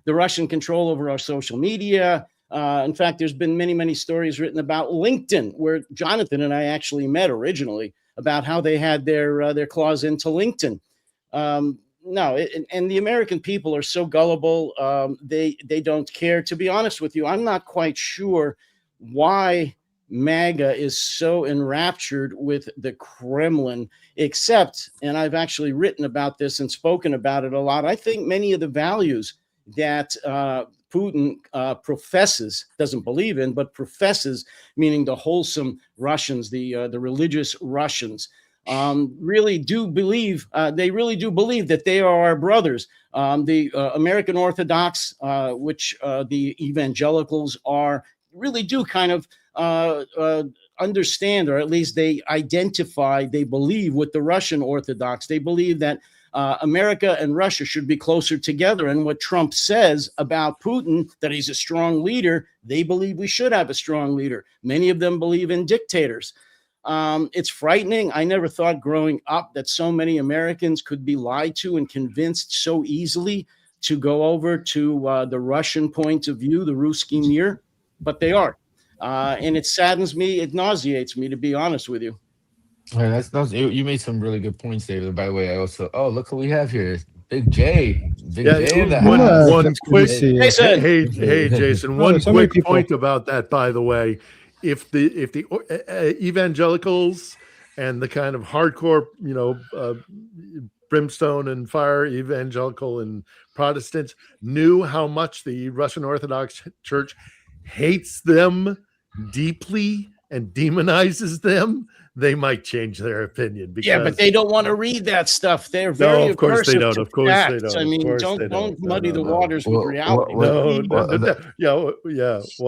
the Russian control over our social media. In fact, there's been many stories written about LinkedIn, where Jonathan and I actually met originally, about how they had their claws into LinkedIn. And the American people are so gullible. They don't care. To be honest with you, I'm not quite sure why MAGA is so enraptured with the Kremlin, except, and I've actually written about this and spoken about it a lot, I think many of the values that Putin professes, doesn't believe in, but professes, meaning the wholesome Russians, the religious Russians, really do believe, that they are our brothers. The American Orthodox, which the evangelicals are, really do kind of understand, or at least they identify, they believe with the Russian Orthodox. They believe that America and Russia should be closer together. And what Trump says about Putin, that he's a strong leader, they believe we should have a strong leader. Many of them believe in dictators. It's frightening. I never thought growing up that so many Americans could be lied to and convinced so easily to go over to the Russian point of view, the Ruski Mir, but they are. And it saddens me. It nauseates me, to be honest with you. All right, you made some really good points, David. By the way, I also look who we have here, Big J, Big J in the house. one That's good quick to see you. Jason. hey Jason, Oh, one there's so many quick people. point about that, by the way. If the evangelicals and the kind of hardcore, brimstone and fire evangelical and Protestants knew how much the Russian Orthodox Church hates them deeply and demonizes them, they might change their opinion. Because, Yeah, but they don't want to read that stuff. They're very of course they aversive don't. to Of course they facts. don't. I Of mean, course don't they don't. muddy the No. waters with reality. Why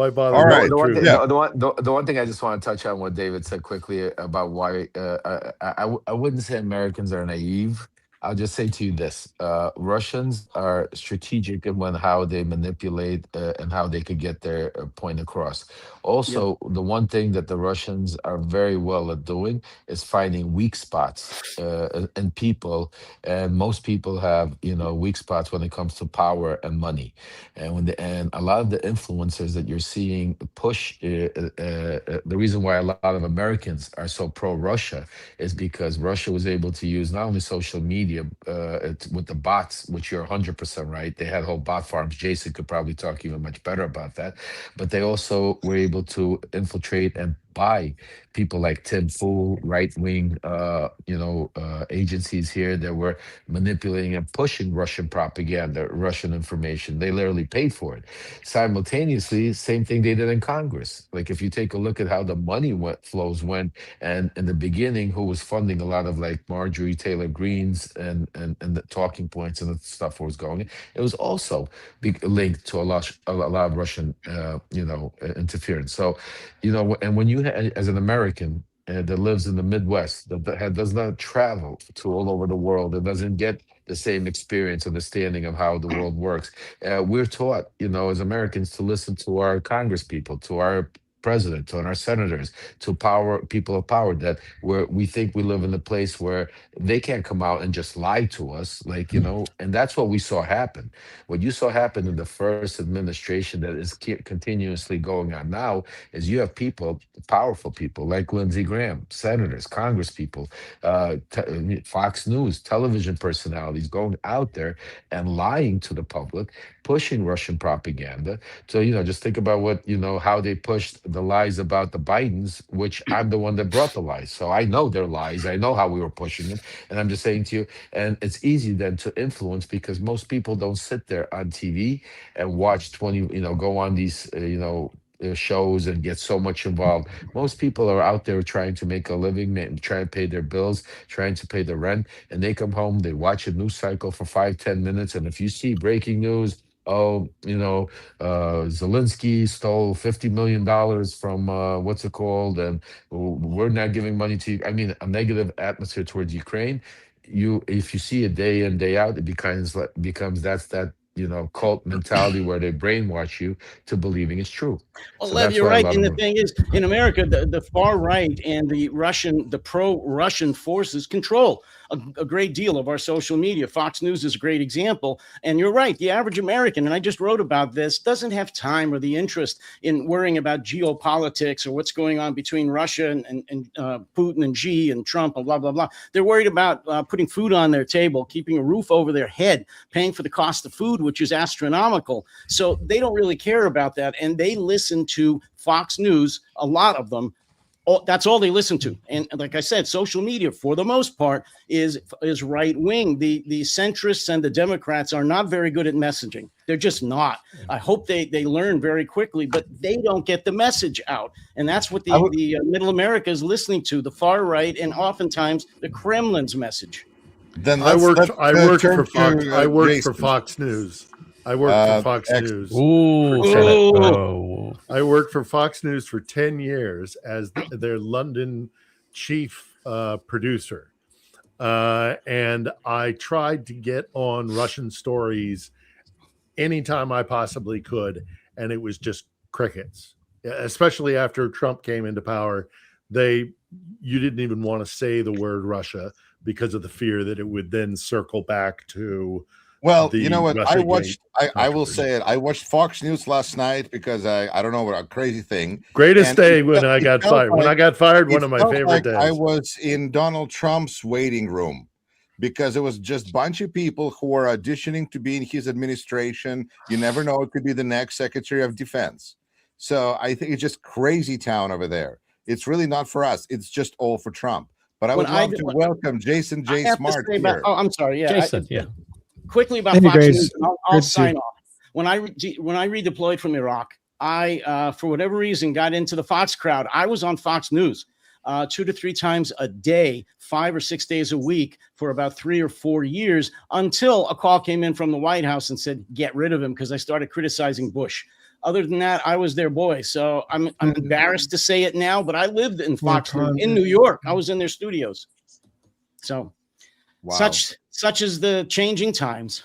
bother? All with right. the truth? The one thing I just want to touch on what David said quickly about why I wouldn't say Americans are naive. I'll just say to you this: Russians are strategic in how they manipulate and how they could get their point across. Also, the one thing that the Russians are very well at doing is finding weak spots in people, and most people have weak spots when it comes to power and money, and and a lot of the influencers that you're seeing push the reason why a lot of Americans are so pro-Russia is because Russia was able to use not only social media with the bots, which you're 100% right. They had whole bot farms. Jason could probably talk even much better about that. But they also were able to infiltrate and buy people like Tim Fool, right-wing, agencies here that were manipulating and pushing Russian propaganda, Russian information. They literally paid for it. Simultaneously, same thing they did in Congress. Like if you take a look at how the money flows went, and in the beginning, who was funding a lot of like Marjorie Taylor Greene's and the talking points and the stuff was going, it was also linked to a lot of Russian, interference. So, and when you as an American that lives in the Midwest, that does not travel to all over the world, and doesn't get the same experience, understanding of how the world works, we're taught, as Americans, to listen to our Congress people, to our president, to our senators, to people of power, that we think we live in a place where they can't come out and just lie to us, and that's what we saw happen. What you saw happen in the first administration that is continuously going on now is you have people, powerful people like Lindsey Graham, senators, Congress people, Fox News, television personalities going out there and lying to the public, pushing Russian propaganda. So, just think about how they pushed the lies about the Bidens, which I'm the one that brought the lies. So I know their lies. I know how we were pushing them. And I'm just saying to you, and it's easy then to influence because most people don't sit there on TV and watch 20, go on these, shows and get so much involved. Most people are out there trying to make a living, trying to pay their bills, trying to pay the rent, and they come home, they watch a news cycle for 5-10 minutes. And if you see breaking news, Zelenskyy stole $50 million from what's it called, and we're not giving money to you. I mean, a negative atmosphere towards Ukraine. If you see it day in, day out, it becomes that cult mentality where they brainwash you to believing it's true. Well, So Lev, that's you're why a right. lot And of the them- thing is, in America, the far right and the pro-Russian forces control a great deal of our social media. Fox News is a great example. And you're right. The average American, and I just wrote about this, doesn't have time or the interest in worrying about geopolitics or what's going on between Russia and Putin and Xi and Trump and blah, blah, blah. They're worried about putting food on their table, keeping a roof over their head, paying for the cost of food, which is astronomical. So they don't really care about that. And they listen to Fox News, a lot of them. That's all they listen to. And like I said, social media, for the most part, is right wing. The centrists and the Democrats are not very good at messaging. They're just not. I hope they learn very quickly, but they don't get the message out. And that's what the middle America is listening to, the far right, and oftentimes the Kremlin's message. Then I worked turn for Fox. to, I worked for Jason. Fox News. I worked for Fox excellent. News. I worked for Fox News for 10 years as their London chief producer. And I tried to get on Russian stories anytime I possibly could. And it was just crickets, especially after Trump came into power. You didn't even want to say the word Russia because of the fear that it would then circle back to Well, the you know what? I Russiagate watched. I will controversy. say it. I watched Fox News last night because I don't know what a crazy thing. Greatest And day it when felt- I it got felt fired. When I like- got fired, one it of my felt favorite like days. I was in Donald Trump's waiting room because it was just a bunch of people who were auditioning to be in his administration. You never know; it could be the next Secretary of Defense. So I think it's just crazy town over there. It's really not for us. It's just all for Trump. But I would love to welcome Jason I J. have to Smart say about, here. oh, I'm sorry. Yeah, Jason, yeah. Quickly about Thank you, Fox Grace. News, and I'll Good to see sign you. off. When I redeployed from Iraq, I for whatever reason got into the Fox crowd. I was on Fox News 2 to 3 times a day, 5 or 6 days a week for about 3 or 4 years, until a call came in from the White House and said, get rid of him, because I started criticizing Bush. Other than that, I was their boy. So I'm embarrassed to say it now, but I lived in Fox News in New York. I was in their studios. So Wow. such is the changing times.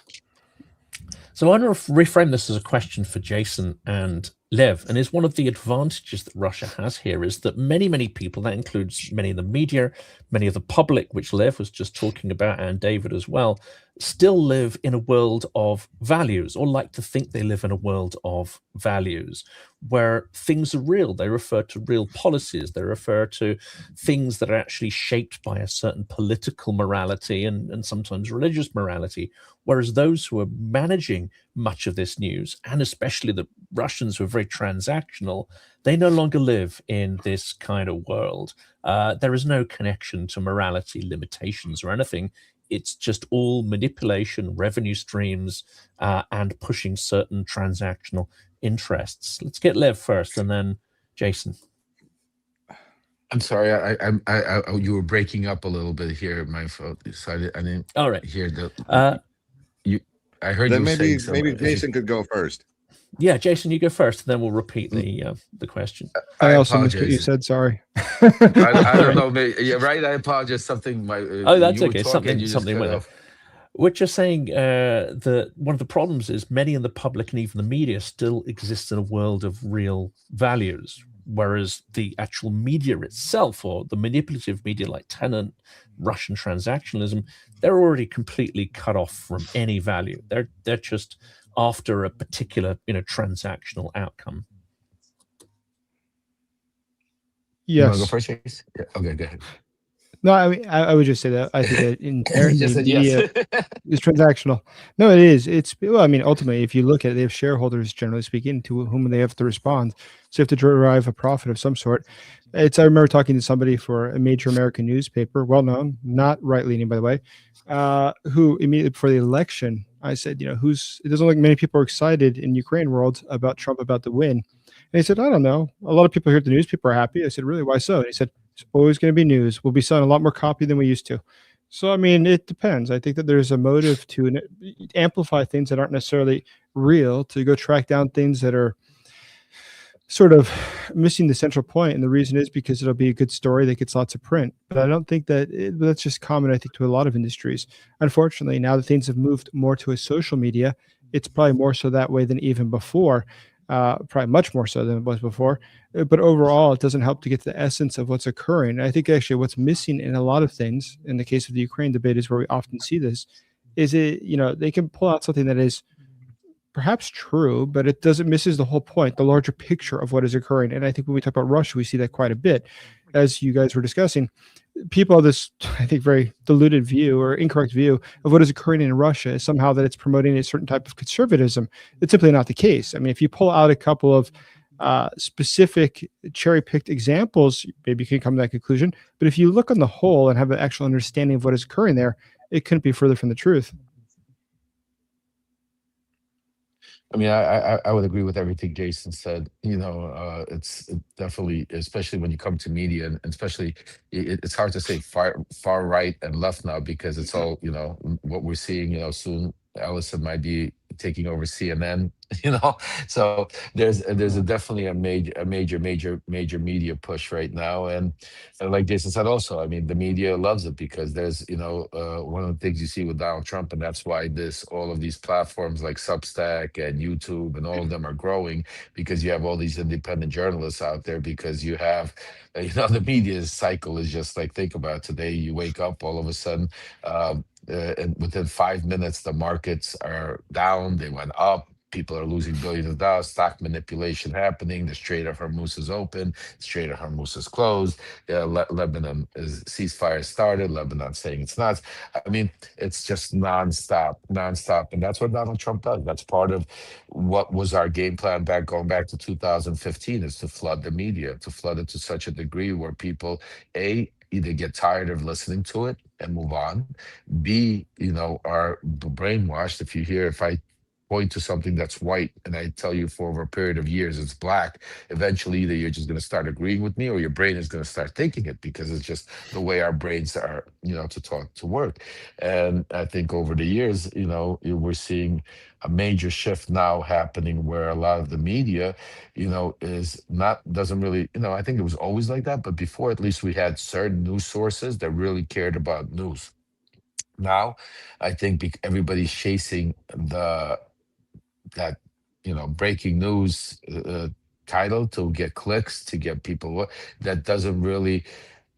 So I want to reframe this as a question for Jason and Lev. And is one of the advantages that Russia has here is that many people, that includes many of the media, many of the public, which Lev was just talking about, and David as well, still live in a world of values, or like to think they live in a world of values where things are real. They refer to real policies. They refer to things that are actually shaped by a certain political morality and sometimes religious morality. Whereas those who are managing much of this news, and especially the Russians who are very transactional, they no longer live in this kind of world. There is no connection to morality, limitations, or anything. It's just all manipulation, revenue streams, and pushing certain transactional interests. Let's get Lev first, and then Jason. I'm sorry, I you were breaking up a little bit here. My fault. So I didn't All right. hear the. I heard Then you maybe saying something. Jason could go first. Yeah, Jason, you go first, and then we'll repeat the question. I also missed what you apologize. said. Sorry. I don't know. Yeah, right. I apologize. Something. Oh, that's you were okay. talking, you just Something cut went off. We're just saying that one of the problems is many in the public and even the media still exist in a world of real values, whereas the actual media itself, or the manipulative media like Tenet, Russian transactionalism, they're already completely cut off from any value. They're just after a particular transactional outcome. You wanna go Yes. first, Chase? Yeah. Okay, go ahead. No, I mean, I would just say that I think that You inherently just said media yes. is transactional. No, it is. Well, I mean, ultimately, if you look at it, they have shareholders, generally speaking, to whom they have to respond. So you have to derive a profit of some sort. I remember talking to somebody for a major American newspaper, well known, not right leaning, by the way, who immediately before the election, I said, it doesn't look like many people are excited in Ukraine world about Trump about to win. And he said, I don't know. A lot of people here at the newspaper are happy. I said, really? Why so? And he said, it's always going to be news. We'll be selling a lot more copy than we used to. So, I mean, it depends. I think that there's a motive to amplify things that aren't necessarily real, to go track down things that are sort of missing the central point. And the reason is because it'll be a good story that gets lots of print. But I don't think that's just common, I think, to a lot of industries. Unfortunately, now that things have moved more to a social media, it's probably more so that way than even before. Probably much more so than it was before. But overall, it doesn't help to get to the essence of what's occurring. And I think actually what's missing in a lot of things, in the case of the Ukraine debate, is where we often see this, is they can pull out something that is perhaps true, but it misses the whole point, the larger picture of what is occurring. And I think when we talk about Russia, we see that quite a bit. As you guys were discussing, people have this, I think, very diluted view or incorrect view of what is occurring in Russia is somehow that it's promoting a certain type of conservatism. It's simply not the case. I mean, if you pull out a couple of specific cherry-picked examples, maybe you can come to that conclusion. But if you look on the whole and have an actual understanding of what is occurring there, it couldn't be further from the truth. I mean, I would agree with everything Jason said. It's definitely, especially when you come to media, and especially it's hard to say far right and left now, because it's all, what we're seeing, soon Ellison might be taking over CNN, so there's definitely a major media push right now. And like Jason said also, I mean, the media loves it because there's, one of the things you see with Donald Trump, and that's why all of these platforms like Substack and YouTube and all of them are growing, because you have all these independent journalists out there, because you have, the media cycle is just like, think about it. Today you wake up, all of a sudden, and within 5 minutes, the markets are down. They went up. People are losing billions of dollars. Stock manipulation happening. The Strait of Hormuz is open. The Strait of Hormuz is closed. Lebanon is ceasefire started. Lebanon saying it's not. I mean, it's just nonstop, and that's what Donald Trump does. That's part of what was our game plan going back to 2015, is to flood the media, to flood it to such a degree where people either get tired of listening to it and move on, B, are brainwashed. If I point to something that's white and I tell you for over a period of years it's black, eventually either you're just going to start agreeing with me or your brain is going to start thinking it, because it's just the way our brains are, to work. And I think over the years, we're seeing a major shift now happening where a lot of the media, doesn't really, I think it was always like that, but before at least we had certain news sources that really cared about news. Now, I think everybody's chasing that breaking news title to get clicks, to get people, that doesn't really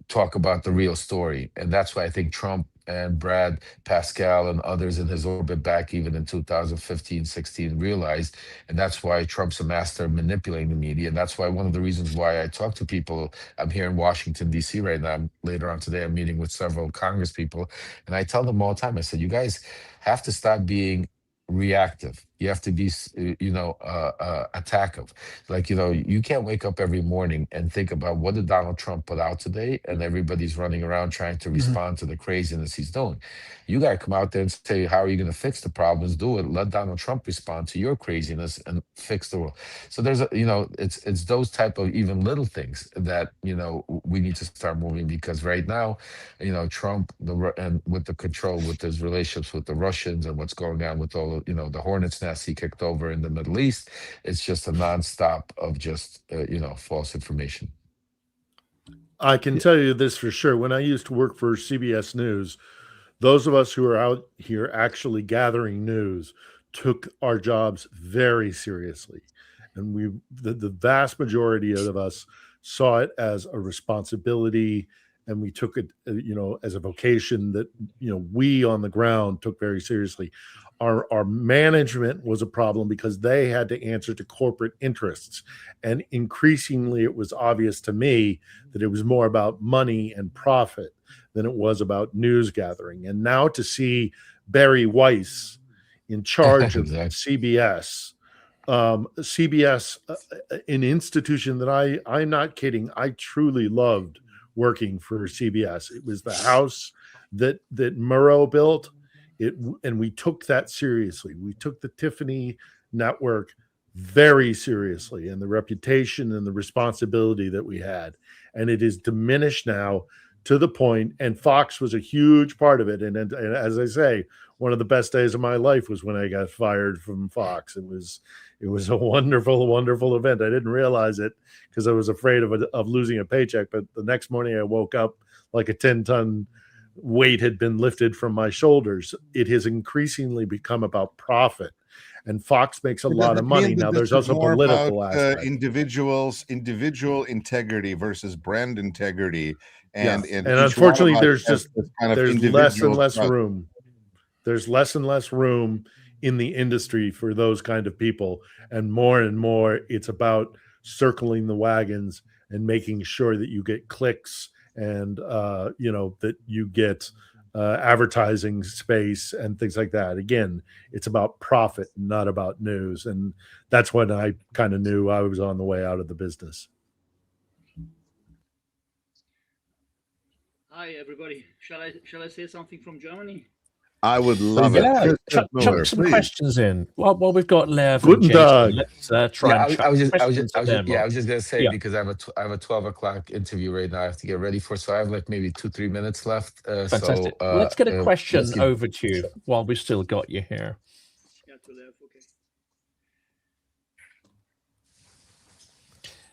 talk about the real story. And that's why I think Trump and Brad Pascal and others in his orbit back even in 2015, 16 realized. And that's why Trump's a master of manipulating the media. And that's why one of the reasons why I talk to people, I'm here in Washington, D.C. right now. Later on today, I'm meeting with several Congress people. And I tell them all the time, I said, you guys have to stop being reactive. You have to be, attackive. Like, you can't wake up every morning and think about what did Donald Trump put out today, and everybody's running around trying to respond to the craziness he's doing. You got to come out there and say, how are you going to fix the problems? Do it. Let Donald Trump respond to your craziness and fix the world. So there's it's those type of even little things that, we need to start moving, because right now, Trump, and with the control, with his relationships with the Russians and what's going on with all, the hornet's nest he kicked over in the Middle East, it's just a nonstop of just, false information. I can tell you this for sure. When I used to work for CBS News, those of us who are out here actually gathering news took our jobs very seriously. And the vast majority of us saw it as a responsibility, and we took it, as a vocation that, we on the ground took very seriously. Our management was a problem because they had to answer to corporate interests. And increasingly, it was obvious to me that it was more about money and profit than it was about news gathering. And now to see Barry Weiss in charge of CBS, CBS, an institution that I'm not kidding, I truly loved working for CBS. It was the house that Murrow built. And we took that seriously. We took the Tiffany network very seriously, and the reputation and the responsibility that we had. And it is diminished now to the point, and Fox was a huge part of it. And as I say, one of the best days of my life was when I got fired from Fox. It was a wonderful, wonderful event. I didn't realize it because I was afraid of losing a paycheck. But the next morning I woke up like a 10-ton weight had been lifted from my shoulders. It has increasingly become about profit, and Fox makes a lot of money. Now there's also political aspect. Individual integrity versus brand integrity. And unfortunately, there's less and less room. There's less and less room in the industry for those kind of people. And more, it's about circling the wagons and making sure that you get clicks and, that you get advertising space and things like that. Again, it's about profit, not about news. And that's when I kind of knew I was on the way out of the business. Hi, everybody. Shall I say something from Germany? I would love it. Chuck some questions in. Well, we've got Lev. Guten Tag. Let's try. I was just gonna say, because I have a 12 o'clock interview right now. I have to get ready for. So I have like maybe 2-3 minutes left. Fantastic. Let's get a question over to you while we've still got you here. Yeah, to Lev. Okay.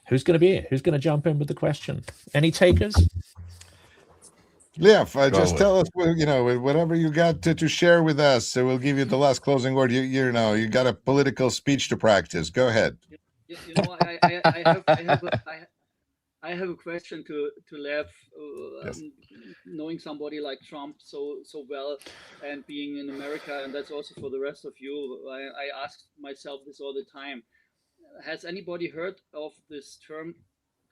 Who's going to be it? Who's going to jump in with the question? Any takers? Yeah, just tell us, whatever you got to share with us. So we'll give you the last closing word. You got a political speech to practice. Go ahead. I have a question to Lev. Yes. Knowing somebody like Trump so well and being in America, and that's also for the rest of you. I ask myself this all the time. Has anybody heard of this term,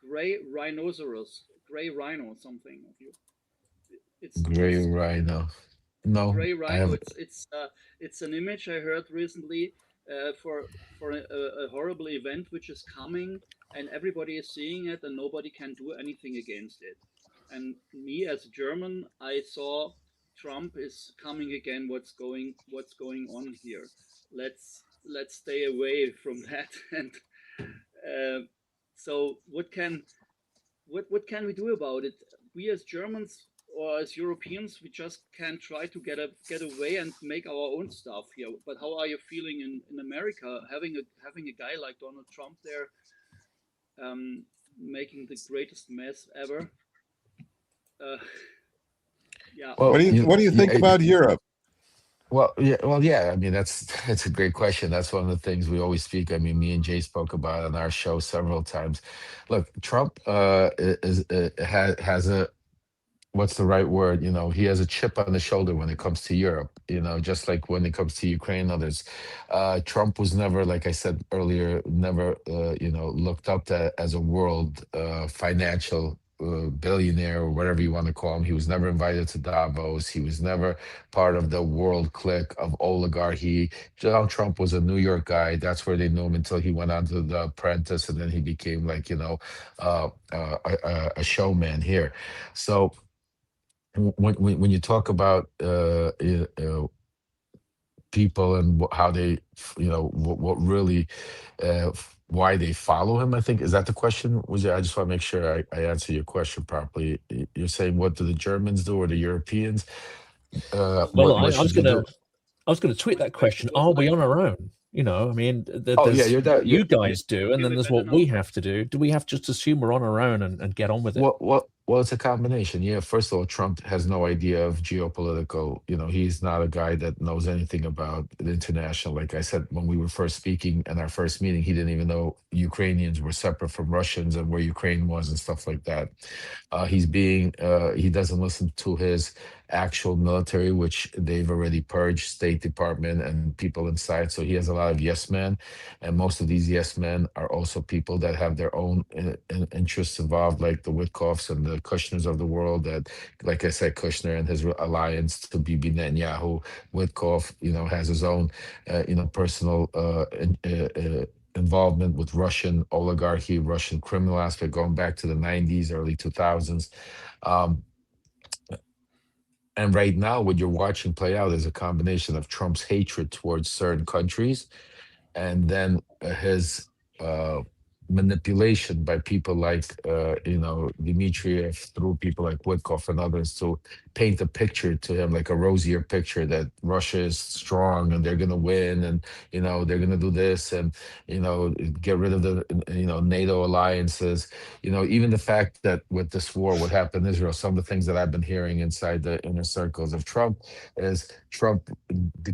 gray rhinoceros, gray rhino? Something of you? Gray It's Rhino. No, gray I rhino. haven't. It's an image I heard recently for a horrible event which is coming, and everybody is seeing it, and nobody can do anything against it. And me as a German, I saw Trump is coming again. What's going on here? Let's stay away from that. And so what can we do about it? We as Germans or as Europeans, we just can try to get away and make our own stuff here. But how are you feeling in America, having a guy like Donald Trump there, making the greatest mess ever? Yeah. Well, What do you think about Europe? Yeah. I mean, that's a great question. That's one of the things we always speak. I mean, me and Jay spoke about on our show several times. Look, Trump has a, what's the right word? You know, he has a chip on the shoulder when it comes to Europe. You know, just like when it comes to Ukraine, others. Trump was never, like I said earlier, never looked up to as a world financial billionaire or whatever you want to call him. He was never invited to Davos. He was never part of the world clique of oligarchy. Donald Trump was a New York guy. That's where they knew him until he went on to The Apprentice, and then he became like a showman here. So when you talk about people and how they, what really, why they follow him, I think, is that the question? I just want to make sure I answer your question properly. You're saying, what do the Germans do or the Europeans? Well, What I was should they gonna do? tweet that question. Are we on our own? You know, I mean, Oh yeah, there's what you guys do, and You then would there's better what know. we have to do. Do we have to just assume we're on our own and get on with it? Well, it's a combination. Yeah, first of all, Trump has no idea of geopolitical. He's not a guy that knows anything about the international. Like I said, when we were first speaking in our first meeting, he didn't even know Ukrainians were separate from Russians and where Ukraine was and stuff like that. He doesn't listen to his actual military, which they've already purged, State Department and people inside. So he has a lot of yes men, and most of these yes men are also people that have their own interests involved, like the Witkoffs and the Kushners of the world. That, like I said, Kushner and his alliance to Bibi Netanyahu, Witkoff, has his own, personal involvement with Russian oligarchy, Russian criminal aspect, going back to the 90s, early 2000s. And right now, what you're watching play out is a combination of Trump's hatred towards certain countries, and then his manipulation by people like Dmitriev, through people like Witkoff and others, to paint a picture to him, like a rosier picture, that Russia is strong and they're going to win, and they're going to do this, and get rid of the NATO alliances. Even the fact that with this war, what happened in Israel, some of the things that I've been hearing inside the inner circles of Trump is Trump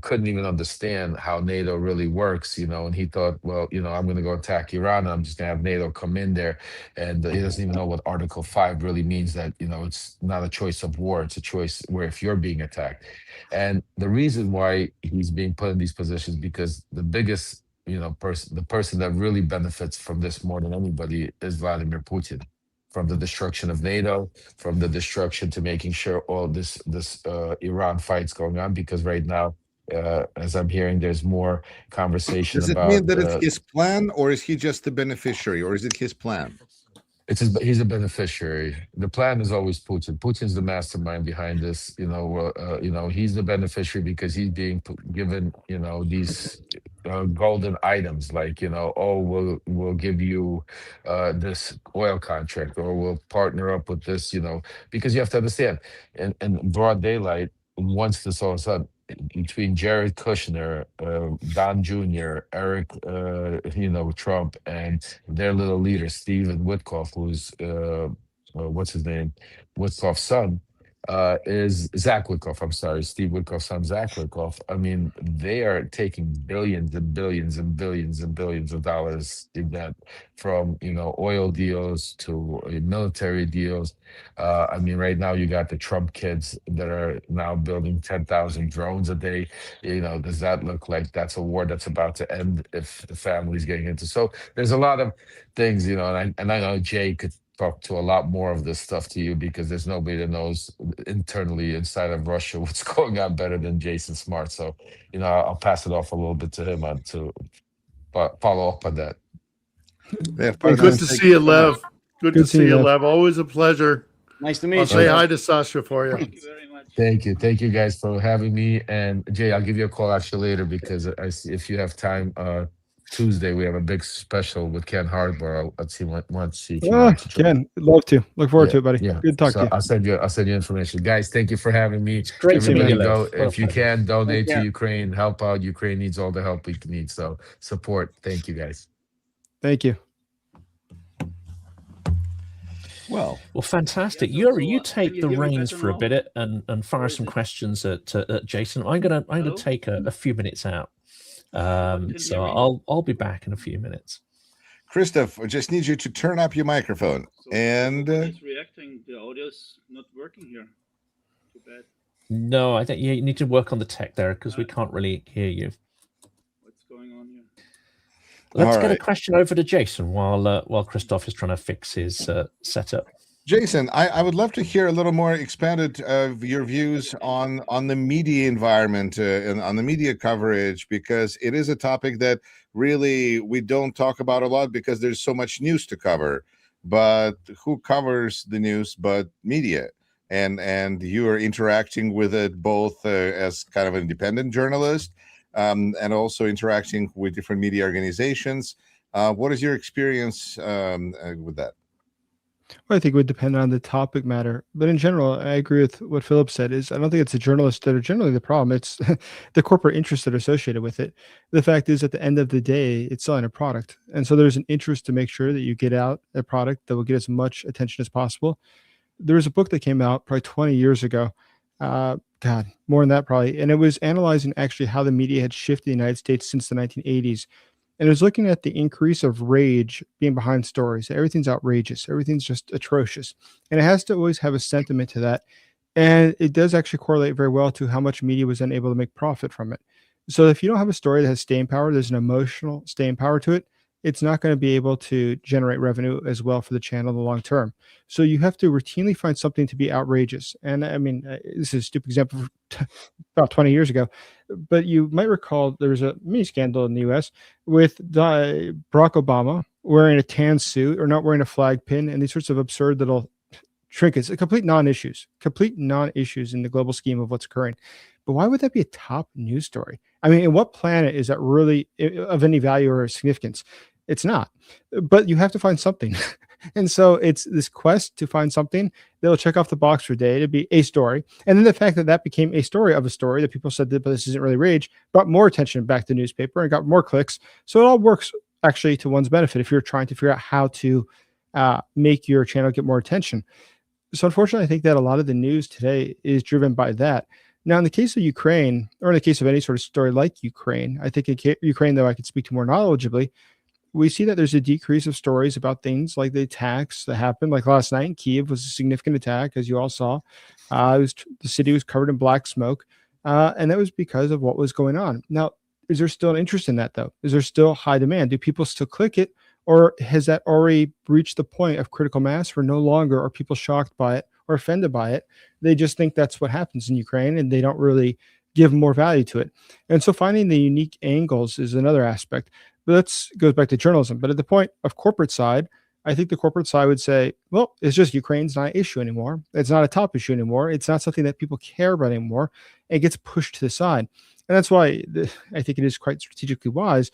couldn't even understand how NATO really works, and he thought, well, I'm going to go attack Iran, I'm just going to have NATO come in there, and he doesn't even know what Article 5 really means, that, it's not a choice of war, it's a choice where if you're being attacked. And the reason why he's being put in these positions, because the biggest, the person that really benefits from this more than anybody is Vladimir Putin. From the destruction of NATO, from the destruction to making sure all this Iran fight's going on, because right now, as I'm hearing, there's more conversation Does it about. mean that it's his plan, or is he just the beneficiary, or is it his plan? He's a beneficiary. The plan is always Putin. Putin's the mastermind behind this. He's the beneficiary because he's being given, these golden items, like, we'll give you this oil contract, or we'll partner up with this, because you have to understand, in broad daylight, once this all of a sudden, between Jared Kushner, Don Jr., Eric, Trump, and their little leader, Stephen Witkoff, who's, what's his name? Witkoff's son. is Zach Wickoff. I'm sorry, Steve Wickoff's son, Zach Wickoff. I mean, they are taking billions and billions and billions and billions of dollars in that, from oil deals to military deals. I mean, right now you got the Trump kids that are now building 10,000 drones a day. Does that look like that's a war that's about to end if the family's getting into? So there's a lot of things, and I know Jay could talk to a lot more of this stuff to you, because there's nobody that knows internally inside of Russia what's going on better than Jason Smart. So, I'll pass it off a little bit to him to follow up on that. Yeah, Good to see you, Lev. Good to see you, Lev. Always a pleasure. Nice to meet I'll you. say hi to Sasha for you. Thank you very much. Thank you guys for having me. And Jay, I'll give you a call actually later, because I see if you have time. Tuesday we have a big special with Ken Hardborough. Let's see want to see if you want to join. Ken, love to. Look forward to it, buddy. Yeah. Good to talk to you. I'll send you information. Guys, thank you for having me. Great to meet Everybody you, Lev. go, if you can, donate Yeah. to Ukraine, help out. Ukraine needs all the help we can need. So support. Thank you guys. Thank you. Well, fantastic. Yeah, Yuri, so, you can take you the hear me reins better for a now? bit and fire Or is some it- questions at Jason. I'm gonna Hello? take a few minutes out. you So hear me? I'll be back in a few minutes. Christoph, I just need you to turn up your microphone. So And nobody's reacting. The audio's not working here. Too bad. No, I think you need to work on the tech there, because we can't really hear you. What's going on here? Let's All get a right. question over to Jason while Christoph is trying to fix his setup. Jason, I would love to hear a little more expanded of your views on the media environment and on the media coverage, because it is a topic that really we don't talk about a lot because there's so much news to cover. But who covers the news but media? And you are interacting with it both as kind of an independent journalist and also interacting with different media organizations. What is your experience with that? Well, I think it would depend on the topic matter. But in general, I agree with what Philip said. Is I don't think it's the journalists that are generally the problem. It's the corporate interests that are associated with it. The fact is, at the end of the day, it's selling a product. And so there's an interest to make sure that you get out a product that will get as much attention as possible. There was a book that came out probably 20 years ago. God, more than that probably. And it was analyzing actually how the media had shifted the United States since the 1980s. And it was looking at the increase of rage being behind stories. Everything's outrageous. Everything's just atrocious. And it has to always have a sentiment to that. And it does actually correlate very well to how much media was then able to make profit from it. So if you don't have a story that has staying power, there's an emotional staying power to it, it's not going to be able to generate revenue as well for the channel in the long term. So you have to routinely find something to be outrageous. And I mean, this is a stupid example about 20 years ago, but you might recall there was a mini scandal in the US with Barack Obama wearing a tan suit or not wearing a flag pin and these sorts of absurd little trinkets, complete non-issues in the global scheme of what's occurring. But why would that be a top news story? I mean, in what planet is that really of any value or significance? It's not, but you have to find something. And so it's this quest to find something that'll check off the box for a day to be a story. And then the fact that that became a story of a story that people said that, but this isn't really rage, brought more attention back to the newspaper and got more clicks. So it all works actually to one's benefit if you're trying to figure out how to make your channel get more attention. So unfortunately, I think that a lot of the news today is driven by that. Now, in the case of Ukraine, or in the case of any sort of story like Ukraine, I think in Ukraine, though I could speak to more knowledgeably, we see that there's a decrease of stories about things like the attacks that happened. Like last night in Kyiv was a significant attack, as you all saw. The city was covered in black smoke, and that was because of what was going on. Now, is there still an interest in that, though? Is there still high demand? Do people still click it, or has that already reached the point of critical mass where no longer are people shocked by it or offended by it? They just think that's what happens in Ukraine, and they don't really give more value to it. And so finding the unique angles is another aspect. But that goes back to journalism. But at the point of corporate side, I think the corporate side would say, well, it's just Ukraine's not an issue anymore. It's not a top issue anymore. It's not something that people care about anymore. It gets pushed to the side. And that's why I think it is quite strategically wise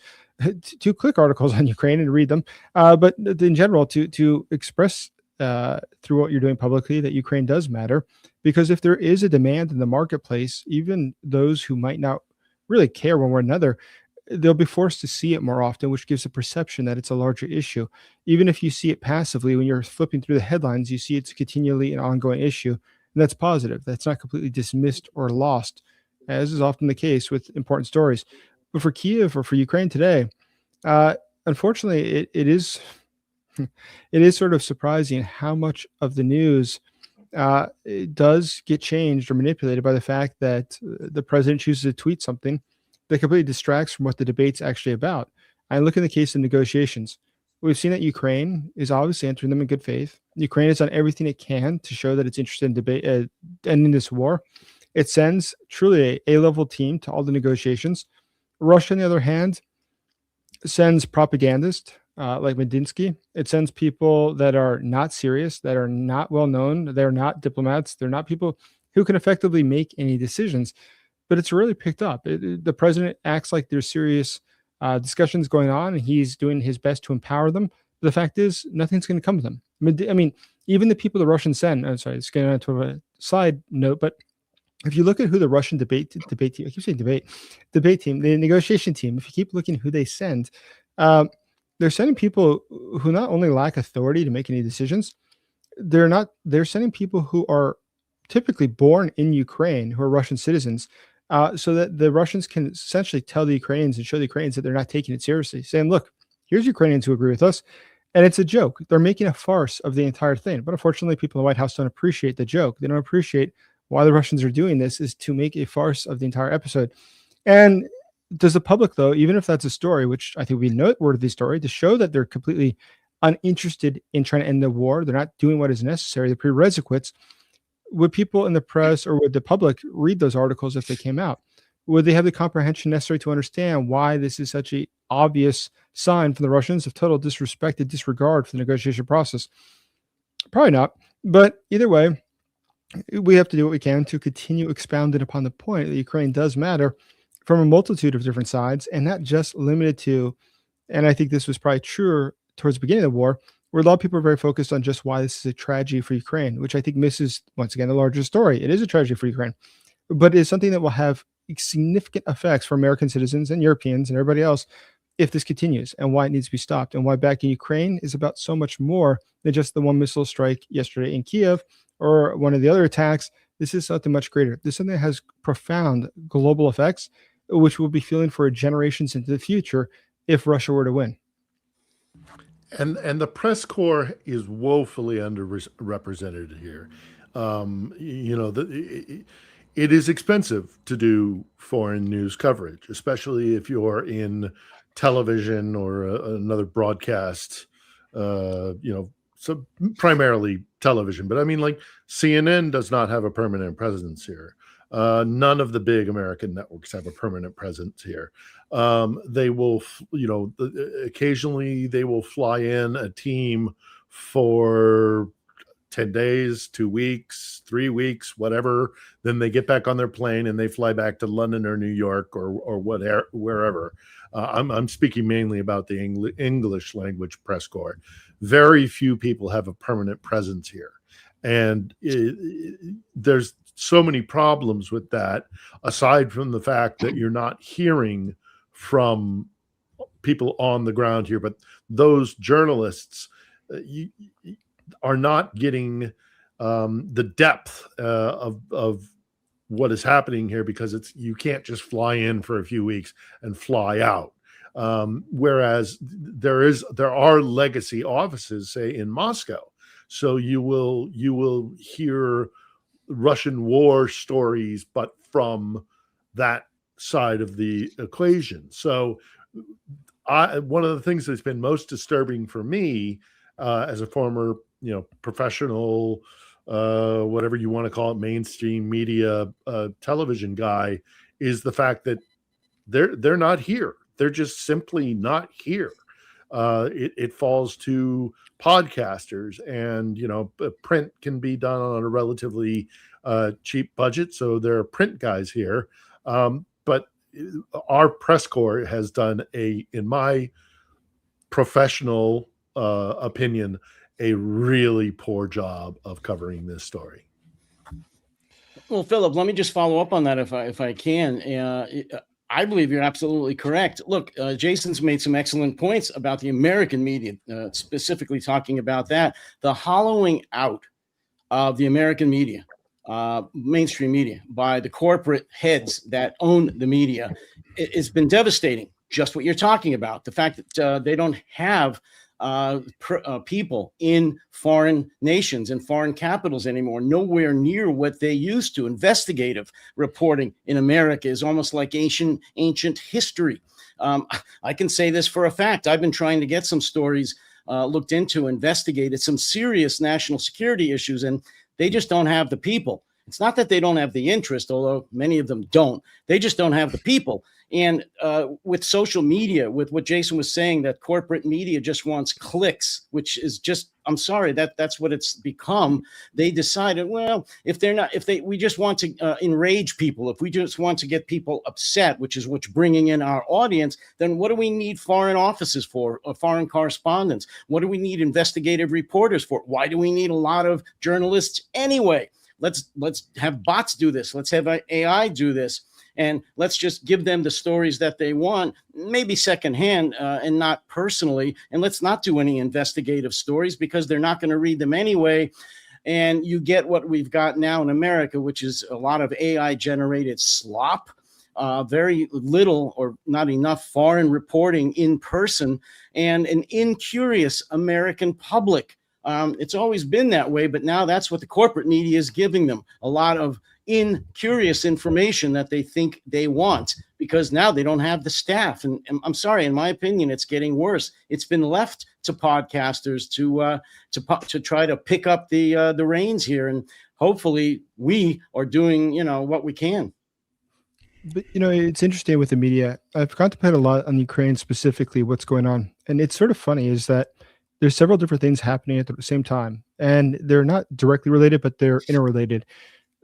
to click articles on Ukraine and read them. But in general, to express through what you're doing publicly that Ukraine does matter. Because if there is a demand in the marketplace, even those who might not really care one way or another, they'll be forced to see it more often, which gives a perception that it's a larger issue. Even if you see it passively, when you're flipping through the headlines, you see it's continually an ongoing issue. And that's positive. That's not completely dismissed or lost, as is often the case with important stories. But for Kiev or for Ukraine today, unfortunately, it is it is sort of surprising how much of the news it does get changed or manipulated by the fact that the president chooses to tweet something that completely distracts from what the debate's actually about. I look in the case of negotiations. We've seen that Ukraine is obviously entering them in good faith. Ukraine has done everything it can to show that it's interested in debate, ending this war. It sends truly a A-level team to all the negotiations. Russia, on the other hand, sends propagandists like Medinsky. It sends people that are not serious, that are not well known. They're not diplomats. They're not people who can effectively make any decisions. But it's really picked up. The president acts like there's serious discussions going on, and he's doing his best to empower them. But the fact is, nothing's going to come to them. I mean, even the people the Russians send. I'm sorry, it's getting onto a side note, but if you look at who the Russian debate team, I keep saying debate team, the negotiation team, if you keep looking who they send, they're sending people who not only lack authority to make any decisions, they're sending people who are typically born in Ukraine, who are Russian citizens, so that the Russians can essentially tell the Ukrainians and show the Ukrainians that they're not taking it seriously, saying, look, here's Ukrainians who agree with us. And it's a joke. They're making a farce of the entire thing. But unfortunately, people in the White House don't appreciate the joke. They don't appreciate why the Russians are doing this is to make a farce of the entire episode. And does the public, though, even if that's a story, which I think would be a noteworthy story, to show that they're completely uninterested in trying to end the war, they're not doing what is necessary, the prerequisites, would people in the press or would the public read those articles if they came out? Would they have the comprehension necessary to understand why this is such an obvious sign from the Russians of total disrespect and disregard for the negotiation process? Probably not. But either way, we have to do what we can to continue expounding upon the point that Ukraine does matter from a multitude of different sides, and not just limited to, and I think this was probably truer towards the beginning of the war, where a lot of people are very focused on just why this is a tragedy for Ukraine, which I think misses, once again, the larger story. It is a tragedy for Ukraine, but it's something that will have significant effects for American citizens and Europeans and everybody else if this continues, and why it needs to be stopped, and why backing Ukraine is about so much more than just the one missile strike yesterday in Kiev or one of the other attacks. This is something much greater. This is something that has profound global effects, which we'll be feeling for generations into the future if Russia were to win. And the press corps is woefully underrepresented here. It is expensive to do foreign news coverage, especially if you're in television or another broadcast, so primarily television. But I mean, like CNN does not have a permanent presence here. None of the big American networks have a permanent presence here. They will, occasionally they will fly in a team for 10 days, 2 weeks, 3 weeks, whatever. Then they get back on their plane and they fly back to London or New York or whatever, wherever. I'm speaking mainly about the English language press corps. Very few people have a permanent presence here. And there's so many problems with that, aside from the fact that you're not hearing from people on the ground here, but those journalists are not getting the depth of what is happening here, because you can't just fly in for a few weeks and fly out. Whereas there are legacy offices, say in Moscow, so you will hear Russian war stories, but from that side of the equation. So one of the things that's been most disturbing for me as a former professional, whatever you want to call it, mainstream media television guy, is the fact that they're not here. They're just simply not here. It falls to podcasters, and print can be done on a relatively cheap budget, so there are print guys here. But our press corps has done in my professional opinion, a really poor job of covering this story. Well, Philip, let me just follow up on that if I can. I believe you're absolutely correct. Look, Jason's made some excellent points about the American media, specifically talking about that, the hollowing out of the American media. mainstream media, by the corporate heads that own the media, it's been devastating. Just what you're talking about, the fact that they don't have people in foreign nations and foreign capitals anymore, nowhere near what they used to. Investigative reporting in America is almost like ancient history. I can say this for a fact. I've been trying to get some stories looked into, investigated, some serious national security issues, and they just don't have the people. It's not that they don't have the interest, although many of them don't. They just don't have the people. And with social media, with what Jason was saying, that corporate media just wants clicks, which is just, I'm sorry, that's what it's become. They decided, well, we just want to enrage people, if we just want to get people upset, which is what's bringing in our audience, then what do we need foreign offices for, or foreign correspondents? What do we need investigative reporters for? Why do we need a lot of journalists anyway? Let's have bots do this. Let's have AI do this. And let's just give them the stories that they want, maybe secondhand and not personally. And let's not do any investigative stories because they're not going to read them anyway. And you get what we've got now in America, which is a lot of AI generated slop, very little or not enough foreign reporting in person, and an incurious American public. It's always been that way, but now that's what the corporate media is giving them, a lot of incurious information that they think they want, because now they don't have the staff. And I'm sorry, in my opinion, it's getting worse. It's been left to podcasters to try to pick up the reins here, and hopefully we are doing what we can. But it's interesting with the media. I've contemplated a lot on Ukraine, specifically what's going on, and it's sort of funny is that there's several different things happening at the same time, and they're not directly related, but they're interrelated.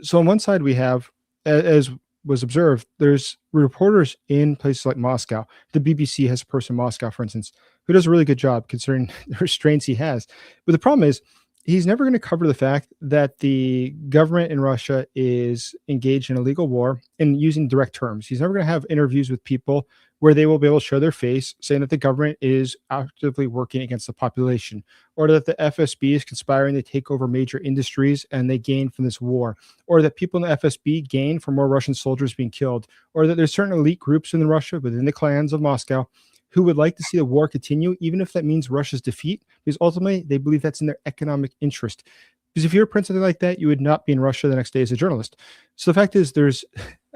So on one side, we have, as was observed, there's reporters in places like Moscow. The BBC has a person in Moscow, for instance, who does a really good job considering the restraints he has. But the problem is he's never going to cover the fact that the government in Russia is engaged in a legal war and using direct terms. He's never going to have interviews with people where they will be able to show their face saying that the government is actively working against the population, or that the FSB is conspiring to take over major industries and they gain from this war, or that people in the FSB gain from more Russian soldiers being killed, or that there's certain elite groups in Russia within the clans of Moscow who would like to see the war continue, even if that means Russia's defeat, because ultimately they believe that's in their economic interest. Because if you're printing something like that, you would not be in Russia the next day as a journalist. So the fact is, there's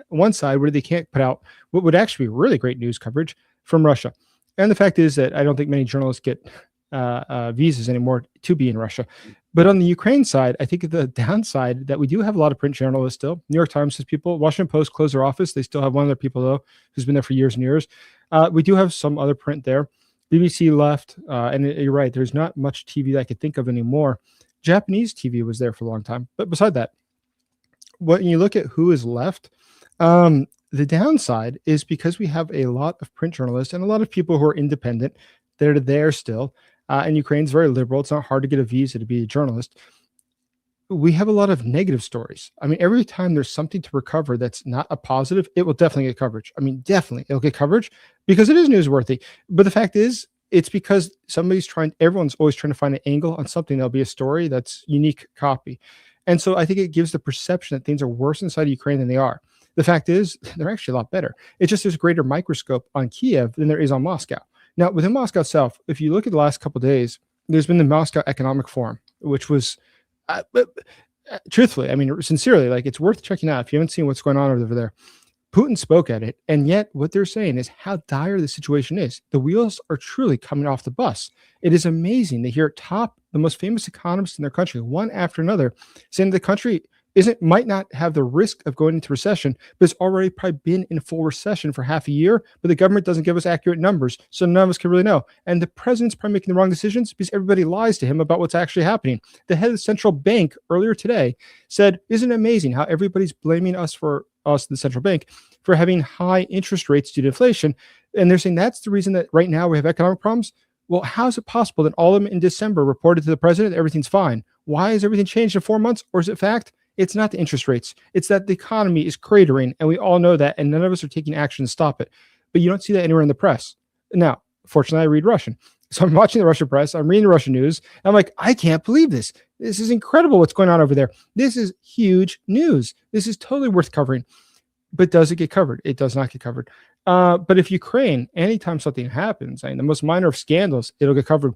one side where they can't put out what would actually be really great news coverage from Russia. And the fact is that I don't think many journalists get visas anymore to be in Russia. But on the Ukraine side, I think the downside that we do have a lot of print journalists still. New York Times has people. Washington Post closed their office. They still have one of their people, though, who's been there for years and years. We do have some other print there. BBC left. And you're right, there's not much TV that I could think of anymore. Japanese TV was there for a long time. But beside that, when you look at who is left, the downside is because we have a lot of print journalists and a lot of people who are independent that are there still. And Ukraine's very liberal. It's not hard to get a visa to be a journalist. We have a lot of negative stories. I mean, every time there's something to recover that's not a positive, it will definitely get coverage. I mean, definitely it'll get coverage because it is newsworthy. But the fact is, it's because everyone's always trying to find an angle on something that'll be a story that's unique copy. And so I think it gives the perception that things are worse inside of Ukraine than they are. The fact is, they're actually a lot better. It's just there's a greater microscope on Kiev than there is on Moscow. Now, within Moscow itself, if you look at the last couple of days, there's been the Moscow Economic Forum, which was, truthfully, I mean, sincerely, like it's worth checking out if you haven't seen what's going on over there. Putin spoke at it, and yet what they're saying is how dire the situation is. The wheels are truly coming off the bus. It is amazing to hear the most famous economists in their country, one after another, saying the country might not have the risk of going into recession, but it's already probably been in full recession for half a year, but the government doesn't give us accurate numbers, so none of us can really know. And the president's probably making the wrong decisions because everybody lies to him about what's actually happening. The head of the central bank earlier today said, isn't it amazing how everybody's blaming us, the central bank, for having high interest rates due to inflation? And they're saying that's the reason that right now we have economic problems. Well, how is it possible that all of them in December reported to the president that everything's fine? Why has everything changed in 4 months? Or is it fact? It's not the interest rates. It's that the economy is cratering, and we all know that, and none of us are taking action to stop it. But you don't see that anywhere in the press. Now, fortunately, I read Russian. So I'm watching the Russian press. I'm reading the Russian news. I'm like, I can't believe this. This is incredible what's going on over there. This is huge news. This is totally worth covering. But does it get covered? It does not get covered. But if Ukraine, anytime something happens, the most minor of scandals, it'll get covered.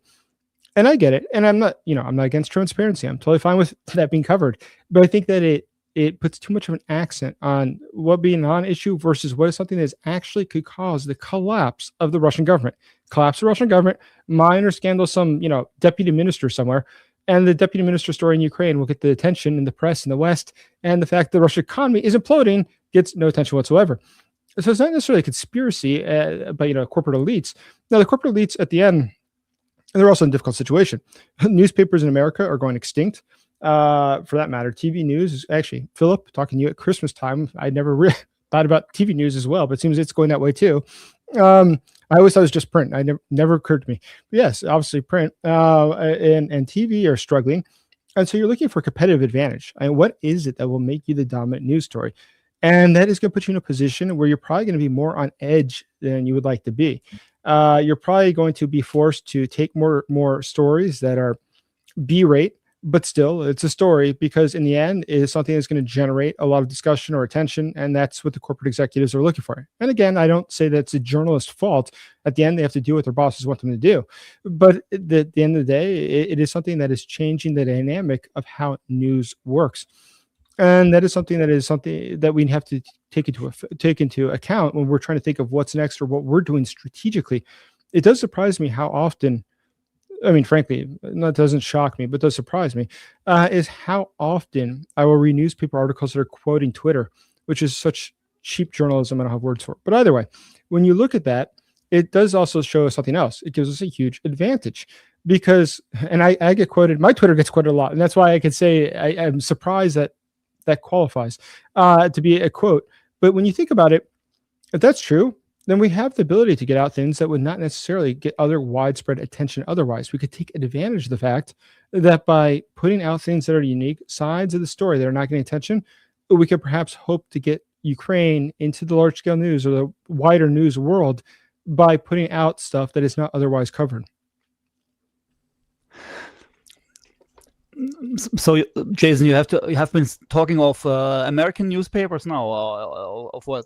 And I get it. And I'm not against transparency. I'm totally fine with that being covered. But I think that it puts too much of an accent on what being a non-issue versus what is something that actually could cause the collapse of the Russian government. Collapse of the Russian government, minor scandal, some deputy minister somewhere, and the deputy minister story in Ukraine will get the attention in the press in the West, and the fact the Russian economy is imploding gets no attention whatsoever. So it's not necessarily a conspiracy by corporate elites. Now the corporate elites at the end, they're also in a difficult situation. Newspapers in America are going extinct. For that matter, TV news is actually, Philip, talking to you at Christmas time, I never thought about TV news as well, but it seems it's going that way too. I always thought it was just print. Never occurred to me. But yes, obviously print and TV are struggling. And so you're looking for a competitive advantage. What is it that will make you the dominant news story? And that is going to put you in a position where you're probably going to be more on edge than you would like to be. You're probably going to be forced to take more stories that are B-rate, but still it's a story, because in the end it is something that's going to generate a lot of discussion or attention. And that's what the corporate executives are looking for. And again, I don't say that's a journalist's fault. At the end, they have to do what their bosses want them to do. But at the end of the day, it is something that is changing the dynamic of how news works. And that is something that we have to take into account when we're trying to think of what's next or what we're doing strategically. It does surprise me how often, frankly, that doesn't shock me, but does surprise me, is how often I will read newspaper articles that are quoting Twitter, which is such cheap journalism I don't have words for it. But either way, when you look at that, it does also show us something else. It gives us a huge advantage because, and I get quoted, my Twitter gets quoted a lot. And that's why I can say I'm surprised that qualifies to be a quote. But when you think about it, if that's true, then we have the ability to get out things that would not necessarily get other widespread attention otherwise. We could take advantage of the fact that by putting out things that are unique, sides of the story that are not getting attention, we could perhaps hope to get Ukraine into the large-scale news or the wider news world by putting out stuff that is not otherwise covered. So, Jason, you have been talking of American newspapers now, or of what?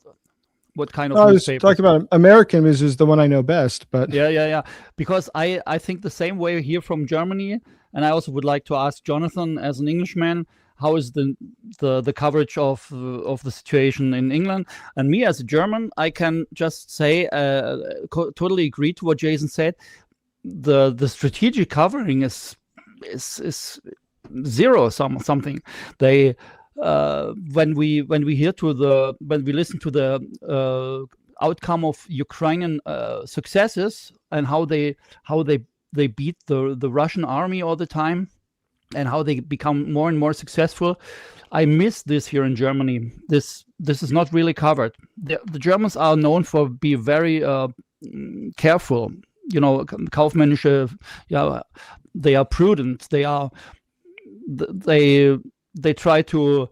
What kind of newspaper? I was talking about American news is the one I know best, but yeah. Because I think the same way here from Germany, and I also would like to ask Jonathan, as an Englishman, how is the coverage of the situation in England? And me as a German, I can just say totally agree to what Jason said. The strategic covering is zero something. They when we listen to the outcome of Ukrainian successes and how they beat the Russian army all the time and how they become more and more successful, I miss this here in Germany. This is not really covered. The Germans are known for being very careful. Kaufmännische. They are prudent. They try to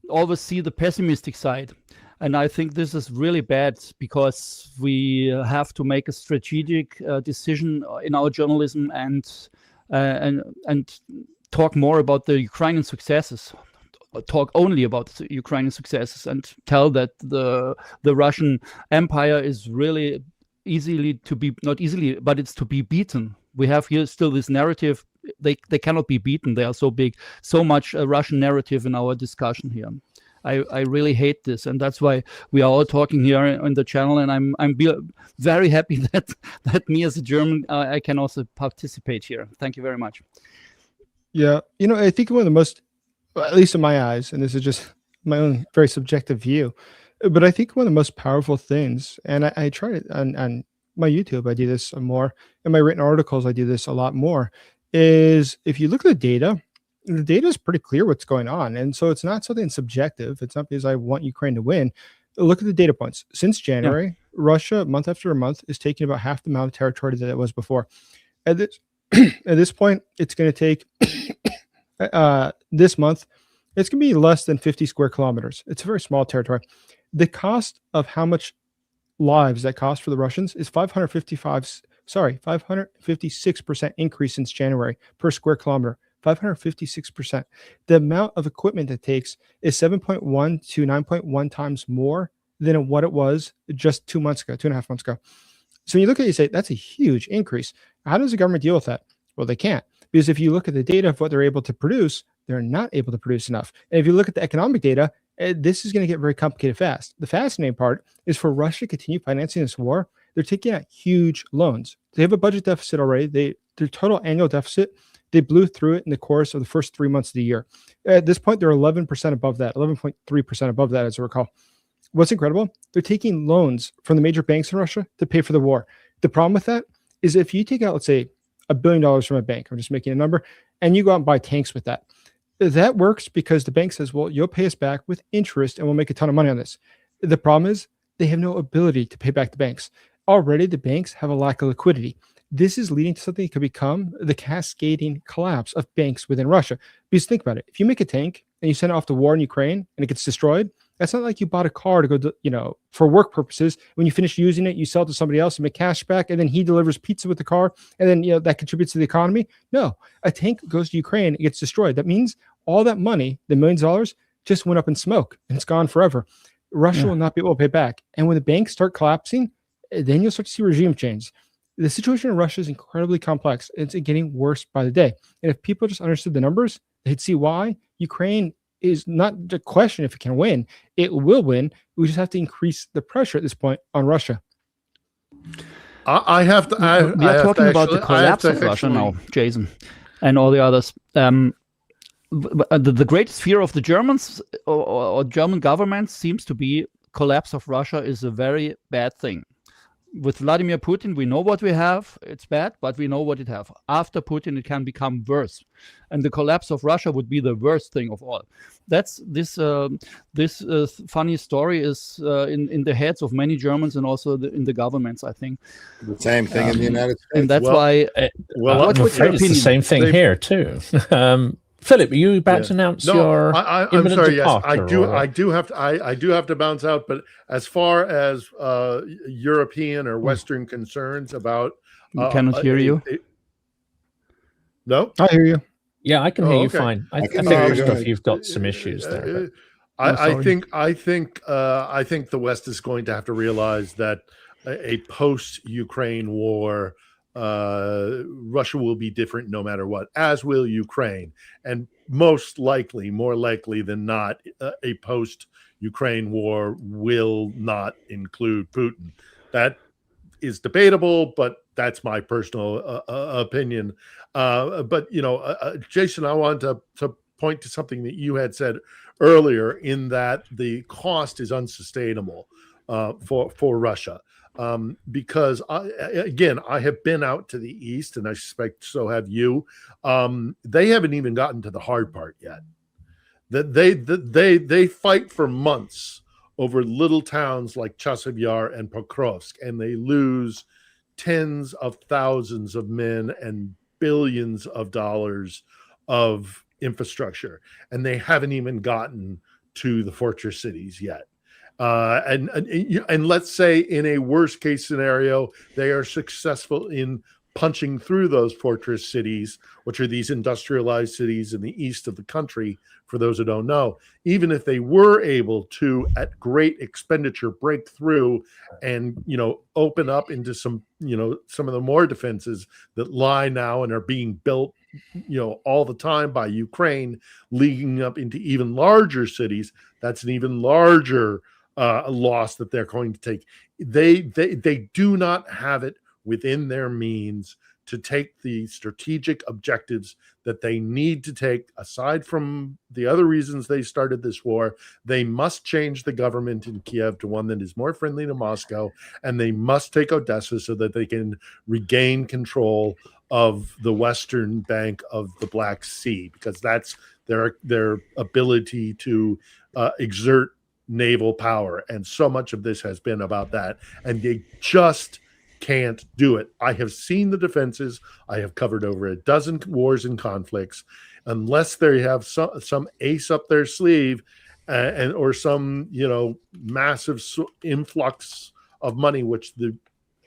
always see the pessimistic side. And I think this is really bad because we have to make a strategic decision in our journalism and talk more about the Ukrainian successes, talk only about the Ukrainian successes, and tell that the Russian Empire is really but it's to be beaten. We have here still this narrative. They cannot be beaten. They are so big. So much Russian narrative in our discussion here. I really hate this, and that's why we are all talking here on the channel. And I'm very happy that me as a German I can also participate here. Thank you very much. Yeah, I think one of the most, at least in my eyes, and this is just my own very subjective view, but I think one of the most powerful things, and I try it on my YouTube, I do this more. In my written articles, I do this a lot more, is if you look at the data is pretty clear what's going on. And so it's not something subjective. It's not because I want Ukraine to win. Look at the data points. Since January, Russia, month after month, is taking about half the amount of territory that it was before. At this point, it's going to take, this month, it's going to be less than 50 square kilometers. It's a very small territory. The cost of how much lives that cost for the Russians is Sorry, 556% increase since January per square kilometer. 556%. The amount of equipment it takes is 7.1 to 9.1 times more than what it was just 2 months ago, 2.5 months ago. So when you look at it, you say, that's a huge increase. How does the government deal with that? Well, they can't. Because if you look at the data of what they're able to produce, they're not able to produce enough. And if you look at the economic data, this is going to get very complicated fast. The fascinating part is for Russia to continue financing this war, they're taking out huge loans. They have a budget deficit already. Their total annual deficit, they blew through it in the course of the first 3 months of the year. At this point, they're 11% above that, 11.3% above that, as I recall. What's incredible? They're taking loans from the major banks in Russia to pay for the war. The problem with that is if you take out, let's say, $1 billion from a bank, I'm just making a number, and you go out and buy tanks with that. That works because the bank says, well, you'll pay us back with interest and we'll make a ton of money on this. The problem is they have no ability to pay back the banks. Already, the banks have a lack of liquidity. This is leading to something that could become the cascading collapse of banks within Russia. Because think about it. If you make a tank and you send it off to war in Ukraine and it gets destroyed, that's not like you bought a car to go, for work purposes. When you finish using it, you sell it to somebody else and make cash back, and then he delivers pizza with the car, and then that contributes to the economy. No, a tank goes to Ukraine, it gets destroyed. That means all that money, the millions of dollars, just went up in smoke and it's gone forever. Russia will not be able to pay back. And when the banks start collapsing, then you'll start to see regime change. The situation in Russia is incredibly complex. It's getting worse by the day. And if people just understood the numbers, they'd see why Ukraine is not the question if it can win. It will win. We just have to increase the pressure at this point on Russia. I have to. We are talking about the collapse of Russia now, Jason, and all the others. The greatest fear of the Germans or German government seems to be collapse of Russia is a very bad thing. With Vladimir Putin, we know what we have. It's bad, but we know what it have. After Putin, it can become worse, and the collapse of Russia would be the worst thing of all. That's this funny story is in the heads of many Germans and also in the governments. I think the same thing in the United States, and that's why. I'm afraid it's the same thing here too. Philip, are you about to announce your I'm sorry. Yes, I do have to bounce out. But as far as European or Western concerns about, we cannot hear you. No, I hear you. Yeah, I can hear you fine. I think Christoph, you've got some issues there. I think the West is going to have to realize that a post-Ukraine war, Russia will be different no matter what, as will Ukraine, and most likely, more likely than not, a post-Ukraine war will not include Putin. That is debatable, but that's my personal opinion. But Jason, I want to point to something that you had said earlier, in that the cost is unsustainable for Russia. Because I have been out to the east, and I suspect so have you. They haven't even gotten to the hard part yet. That they fight for months over little towns like Chasiv Yar and Pokrovsk, and they lose tens of thousands of men and billions of dollars of infrastructure, and they haven't even gotten to the fortress cities yet. And let's say in a worst case scenario, they are successful in punching through those fortress cities, which are these industrialized cities in the east of the country. For those who don't know, even if they were able to, at great expenditure, break through and open up into some of the more defenses that lie now and are being built all the time by Ukraine, leading up into even larger cities, that's an even larger loss that they're going to take. They do not have it within their means to take the strategic objectives that they need to take. Aside from the other reasons they started this war, they must change the government in Kiev to one that is more friendly to Moscow, and they must take Odessa so that they can regain control of the western bank of the Black Sea, because that's their ability to exert naval power. And so much of this has been about that, and they just can't do it. I have seen the defenses. I have covered over a dozen wars and conflicts. Unless they have some ace up their sleeve or some massive influx of money, which the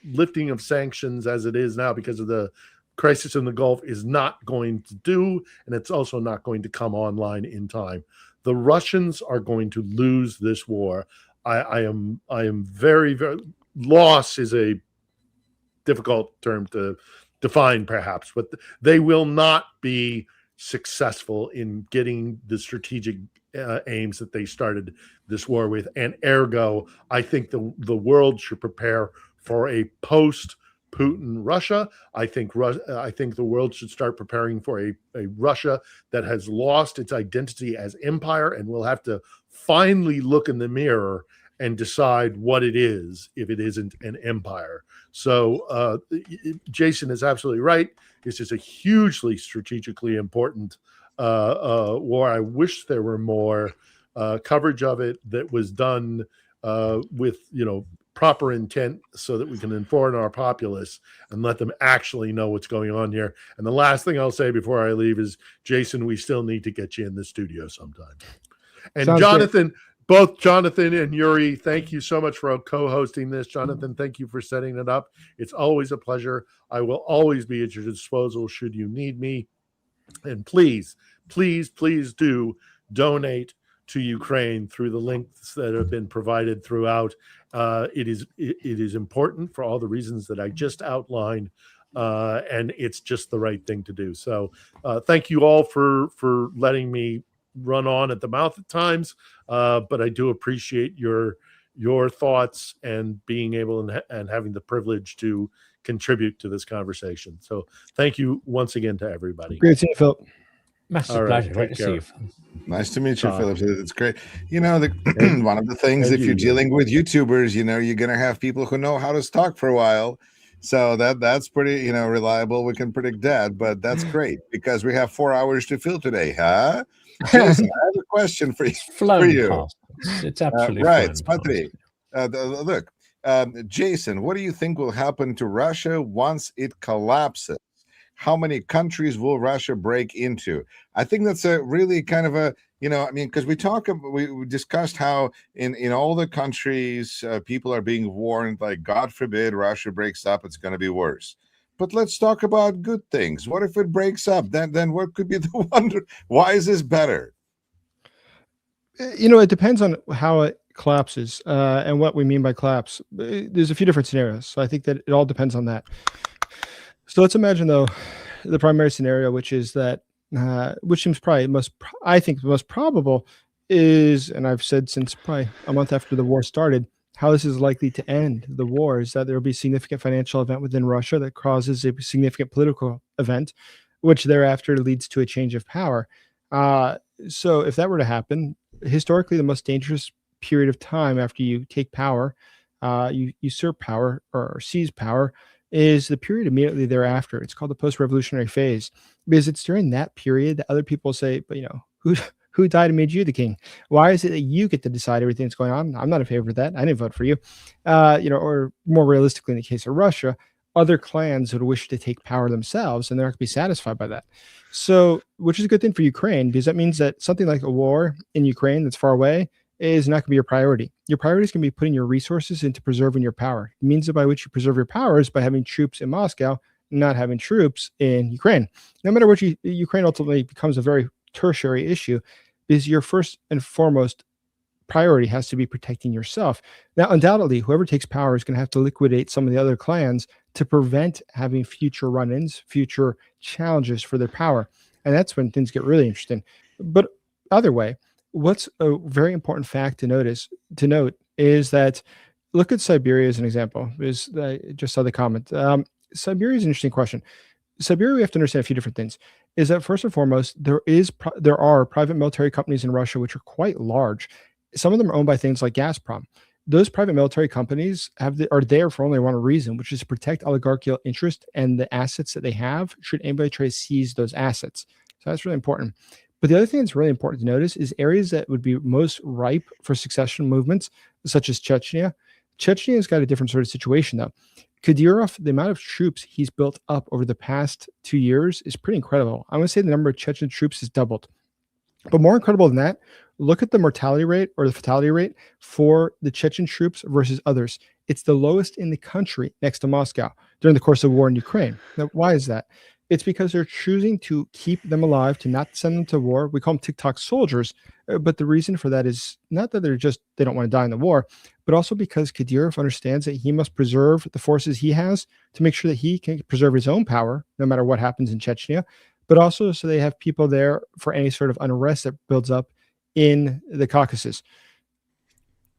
lifting of sanctions as it is now because of the crisis in the Gulf is not going to do, and it's also not going to come online in time. The Russians are going to lose this war. I am very, very, loss is a difficult term to define perhaps, but they will not be successful in getting the strategic aims that they started this war with. And ergo, I think the world should prepare for a post-Putin Russia. I think the world should start preparing for a Russia that has lost its identity as empire and will have to finally look in the mirror and decide what it is if it isn't an empire. So Jason is absolutely right. This is a hugely strategically important war. I wish there were more coverage of it that was done with, proper intent so that we can inform our populace and let them actually know what's going on here. And the last thing I'll say before I leave is, Jason, we still need to get you in the studio sometime. And Sounds Jonathan, good. Both Jonathan and Yuri, thank you so much for co-hosting this. Jonathan, thank you for setting it up. It's always a pleasure. I will always be at your disposal should you need me. And please, please, please do donate to Ukraine through the links that have been provided throughout. It is important for all the reasons that I just outlined, and it's just the right thing to do. So thank you all for letting me run on at the mouth at times, but I do appreciate your thoughts and being able and having the privilege to contribute to this conversation. So thank you once again to everybody. Great to see you, Philip. Massive pleasure. Great to see you. Nice to meet you, Philip. It's great. One of the things, if you're dealing with YouTubers, you're going to have people who know how to talk for a while. So that's pretty, reliable. We can predict that, but that's great because we have 4 hours to fill today, huh? Jason, I have a question for you. It's absolutely right, Patri. Look, Jason, what do you think will happen to Russia once it collapses? How many countries will Russia break into? I think that's a really kind of a, because we discussed how in all the countries, people are being warned, like, God forbid Russia breaks up, it's going to be worse. But let's talk about good things. What if it breaks up? Then what could be the wonder? Why is this better? It depends on how it collapses and what we mean by collapse. There's a few different scenarios. So I think that it all depends on that. So let's imagine, though, the primary scenario, which is that, which seems probably I think the most probable is, and I've said since probably a month after the war started, how this is likely to end the war is that there will be a significant financial event within Russia that causes a significant political event, which thereafter leads to a change of power. So if that were to happen, historically, the most dangerous period of time after you take power, you usurp power or seize power, is the period immediately thereafter. It's called the post-revolutionary phase, because it's during that period that other people say, but who died and made you the king? Why is it that you get to decide everything that's going on? I'm not in favor of that. I didn't vote for you. Or more realistically, in the case of Russia, other clans would wish to take power themselves, and they're not going to be satisfied by that. So, which is a good thing for Ukraine, because that means that something like a war in Ukraine that's far away is not going to be your priority. Your priority is going to be putting your resources into preserving your power. The means by which you preserve your power is by having troops in Moscow, not having troops in Ukraine. No matter what, Ukraine ultimately becomes a very tertiary issue, is your first and foremost priority has to be protecting yourself. Now, undoubtedly, whoever takes power is going to have to liquidate some of the other clans to prevent having future run-ins, future challenges for their power. And that's when things get really interesting. But either way, what's a very important fact to note is that, look at Siberia as an example. I just saw the comment. Siberia is an interesting question. Siberia, we have to understand a few different things. Is that first and foremost, there are private military companies in Russia which are quite large. Some of them are owned by things like Gazprom. Those private military companies are there for only one reason, which is to protect oligarchical interest and the assets that they have should anybody try to seize those assets. So that's really important. But the other thing that's really important to notice is areas that would be most ripe for succession movements, such as Chechnya. Chechnya has got a different sort of situation, though. Kadyrov, the amount of troops he's built up over the past 2 years is pretty incredible. I would say the number of Chechen troops has doubled. But more incredible than that, look at the mortality rate or the fatality rate for the Chechen troops versus others. It's the lowest in the country next to Moscow during the course of war in Ukraine. Now, why is that? It's because they're choosing to keep them alive, to not send them to war. We call them TikTok soldiers, but the reason for that is not that they don't want to die in the war, but also because Kadyrov understands that he must preserve the forces he has to make sure that he can preserve his own power, no matter what happens in Chechnya, but also so they have people there for any sort of unrest that builds up in the Caucasus.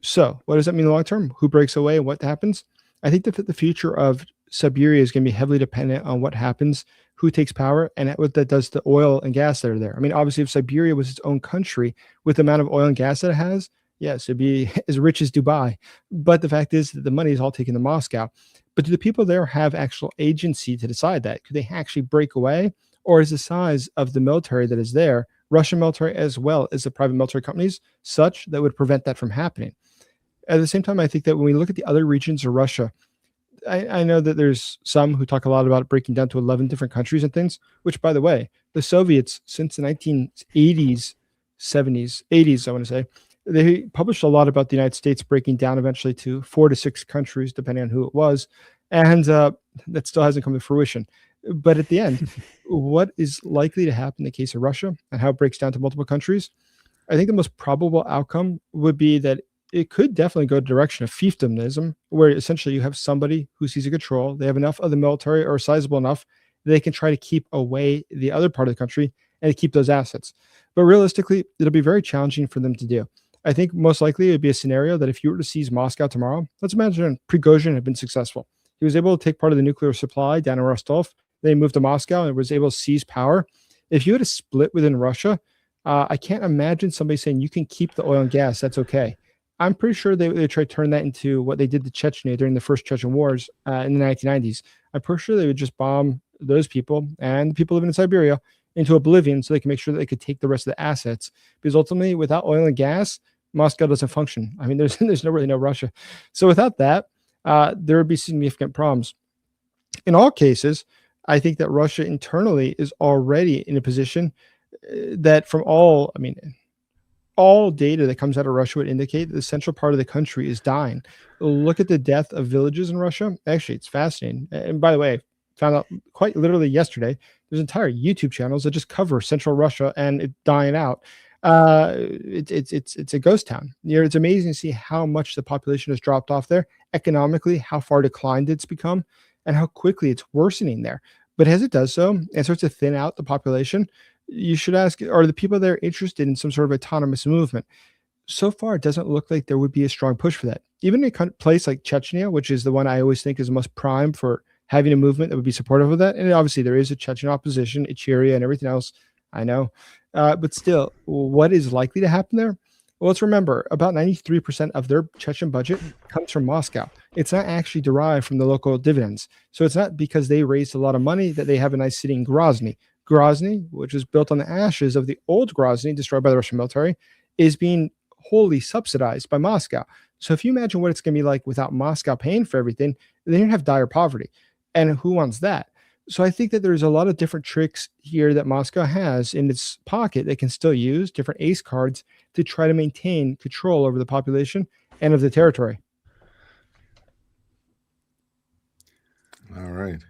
So what does that mean in the long term? Who breaks away and what happens? I think that the future of Siberia is going to be heavily dependent on what happens, who takes power, and what that does to oil and gas that are there. I mean, obviously, if Siberia was its own country with the amount of oil and gas that it has, yes, it'd be as rich as Dubai. But the fact is that the money is all taken to Moscow. But do the people there have actual agency to decide that? Could they actually break away? Or is the size of the military that is there, Russian military as well as the private military companies, such that would prevent that from happening? At the same time, I think that when we look at the other regions of Russia, I know that there's some who talk a lot about breaking down to 11 different countries and things, which, by the way, the Soviets, since the 1980s, 70s, 80s, I want to say, they published a lot about the United States breaking down eventually to 4 to 6 countries, depending on who it was. And that still hasn't come to fruition. But at the end, what is likely to happen in the case of Russia and how it breaks down to multiple countries? I think the most probable outcome would be that it could definitely go the direction of fiefdomism, where essentially you have somebody who sees a control. They have enough of the military or sizable enough that they can try to keep away the other part of the country and to keep those assets. But realistically, it'll be very challenging for them to do. I think most likely it would be a scenario that if you were to seize Moscow tomorrow, let's imagine Prigozhin had been successful. He was able to take part of the nuclear supply down in Rostov. Then he moved to Moscow and was able to seize power. If you had a split within Russia, I can't imagine somebody saying you can keep the oil and gas. That's okay. I'm pretty sure they tried to turn that into what they did to Chechnya during the first Chechen wars in the 1990s. I'm pretty sure they would just bomb those people and the people living in Siberia into oblivion so they can make sure that they could take the rest of the assets. Because ultimately, without oil and gas, Moscow doesn't function. I mean, there's really no Russia. So without that, there would be significant problems. In all cases, I think that Russia internally is already in a position that from all data that comes out of Russia would indicate that the central part of the country is dying. Look at the death of villages in Russia. Actually, it's fascinating. And by the way, I found out quite literally yesterday, there's entire YouTube channels that just cover central Russia and it dying out. It's a ghost town. It's amazing to see how much the population has dropped off there, economically, how far declined it's become, and how quickly it's worsening there. But as it does so and starts to thin out the population, you should ask, are the people there interested in some sort of autonomous movement? So far, it doesn't look like there would be a strong push for that. Even in a place like Chechnya, which is the one I always think is the most prime for having a movement that would be supportive of that. And obviously, there is a Chechen opposition, Ichirya and everything else, I know. But still, what is likely to happen there? Well, let's remember, about 93% of their Chechen budget comes from Moscow. It's not actually derived from the local dividends. So it's not because they raised a lot of money that they have a nice city in Grozny. Grozny, which was built on the ashes of the old Grozny, destroyed by the Russian military, is being wholly subsidized by Moscow. So if you imagine what it's going to be like without Moscow paying for everything, then you have dire poverty. And who wants that? So I think that there's a lot of different tricks here that Moscow has in its pocket that can still use, different ace cards, to try to maintain control over the population and of the territory. All right.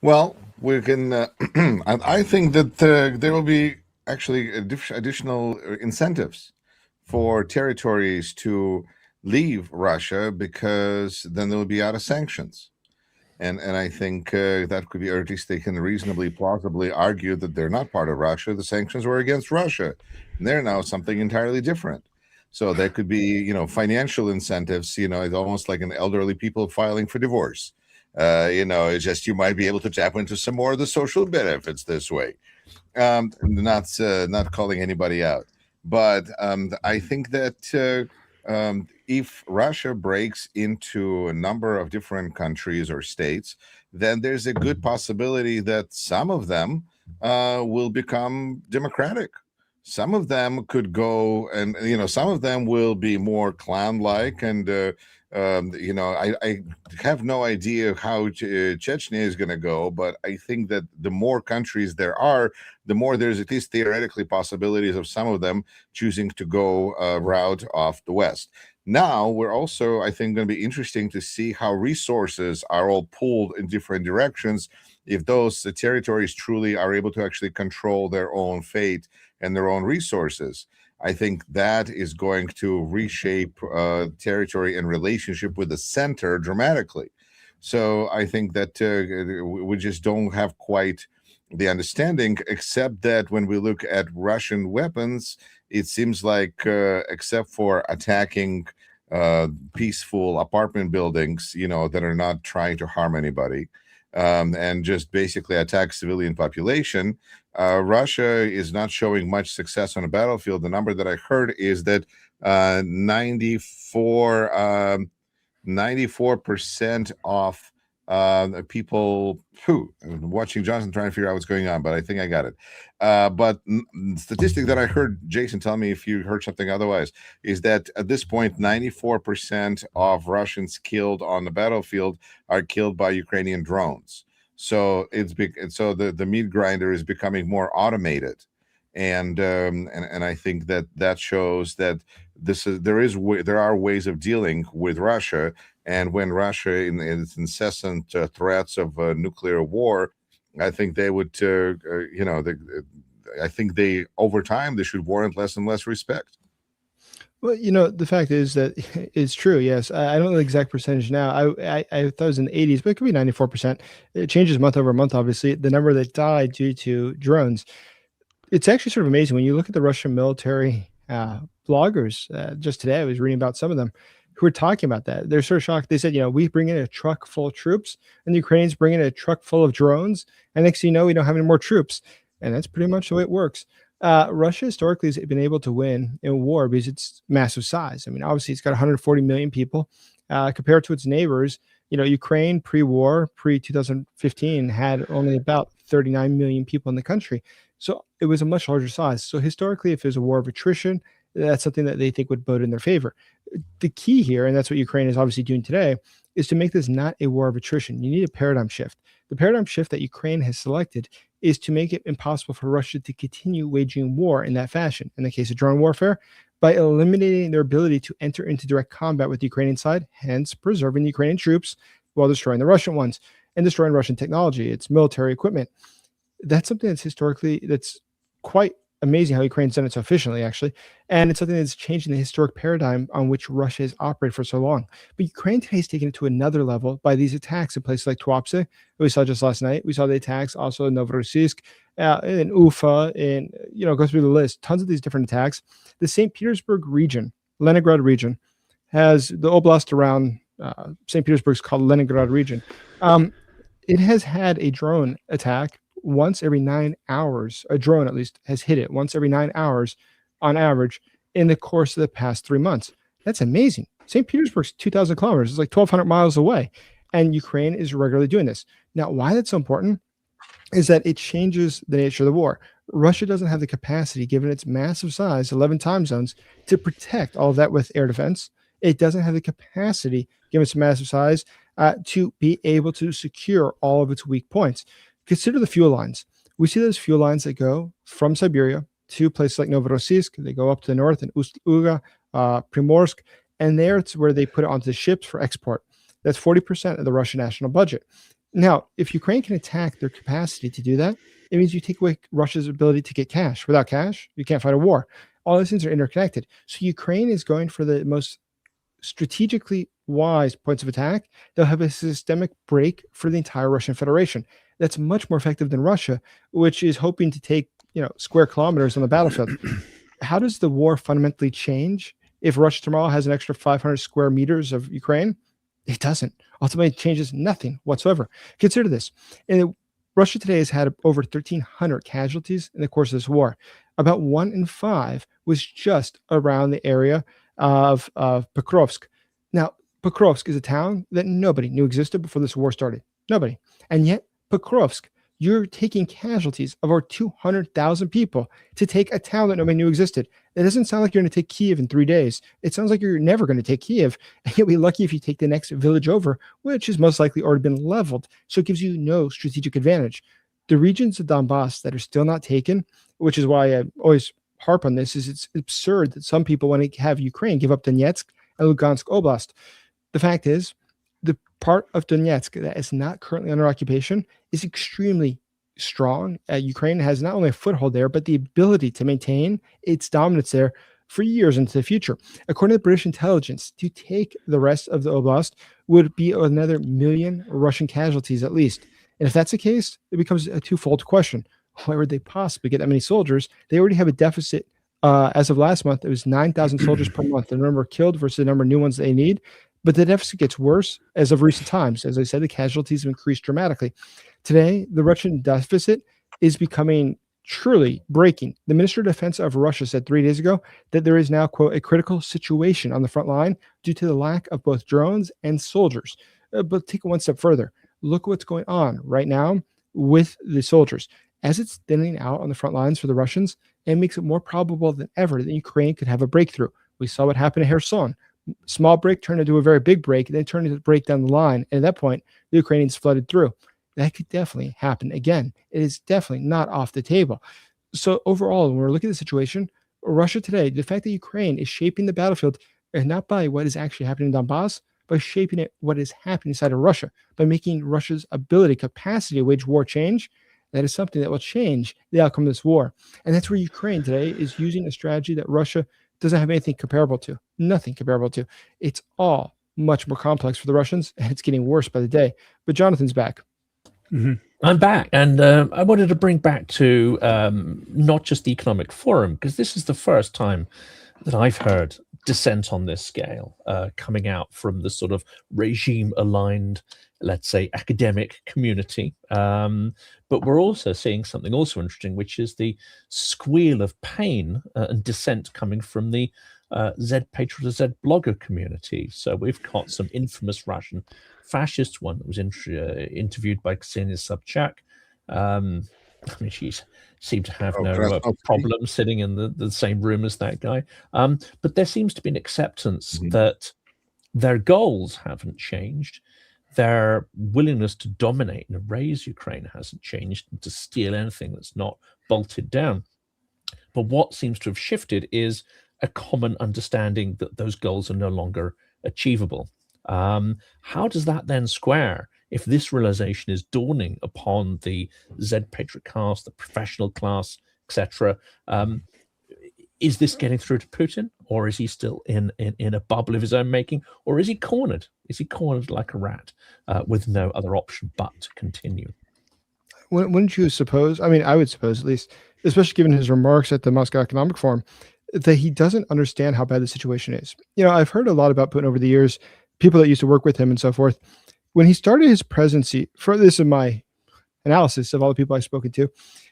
Well, we can. I think that there will be actually additional incentives for territories to leave Russia, because then they will be out of sanctions. And I think that could be, or at least they can reasonably plausibly argue that they're not part of Russia. The sanctions were against Russia, and they're now something entirely different. So there could be, financial incentives. It's almost like an elderly people filing for divorce. It's just you might be able to tap into some more of the social benefits this way. Not calling anybody out, but I think that if Russia breaks into a number of different countries or states, then there's a good possibility that some of them will become democratic. Some of them could go, and some of them will be more clan-like, and I have no idea how Chechnya is going to go, but I think that the more countries there are, the more there's at least theoretically possibilities of some of them choosing to go route off the West. Now we're also, I think, going to be interesting to see how resources are all pulled in different directions. If those territories truly are able to actually control their own fate and their own resources, I think that is going to reshape territory and relationship with the center dramatically. So I think that we just don't have quite the understanding, except that when we look at Russian weapons, it seems like except for attacking peaceful apartment buildings, that are not trying to harm anybody, and just basically attack civilian population, Russia is not showing much success on the battlefield. The number that I heard is that 94% of people watching Johnson trying to figure out what's going on, but I think I got it. But statistic that I heard, Jason, tell me if you heard something otherwise, is that at this point 94% of Russians killed on the battlefield are killed by Ukrainian drones. So it's big, and so the meat grinder is becoming more automated, and I think that shows that there are ways of dealing with Russia. And when Russia, in its incessant threats of nuclear war, I think they would, I think they over time they should warrant less and less respect. Well, the fact is that it's true. Yes, I don't know the exact percentage now. I thought it was in the 80s, but it could be 94%. It changes month over month. Obviously, the number that died due to drones. It's actually sort of amazing when you look at the Russian military bloggers. Just today, I was reading about some of them who were talking about that. They're sort of shocked. They said, we bring in a truck full of troops, and the Ukrainians bring in a truck full of drones, and next thing you know, we don't have any more troops. And that's pretty much the way it works. Russia historically has been able to win in war because it's massive size. I mean, obviously, it's got 140 million people. Compared to its neighbors, Ukraine pre-war, pre-2015, had only about 39 million people in the country. So it was a much larger size. So historically, if there's a war of attrition, that's something that they think would vote in their favor. The key here, and that's what Ukraine is obviously doing today, is to make this not a war of attrition. You need a paradigm shift. The paradigm shift that Ukraine has selected is to make it impossible for Russia to continue waging war in that fashion. In the case of drone warfare, by eliminating their ability to enter into direct combat with the Ukrainian side, hence preserving the Ukrainian troops while destroying the Russian ones and destroying Russian technology, its military equipment. That's something that's quite amazing how Ukraine's done it so efficiently, actually. And it's something that's changing the historic paradigm on which Russia has operated for so long. But Ukraine today is taking it to another level by these attacks in places like Tuapse. We saw just last night. We saw the attacks also in Novorossiysk, in Ufa, and, go through the list. Tons of these different attacks. The St. Petersburg region, Leningrad region, has the oblast around St. Petersburg's called Leningrad region. It has had a drone attack once every 9 hours. A drone, at least, has hit it once every 9 hours on average in the course of the past 3 months. That's amazing. St. Petersburg's 2,000 kilometers. It's like 1,200 miles away. And Ukraine is regularly doing this. Now, why that's so important is that it changes the nature of the war. Russia doesn't have the capacity, given its massive size, 11 time zones, to protect all of that with air defense. It doesn't have the capacity, given its massive size, to be able to secure all of its weak points. Consider the fuel lines. We see those fuel lines that go from Siberia to places like Novorossiysk. They go up to the north in Ust-Uga, Primorsk, and there it's where they put it onto the ships for export. That's 40% of the Russian national budget. Now, if Ukraine can attack their capacity to do that, it means you take away Russia's ability to get cash. Without cash, you can't fight a war. All these things are interconnected. So Ukraine is going for the most strategically wise points of attack. They'll have a systemic break for the entire Russian Federation. That's much more effective than Russia, which is hoping to take, square kilometers on the battlefield. How does the war fundamentally change if Russia tomorrow has an extra 500 square meters of Ukraine? It doesn't. Ultimately, it changes nothing whatsoever. Consider this. Russia today has had over 1,300 casualties in the course of this war. About 1 in 5 was just around the area of Pokrovsk. Now, Pokrovsk is a town that nobody knew existed before this war started. Nobody. And yet, Pokrovsk, you're taking casualties of over 200,000 people to take a town that nobody knew existed. It doesn't sound like you're going to take Kiev in 3 days. It sounds like you're never going to take Kiev. And you'll be lucky if you take the next village over, which is most likely already been leveled. So it gives you no strategic advantage. The regions of Donbass that are still not taken, which is why I always harp on this, is it's absurd that some people want to have Ukraine give up Donetsk and Lugansk Oblast. The fact is, the part of Donetsk that is not currently under occupation is extremely strong. Ukraine has not only a foothold there, but the ability to maintain its dominance there for years into the future. According to British intelligence, to take the rest of the oblast would be another 1 million Russian casualties at least. And if that's the case, it becomes a twofold question. Why would they possibly get that many soldiers? They already have a deficit. As of last month, it was 9,000 soldiers per month, the number killed versus the number of new ones they need. But the deficit gets worse as of recent times. As I said, the casualties have increased dramatically. Today, the Russian deficit is becoming truly breaking. The Minister of Defense of Russia said 3 days ago that there is now, quote, a critical situation on the front line due to the lack of both drones and soldiers. But take it one step further. Look what's going on right now with the soldiers. As it's thinning out on the front lines for the Russians, it makes it more probable than ever that Ukraine could have a breakthrough. We saw what happened at Kherson. Small break turned into a very big break, then turned into a break down the line. And at that point, the Ukrainians flooded through. That could definitely happen again. It is definitely not off the table. So overall, when we're looking at the situation, Russia today, the fact that Ukraine is shaping the battlefield, and not by what is actually happening in Donbass, but shaping it what is happening inside of Russia, by making Russia's ability, capacity to wage war change, that is something that will change the outcome of this war. And that's where Ukraine today is using a strategy that Russia doesn't have anything comparable to, nothing comparable to. It's all much more complex for the Russians, and it's getting worse by the day. But Jonathan's back. Mm-hmm. I'm back, and I wanted to bring back to not just the Economic Forum, because this is the first time that I've heard dissent on this scale coming out from the sort of regime-aligned, let's say, academic community. But we're also seeing something also interesting, which is the squeal of pain and dissent coming from the Z Patriot, Z blogger community. So we've got some infamous Russian fascist one that was interviewed by Ksenia Sobchak. I mean, she seemed to have no problem sitting in the same room as that guy. But there seems to be an acceptance that their goals haven't changed. Their willingness to dominate and erase Ukraine hasn't changed, and to steal anything that's not bolted down. But what seems to have shifted is a common understanding that those goals are no longer achievable. How does that then square if this realization is dawning upon the Z Patriot class, the professional class, etc.? Is this getting through to Putin, or is he still in a bubble of his own making, or is he cornered? Is he cornered like a rat with no other option but to continue? Wouldn't you suppose, I mean, I would suppose at least, especially given his remarks at the Moscow Economic Forum, that he doesn't understand how bad the situation is. You know, I've heard a lot about Putin over the years, people that used to work with him and so forth. When he started his presidency, this is my analysis of all the people I've spoken to,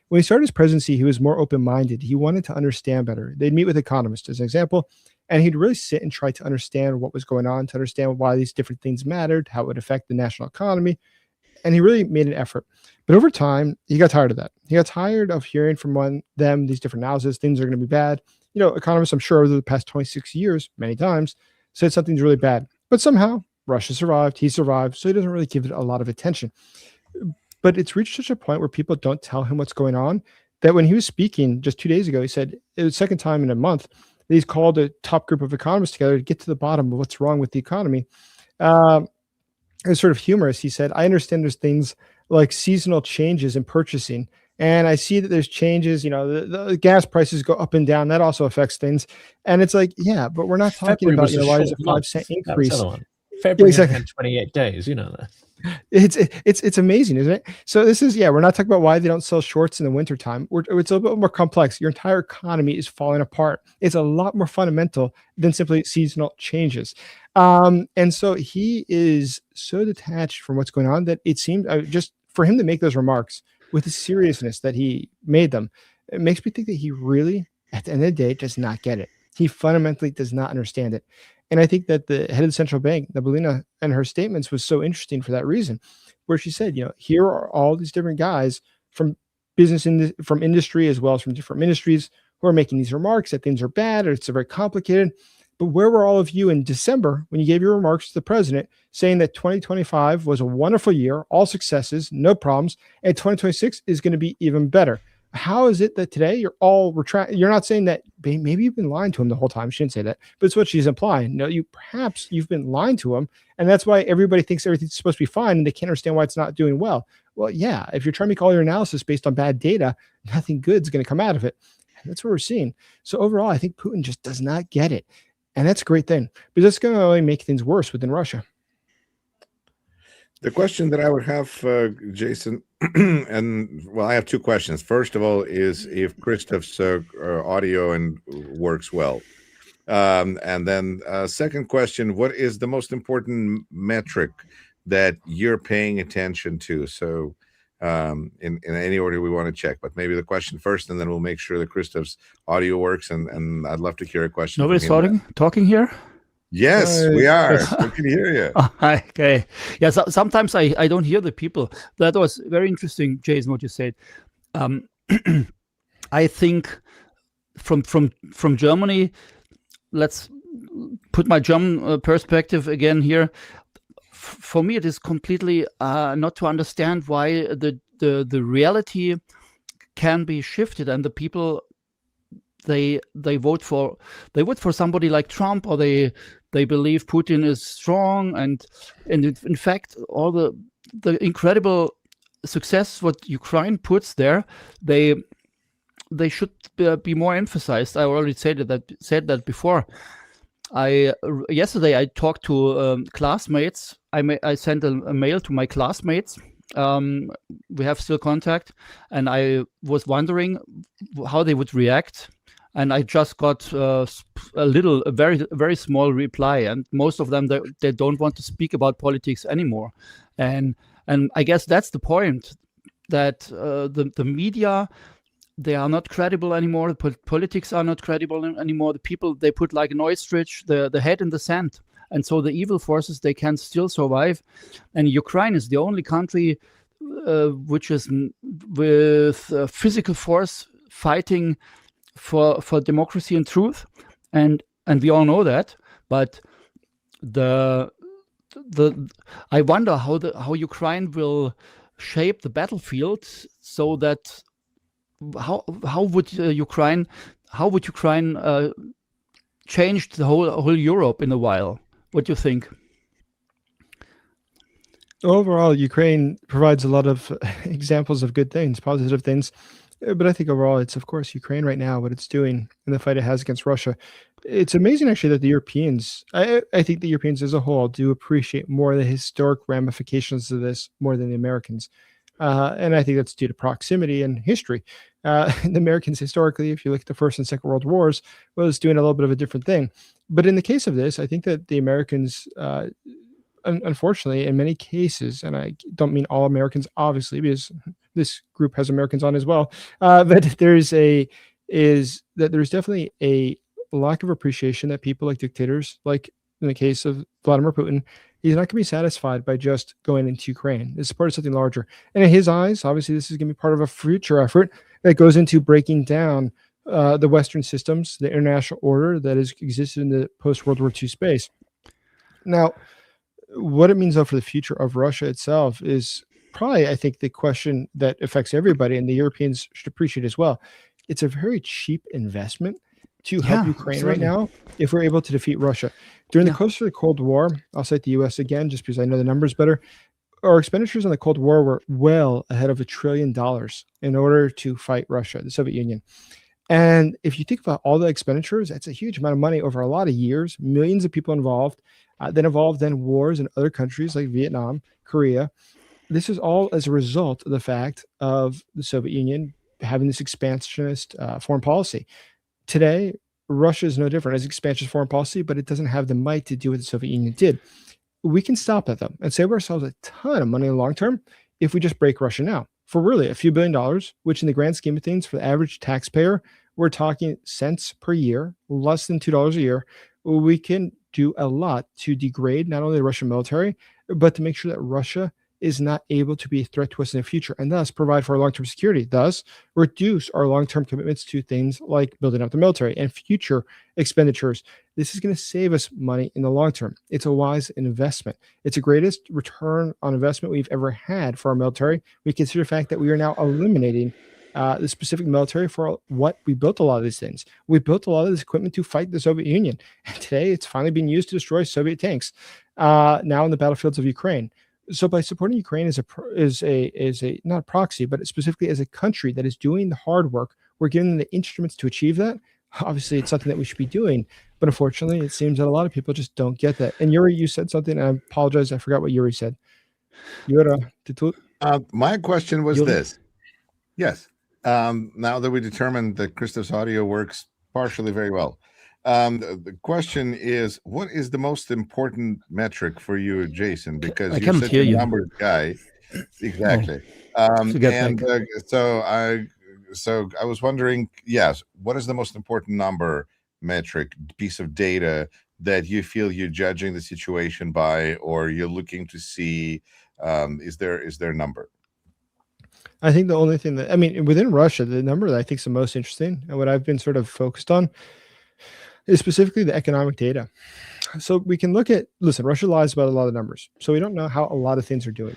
when he started his presidency, he was more open-minded. He wanted to understand better. They'd meet with economists, as an example, and he'd really sit and try to understand what was going on, to understand why these different things mattered, how it would affect the national economy. And he really made an effort. But over time, he got tired of that. He got tired of hearing from them these different analyses, things are going to be bad. You know, economists, I'm sure, over the past 26 years, many times, said something's really bad. But somehow, Russia survived, he survived, so he doesn't really give it a lot of attention. But it's reached such a point where people don't tell him what's going on, that when he was speaking just 2 days ago, he said it was the second time in a month that he's called a top group of economists together to get to the bottom of what's wrong with the economy. It was sort of humorous. He said, I understand there's things like seasonal changes in purchasing, and I see that there's changes, you know, the gas prices go up and down. That also affects things. And it's like, yeah, but we're not talking about, you know, why is a 5-cent increase? February exactly. 28 days, you know that. It's amazing, isn't it? So this is, we're not talking about why they don't sell shorts in the wintertime. It's a little bit more complex. Your entire economy is falling apart. It's a lot more fundamental than simply seasonal changes. And so he is so detached from what's going on that it seemed just for him to make those remarks with the seriousness that he made them, it makes me think that he really, at the end of the day, does not get it. He fundamentally does not understand it. And I think that the head of the central bank, Nabiulina, and her statements was so interesting for that reason, where she said, you know, here are all these different guys from from industry as well as from different ministries who are making these remarks that things are bad or it's very complicated. But where were all of you in December when you gave your remarks to the president saying that 2025 was a wonderful year, all successes, no problems, and 2026 is going to be even better? How is it that today you're all you're not saying that maybe you've been lying to him the whole time? She didn't say that, but it's what she's implying. No, perhaps you've been lying to him, and that's why everybody thinks everything's supposed to be fine, and they can't understand why it's not doing well. Well, yeah, if you're trying to make all your analysis based on bad data, nothing good is going to come out of it. And that's what we're seeing. So overall, I think Putin just does not get it, and that's a great thing, because it's going to only make things worse within Russia. The question that I would have, Jason, and well, I have two questions. First of all, is if Christoph's audio and works well, and then second question: what is the most important metric that you're paying attention to? So, in any order we want to check, but maybe the question first, and then we'll make sure that Christoph's audio works. And I'd love to hear a question. Nobody's talking here. Yes, we are. We can hear you. Okay. Yeah. Sometimes I don't hear the people. That was very interesting, Jason, what you said. I think from Germany, let's put my German perspective again here. For me, it is completely not to understand why the reality can be shifted, and the people they vote for somebody like Trump, or they believe Putin is strong, and in fact all the incredible success what Ukraine puts there, they should be more emphasized. I already said that before. Yesterday I talked to classmates. I sent a mail to my classmates. We have still contact, and I was wondering how they would react. And I just got a very, very small reply, and most of them they don't want to speak about politics anymore, and I guess that's the point, that the media, they are not credible anymore. The politics are not credible anymore. The people, they put like an ostrich, the head in the sand, and so the evil forces, they can still survive. And Ukraine is the only country which is with physical force fighting for democracy and truth, and we all know that. But I wonder how Ukraine will shape the battlefield, so that how would Ukraine change the whole Europe in a while? What do you think? Overall, Ukraine provides a lot of examples of good things, positive things. But I think overall, it's, of course, Ukraine right now, what it's doing in the fight it has against Russia. It's amazing, actually, that the Europeans, I think the Europeans as a whole do appreciate more the historic ramifications of this more than the Americans. And I think that's due to proximity and history. The Americans, historically, if you look at the First and Second World Wars, was doing a little bit of a different thing. But in the case of this, I think that the Americans, unfortunately, in many cases, and I don't mean all Americans, obviously, because this group has Americans on as well, but there's definitely a lack of appreciation that people like dictators, like in the case of Vladimir Putin, he's not going to be satisfied by just going into Ukraine. This is part of something larger. And in his eyes, obviously, this is going to be part of a future effort that goes into breaking down the Western systems, the international order that has existed in the post-World War II space. Now, what it means, though, for the future of Russia itself is probably, I think, the question that affects everybody, and the Europeans should appreciate as well. It's a very cheap investment to help Ukraine right now if we're able to defeat Russia. During the course of the Cold War, I'll cite the U.S. again, just because I know the numbers better. Our expenditures on the Cold War were well ahead of $1 trillion in order to fight Russia, the Soviet Union. And if you think about all the expenditures, that's a huge amount of money over a lot of years, millions of people involved, then wars in other countries like Vietnam, Korea. This is all as a result of the fact of the Soviet Union having this expansionist foreign policy. Today, Russia is no different as expansionist foreign policy, but it doesn't have the might to do what the Soviet Union did. We can stop that, though, and save ourselves a ton of money in the long term if we just break Russia now for really a few $1 billion, which in the grand scheme of things, for the average taxpayer, we're talking cents per year, less than $2 a year. We can do a lot to degrade not only the Russian military, but to make sure that Russia is not able to be a threat to us in the future, and thus provide for our long-term security, thus reduce our long-term commitments to things like building up the military and future expenditures. This is going to save us money in the long term. It's a wise investment. It's the greatest return on investment we've ever had for our military. We consider the fact that we are now eliminating the specific military for what we built a lot of these things. We built a lot of this equipment to fight the Soviet Union. And today it's finally being used to destroy Soviet tanks now in the battlefields of Ukraine. So by supporting Ukraine as a not a proxy, but specifically as a country that is doing the hard work, we're giving them the instruments to achieve that. Obviously, it's something that we should be doing, but unfortunately, it seems that a lot of people just don't get that. And Yuri, you said something, and I apologize, I forgot what Yuri said. My question was Yuri? this. Yes. Now that we determined that Christoph's audio works partially very well, the question is, what is the most important metric for you, Jason? Because you're such a numbers guy. Exactly. So I was wondering, yes, what is the most important number, metric, piece of data that you feel you're judging the situation by, or you're looking to see? Is there a number? I think the only thing that, I mean, within Russia, the number that I think is the most interesting and what I've been sort of focused on is specifically the economic data. So we can look at, listen, Russia lies about a lot of numbers. So we don't know how a lot of things are doing.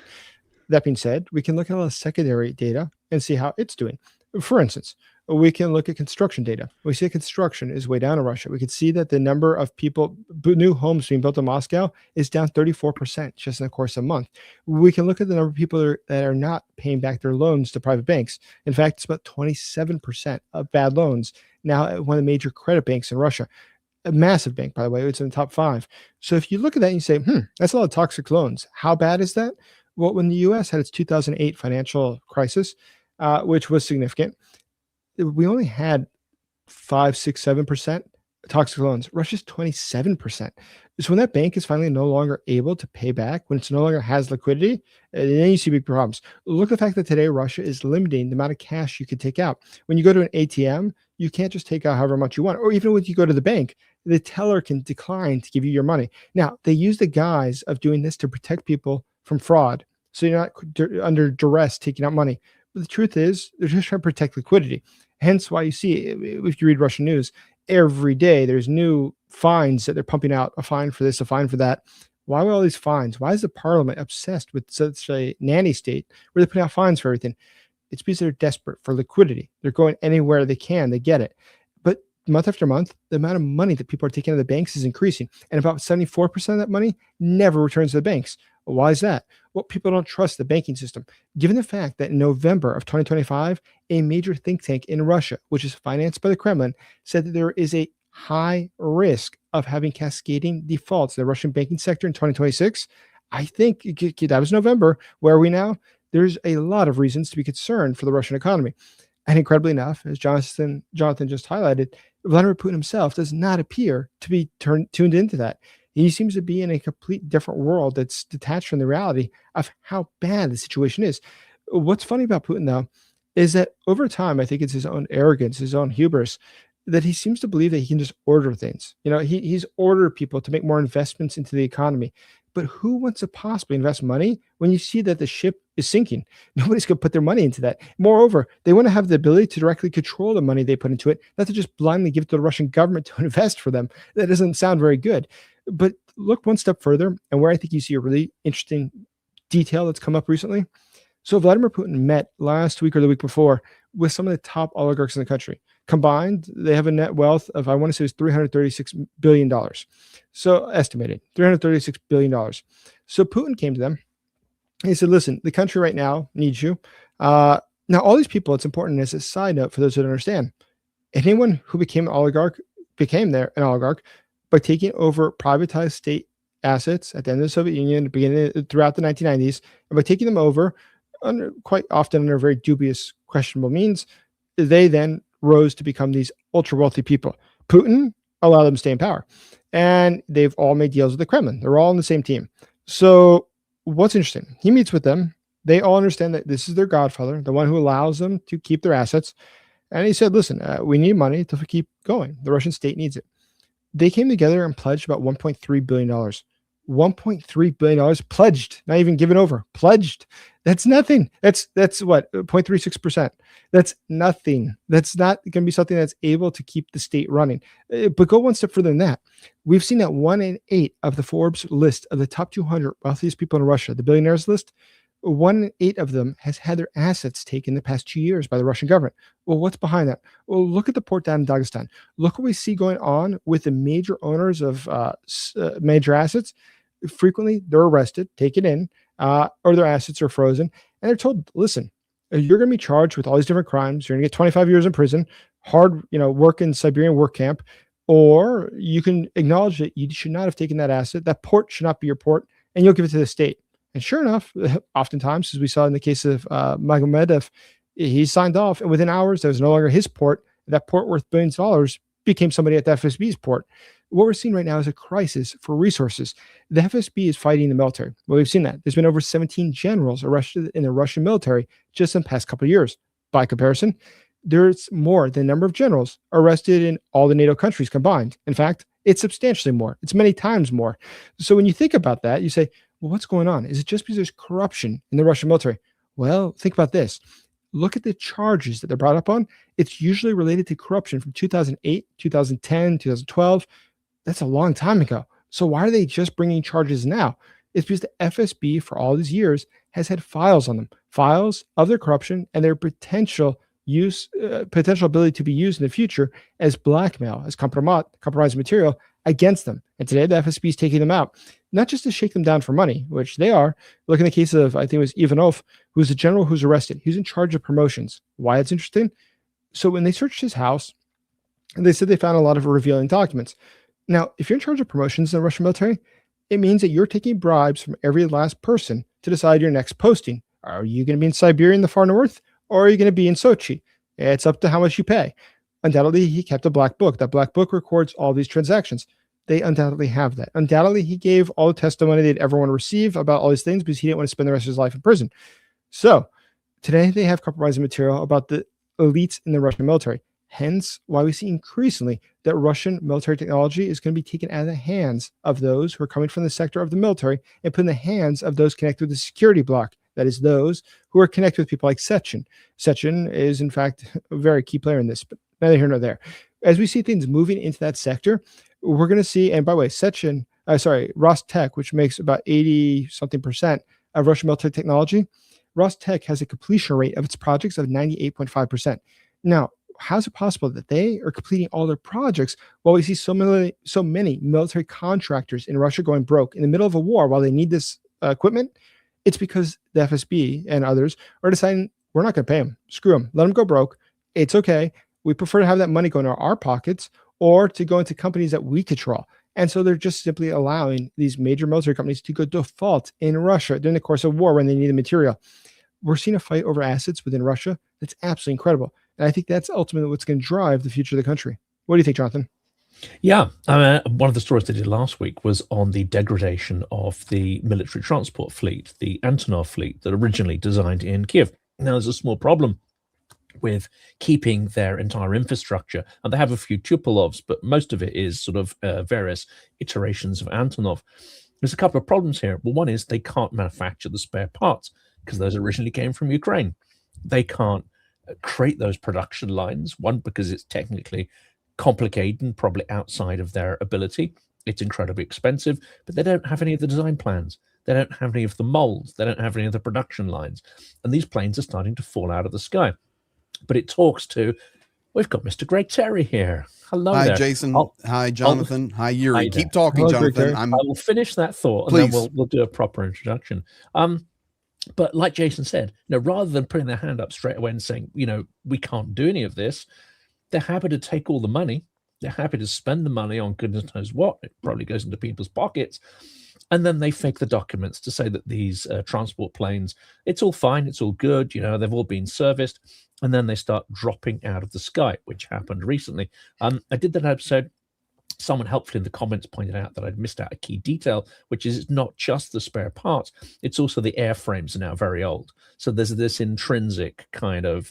That being said, we can look at a lot of secondary data and see how it's doing. For instance, we can look at construction data. We see construction is way down in Russia. We can see that the number of people, new homes being built in Moscow is down 34% just in the course of a month. We can look at the number of people that are not paying back their loans to private banks. In fact, it's about 27% of bad loans now at one of the major credit banks in Russia. A massive bank, by the way. It's in the top 5. So if you look at that and you say, that's a lot of toxic loans. How bad is that? Well, when the U.S. had its 2008 financial crisis, which was significant, we only had 5, 6, 7% toxic loans. Russia's 27%. So when that bank is finally no longer able to pay back, when it's no longer has liquidity, then you see big problems. Look at the fact that today Russia is limiting the amount of cash you can take out. When you go to an ATM, you can't just take out however much you want. Or even when you go to the bank, the teller can decline to give you your money. Now, they use the guise of doing this to protect people from fraud. So you're not under duress taking out money. But the truth is, they're just trying to protect liquidity. Hence why you see, if you read Russian news, every day there's new fines that they're pumping out, a fine for this, a fine for that. Why are all these fines? Why is the parliament obsessed with such a nanny state where they're putting out fines for everything? It's because they're desperate for liquidity. They're going anywhere they can, they get it. But month after month, the amount of money that people are taking out of the banks is increasing. And about 74% of that money never returns to the banks. Why is that? Well, people don't trust the banking system. Given the fact that in November of 2025, a major think tank in Russia, which is financed by the Kremlin, said that there is a high risk of having cascading defaults in the Russian banking sector in 2026. I think that was November. Where are we now? There's a lot of reasons to be concerned for the Russian economy. And incredibly enough, as Jonathan just highlighted, Vladimir Putin himself does not appear to be tuned into that. He seems to be in a complete different world that's detached from the reality of how bad the situation is. What's funny about Putin, though, is that over time, I think it's his own arrogance, his own hubris, that he seems to believe that he can just order things. You know, he's ordered people to make more investments into the economy. But who wants to possibly invest money when you see that the ship is sinking? Nobody's going to put their money into that. Moreover, they want to have the ability to directly control the money they put into it, not to just blindly give it to the Russian government to invest for them. That doesn't sound very good. But look one step further, and where I think you see a really interesting detail that's come up recently. So Vladimir Putin met last week or the week before with some of the top oligarchs in the country. Combined, they have a net wealth of, I want to say, it was $336 billion. So estimated, $336 billion. So Putin came to them. He said, listen, the country right now needs you. Now, all these people, it's important as a side note for those who don't understand, anyone who became an oligarch became an oligarch by taking over privatized state assets at the end of the Soviet Union, throughout the 1990s, and by taking them over, quite often under very dubious, questionable means, they then rose to become these ultra wealthy people. Putin allowed them to stay in power, and they've all made deals with the Kremlin. They're all on the same team. So what's interesting, he meets with them. They all understand that this is their godfather, the one who allows them to keep their assets. And he said, listen, we need money to keep going. The Russian state needs it. They came together and pledged about $1.3 billion. $1.3 billion pledged, not even given over, pledged. That's nothing. That's what, 0.36%. That's nothing. That's not going to be something that's able to keep the state running. But go one step further than that. We've seen that 1 in 8 of the Forbes list of the top 200 wealthiest people in Russia, the billionaires list, 1 in 8 of them has had their assets taken the past 2 years by the Russian government. Well, what's behind that? Well, look at the port down in Dagestan. Look what we see going on with the major owners of major assets. Frequently, they're arrested, taken in, or their assets are frozen, and they're told, listen, you're going to be charged with all these different crimes. You're going to get 25 years in prison, hard, work in Siberian work camp, or you can acknowledge that you should not have taken that asset. That port should not be your port, and you'll give it to the state. And sure enough, oftentimes, as we saw in the case of Magomedov, he signed off, and within hours, there was no longer his port. That port worth billions of dollars became somebody at the FSB's port. What we're seeing right now is a crisis for resources. The FSB is fighting the military. Well, we've seen that. There's been over 17 generals arrested in the Russian military just in the past couple of years. By comparison, there's more than the number of generals arrested in all the NATO countries combined. In fact, it's substantially more. It's many times more. So when you think about that, you say, well, what's going on? Is it just because there's corruption in the Russian military? Well, think about this. Look at the charges that they're brought up on. It's usually related to corruption from 2008, 2010, 2012. That's a long time ago. So why are they just bringing charges now? It's because the FSB for all these years has had files on them, files of their corruption and their potential ability to be used in the future as blackmail, as compromised material against them. And today the FSB is taking them out, not just to shake them down for money, which they are. Look in the case of, I think it was Ivanov, who's a general who's arrested. He's in charge of promotions. Why it's interesting? So when they searched his house, they said they found a lot of revealing documents. Now, if you're in charge of promotions in the Russian military, it means that you're taking bribes from every last person to decide your next posting. Are you going to be in Siberia in the far north, or are you going to be in Sochi? It's up to how much you pay. Undoubtedly, he kept a black book. That black book records all these transactions. They undoubtedly have that. Undoubtedly, he gave all the testimony they'd ever want to receive about all these things because he didn't want to spend the rest of his life in prison. So today they have compromising material about the elites in the Russian military. Hence why we see increasingly that Russian military technology is going to be taken out of the hands of those who are coming from the sector of the military and put in the hands of those connected with the security bloc. That is those who are connected with people like Sechin. Sechin is, in fact, a very key player in this, but neither here nor there. As we see things moving into that sector, we're going to see, and by the way, Rostech, which makes about 80-something% of Russian military technology, Rostech has a completion rate of its projects of 98.5%. Now, how is it possible that they are completing all their projects while we see so many military contractors in Russia going broke in the middle of a war while they need this equipment? It's because the FSB and others are deciding we're not going to pay them. Screw them. Let them go broke. It's okay. We prefer to have that money go into our pockets or to go into companies that we control. And so they're just simply allowing these major military companies to go default in Russia during the course of war when they need the material. We're seeing a fight over assets within Russia that's absolutely incredible. And I think that's ultimately what's going to drive the future of the country. What do you think, Jonathan? Yeah, one of the stories they did last week was on the degradation of the military transport fleet, the Antonov fleet that originally designed in Kiev. Now, there's a small problem with keeping their entire infrastructure, and they have a few Tupolovs, but most of it is sort of various iterations of Antonov. There's a couple of problems here. Well, one is they can't manufacture the spare parts because those originally came from Ukraine. They can't create those production lines, one, because it's technically complicated and probably outside of their ability. It's incredibly expensive, but they don't have any of the design plans. They don't have any of the molds. They don't have any of the production lines. And these planes are starting to fall out of the sky. But it talks to, we've got Mr. Greg Terry here. Hello Hi, there. Jason. Hi, Jonathan. Hi, Yuri. Hi Keep talking, Hello, Jonathan. I will finish that thought, and then we'll do a proper introduction. But like Jason said, rather than putting their hand up straight away and saying, we can't do any of this, they're happy to take all the money. They're happy to spend the money on goodness knows what. It probably goes into people's pockets. And then they fake the documents to say that these transport planes, it's all fine, it's all good, they've all been serviced. And then they start dropping out of the sky, which happened recently. I did that episode. Someone helpfully in the comments pointed out that I'd missed out a key detail, which is it's not just the spare parts, it's also the airframes are now very old. So there's this intrinsic kind of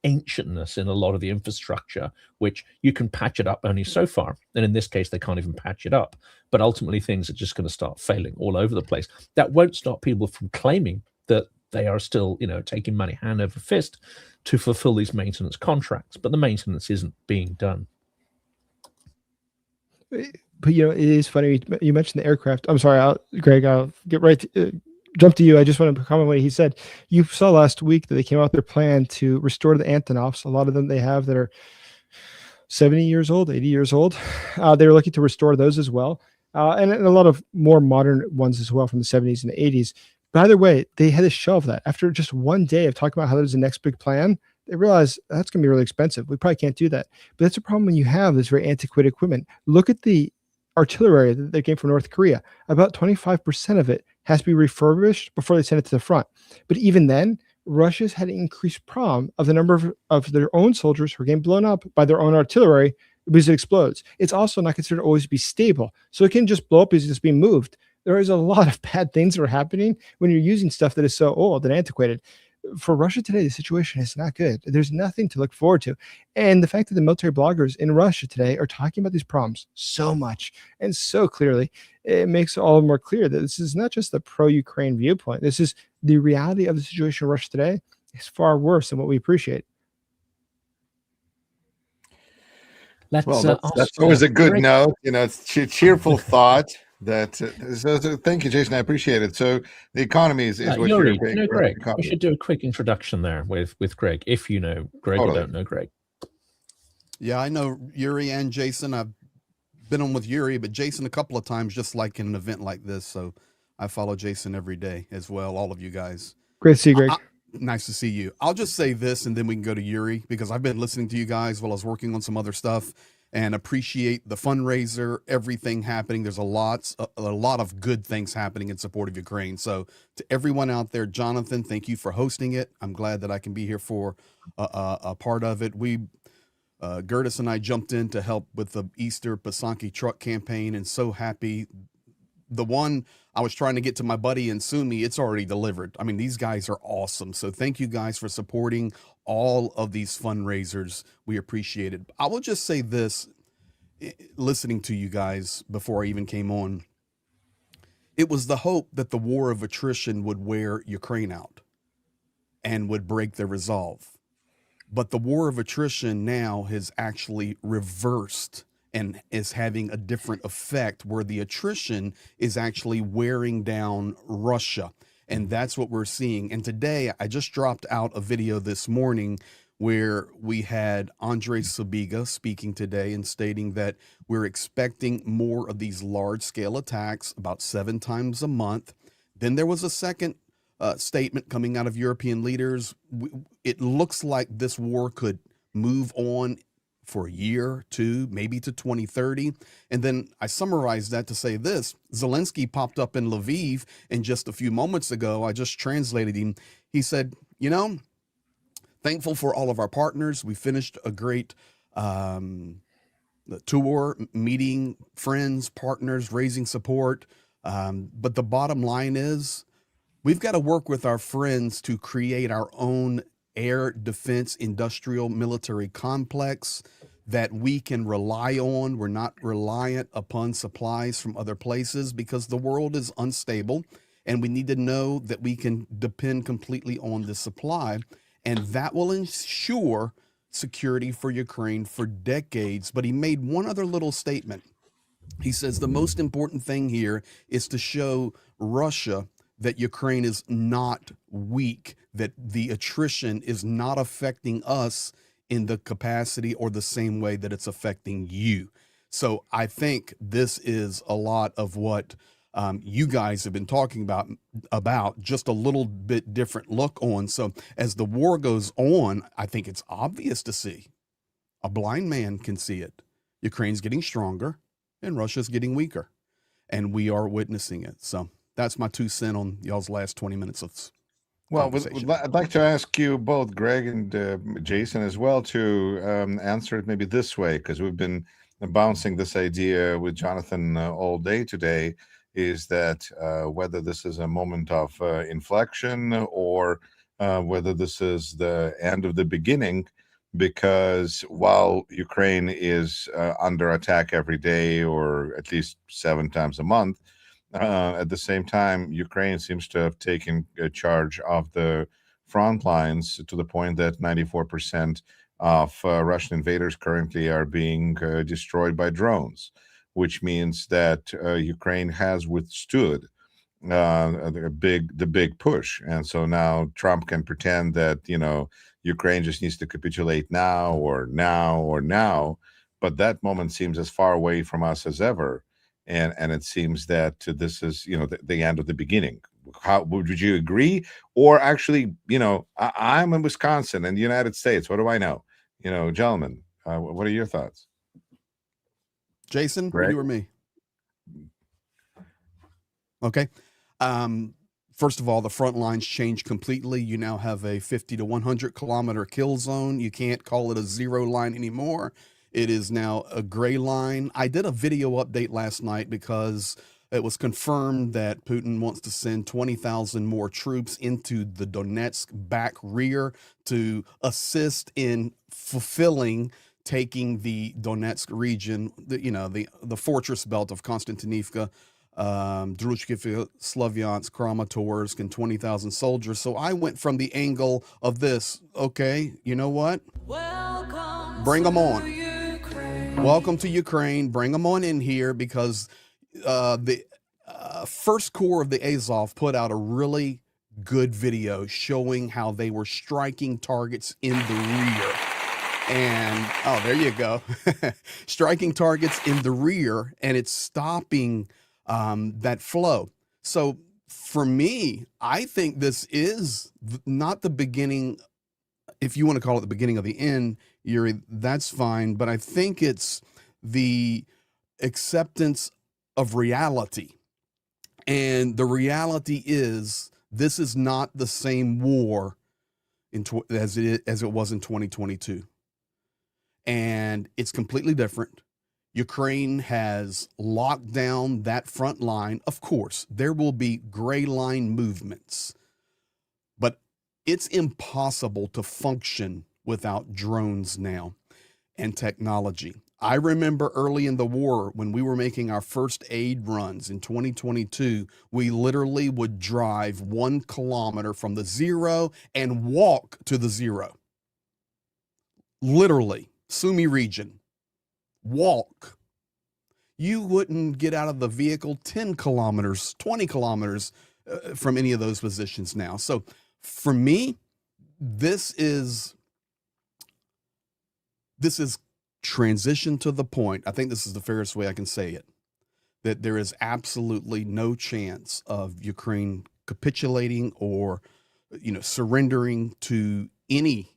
ancientness in a lot of the infrastructure, which you can patch it up only so far. And in this case, they can't even patch it up. But ultimately, things are just going to start failing all over the place. That won't stop people from claiming that they are still, taking money hand over fist to fulfill these maintenance contracts. But the maintenance isn't being done. But it is funny. You mentioned the aircraft. I'm sorry, Greg. I'll get right jump to you. I just want to comment what he said. You saw last week that they came out with their plan to restore the Antonovs. A lot of them they have that are 70 years old, 80 years old. They're looking to restore those as well. And a lot of more modern ones as well from the 70s and the 80s. By the way, they had to shelve that. After just one day of talking about how there's the next big plan, they realized that's going to be really expensive. We probably can't do that. But that's a problem when you have this very antiquated equipment. Look at the artillery that came from North Korea. About 25% of it has to be refurbished before they send it to the front. But even then, Russia's had an increased problem of the number of their own soldiers who are getting blown up by their own artillery because it explodes. It's also not considered always to be stable. So it can just blow up as it's being moved. There is a lot of bad things that are happening when you're using stuff that is so old and antiquated. For Russia today, the situation is not good. There's nothing to look forward to. And the fact that the military bloggers in Russia today are talking about these problems so much and so clearly, it makes it all more clear that this is not just the pro-Ukraine viewpoint. This is the reality of the situation in Russia today is far worse than what we appreciate. Well, that's always a good note. You know, it's cheerful thought. That so thank you, Jason. I appreciate it. So the economy is what Yuri, you're you know Greg. We should do a quick introduction there with Greg, if you know Greg or don't know Greg. Yeah, I know Yuri and Jason. I've been on with Yuri, but Jason a couple of times, just like in an event like this. So I follow Jason every day as well. All of you guys. Great to see you, Greg. Nice to see you. I'll just say this, and then we can go to Yuri, because I've been listening to you guys while I was working on some other stuff. And appreciate the fundraiser, everything happening. There's a lot of good things happening in support of Ukraine. So to everyone out there, Jonathan, thank you for hosting it. I'm glad that I can be here for a part of it. Gertis and I jumped in to help with the Easter Pysanky truck campaign, and so happy. The one I was trying to get to my buddy in Sumi, it's already delivered. I mean, these guys are awesome. So thank you guys for supporting all of these fundraisers. We appreciate it. I will just say this, listening to you guys before I even came on, it was the hope that the war of attrition would wear Ukraine out and would break their resolve. But the war of attrition now has actually reversed and is having a different effect, where the attrition is actually wearing down Russia. And that's what we're seeing. And today, I just dropped out a video this morning where we had Andrei Sabiga speaking today and stating that we're expecting more of these large-scale attacks, about 7 times a month. Then there was a second statement coming out of European leaders. It looks like this war could move on for a year, 2, maybe to 2030. And then I summarized that to say this: Zelenskyy popped up in Lviv, and just a few moments ago, I just translated him. He said, you know, thankful for all of our partners. We finished a great tour, meeting friends, partners, raising support. But the bottom line is we've got to work with our friends to create our own air defense industrial military complex that we can rely on. We're not reliant upon supplies from other places, because the world is unstable, and we need to know that we can depend completely on the supply, and that will ensure security for Ukraine for decades. But he made one other little statement. He says the most important thing here is to show Russia that Ukraine is not weak, that the attrition is not affecting us in the capacity or the same way that it's affecting you. So I think this is a lot of what you guys have been talking about, just a little bit different look on. So as the war goes on, I think it's obvious to see. A blind man can see it. Ukraine's getting stronger and Russia's getting weaker, and we are witnessing it. So that's my 2 cents on y'all's last 20 minutes of I'd like to ask you both, Greg and Jason, as well, to answer it maybe this way, because we've been bouncing this idea with Jonathan all day today, is that whether this is a moment of inflection or whether this is the end of the beginning, because while Ukraine is under attack every day, or at least 7 times a month, at the same time, Ukraine seems to have taken charge of the front lines to the point that 94% of Russian invaders currently are being destroyed by drones, which means that Ukraine has withstood the big push. And so now Trump can pretend that, you know, Ukraine just needs to capitulate now or now or now, but that moment seems as far away from us as ever. And it seems that this is, you know, the end of the beginning. How would you agree? Or actually, you know, I'm in Wisconsin in the United States. What do I know? You know, gentlemen, what are your thoughts? Jason, Greg? you or me? Okay. First of all, the front lines changed completely. You now have a 50 to 100 kilometer kill zone. You can't call it a zero line anymore. It is now a gray line. I did a video update last night because it was confirmed that Putin wants to send 20,000 more troops into the Donetsk back rear to assist in fulfilling taking the Donetsk region, the fortress belt of Konstantinivka, Druchkiv, Slavyansk, Kramatorsk, and 20,000 soldiers. So I went from the angle of this. Okay, you know what? Bring them on. Welcome to Ukraine. Bring them on in here, because the First Corps of the Azov put out a really good video showing how they were striking targets in the rear. And, oh, there you go. Striking targets in the rear, and it's stopping that flow. So for me, I think this is not the beginning. If you want to call it the beginning of the end, Yuri, that's fine. But I think it's the acceptance of reality. And the reality is, this is not the same war as it was in 2022. And it's completely different. Ukraine has locked down that front line. Of course, there will be gray line movements, but it's impossible to function without drones now and technology. I remember early in the war when we were making our first aid runs in 2022, we literally would drive 1 kilometer from the zero and walk to the zero. Literally, Sumy region. Walk. You wouldn't get out of the vehicle 10 kilometers, 20 kilometers from any of those positions now. So for me, this is transition to the point. I think this is the fairest way I can say it, that there is absolutely no chance of Ukraine capitulating or, surrendering to any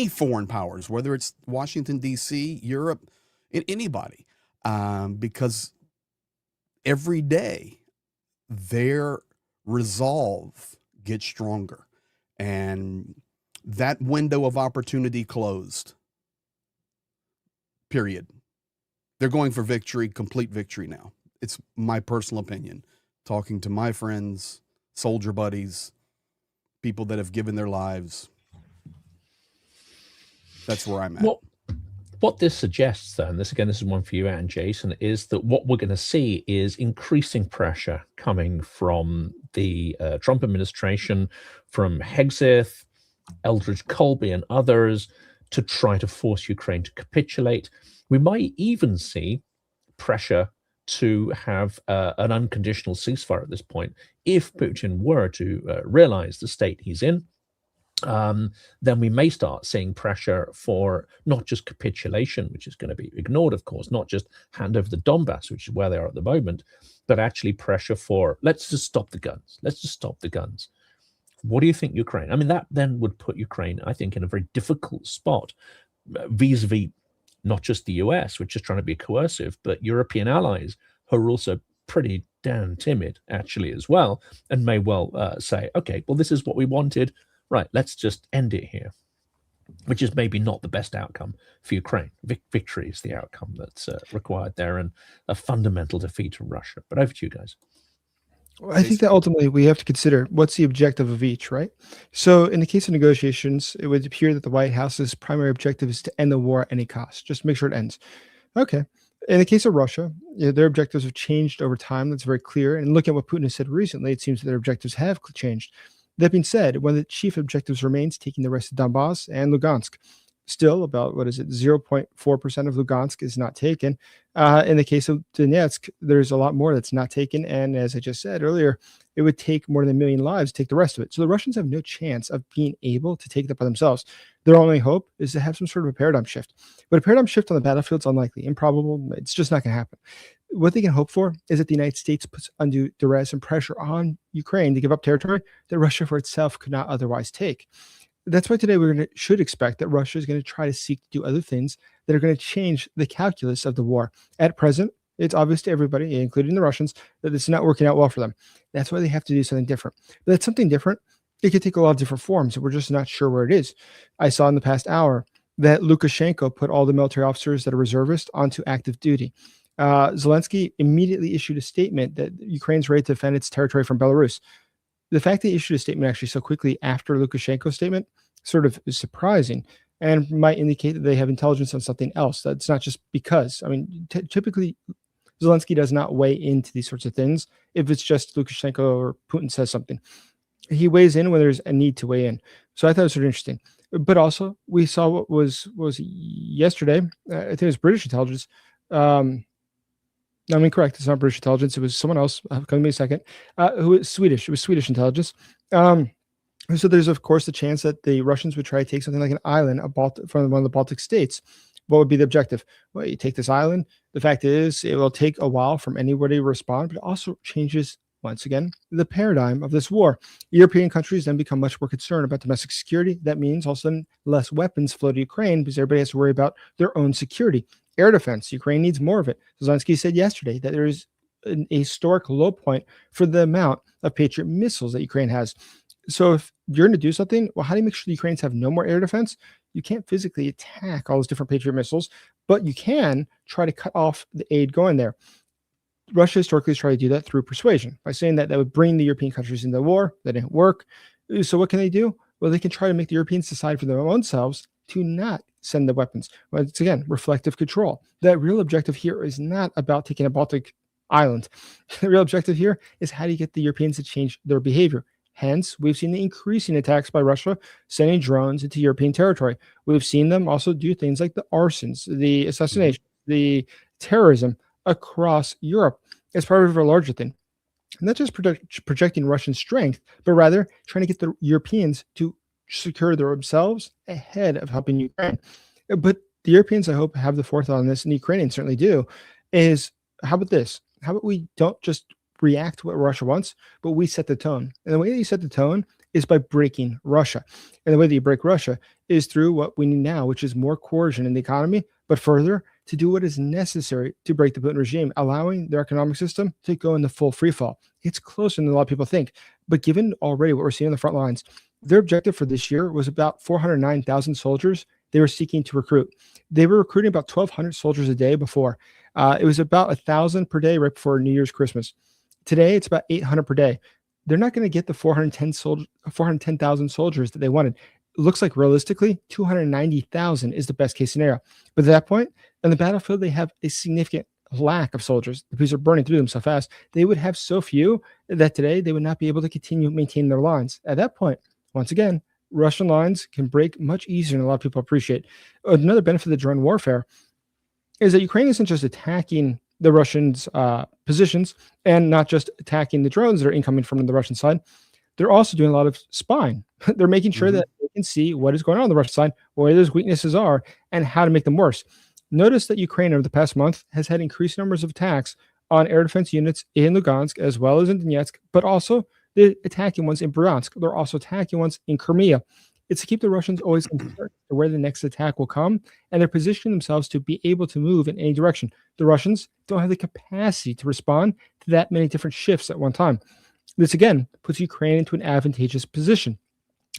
foreign powers, whether it's Washington, D.C., Europe, anybody, because every day their resolve gets stronger, and that window of opportunity closed. Period. They're going for victory, complete victory now. It's my personal opinion. Talking to my friends, soldier buddies, people that have given their lives. That's where I'm at. What this suggests, though, and this is one for you and Jason, is that what we're going to see is increasing pressure coming from the Trump administration, from Hegseth, Eldridge Colby, and others, to try to force Ukraine to capitulate. We might even see pressure to have an unconditional ceasefire at this point. If Putin were to realize the state he's in, then we may start seeing pressure for not just capitulation, which is going to be ignored, of course, not just hand over the Donbass, which is where they are at the moment, but actually pressure for, let's just stop the guns. Let's just stop the guns. What do you think, Ukraine? I mean, that then would put Ukraine, I think, in a very difficult spot vis-a-vis not just the US, which is trying to be coercive, but European allies who are also pretty damn timid, actually, as well, and may well say, okay, well, this is what we wanted. Right, let's just end it here, which is maybe not the best outcome for Ukraine. Victory is the outcome that's required there, and a fundamental defeat of Russia. But over to you guys. Well, I think that ultimately we have to consider what's the objective of each, right? So in the case of negotiations, it would appear that the White House's primary objective is to end the war at any cost. Just make sure it ends. Okay. In the case of Russia, their objectives have changed over time. That's very clear. And look at what Putin has said recently. It seems that their objectives have changed. That being said, one of the chief objectives remains taking the rest of Donbass and Lugansk. Still, about 0.4% of Lugansk is not taken. In the case of Donetsk, there's a lot more that's not taken. And as I just said earlier, it would take more than 1 million lives to take the rest of it. So the Russians have no chance of being able to take that by themselves. Their only hope is to have some sort of a paradigm shift. But a paradigm shift on the battlefield is unlikely, improbable. It's just not going to happen. What they can hope for is that the United States puts undue duress and pressure on Ukraine to give up territory that Russia for itself could not otherwise take. That's why today should expect that Russia is going to try to seek to do other things that are going to change the calculus of the war. At present, it's obvious to everybody, including the Russians, that it's not working out well for them. That's why they have to do something different. But that something different, it could take a lot of different forms, and we're just not sure where it is. I saw in the past hour that Lukashenko put all the military officers that are reservists onto active duty. Zelenskyy immediately issued a statement that Ukraine's ready to defend its territory from Belarus. The fact they issued a statement actually so quickly after Lukashenko's statement sort of is surprising and might indicate that they have intelligence on something else. That's not just because. I mean, typically, Zelenskyy does not weigh into these sorts of things if it's just Lukashenko or Putin says something. He weighs in when there's a need to weigh in. So I thought it was sort of interesting. But also, we saw what was yesterday. I think it was British intelligence. I'm incorrect. It's not British intelligence. It was someone else. Come to me a second. Who was Swedish? It was Swedish intelligence. So there's, of course, the chance that the Russians would try to take something like an island from one of the Baltic states. What would be the objective? Well, you take this island. The fact is, it will take a while from anybody to respond, but it also changes, once again, the paradigm of this war. European countries then become much more concerned about domestic security. That means also less weapons flow to Ukraine because everybody has to worry about their own security. Air defense, Ukraine needs more of it. Zelenskyy said yesterday that there is a historic low point for the amount of Patriot missiles that Ukraine has. So if you're going to do something, well, how do you make sure the Ukrainians have no more air defense? You can't physically attack all those different Patriot missiles, but you can try to cut off the aid going there. Russia historically has tried to do that through persuasion by saying that that would bring the European countries into the war. That didn't work. So what can they do? Well, they can try to make the Europeans decide for their own selves to not send the weapons. But it's, again, reflective control. The real objective here is not about taking a Baltic island. The real objective here is how do you get the Europeans to change their behavior? Hence, we've seen the increasing attacks by Russia sending drones into European territory. We've seen them also do things like the arsons, the assassination, the terrorism across Europe as part of a larger thing. Not just projecting Russian strength, but rather trying to get the Europeans to secure themselves ahead of helping Ukraine. But the Europeans, I hope, have the forethought on this, and the Ukrainians certainly do, is how about this? How about we don't just react to what Russia wants, but we set the tone. And the way that you set the tone is by breaking Russia. And the way that you break Russia is through what we need now, which is more coercion in the economy, but further to do what is necessary to break the Putin regime, allowing their economic system to go into full free fall. It's closer than a lot of people think. But given already what we're seeing on the front lines, their objective for this year was about 409,000 soldiers they were seeking to recruit. They were recruiting about 1,200 soldiers a day before. It was about 1,000 per day right before New Year's, Christmas. Today, it's about 800 per day. They're not going to get the 410,000 soldiers that they wanted. It looks like realistically, 290,000 is the best case scenario. But at that point, on the battlefield, they have a significant lack of soldiers. The police are burning through them so fast. They would have so few that today they would not be able to continue maintaining their lines. At that point, once again, Russian lines can break much easier than a lot of people appreciate. Another benefit of the drone warfare is that Ukraine isn't just attacking the Russians' positions and not just attacking the drones that are incoming from the Russian side. They're also doing a lot of spying. They're making sure that they can see what is going on the Russian side, where those weaknesses are, and how to make them worse. Notice that Ukraine over the past month has had increased numbers of attacks on air defense units in Lugansk as well as in Donetsk, but also the attacking ones in Bryansk. They're also attacking ones in Crimea. It's to keep the Russians always concerned to where the next attack will come, and they're positioning themselves to be able to move in any direction. The Russians don't have the capacity to respond to that many different shifts at one time. This, again, puts Ukraine into an advantageous position.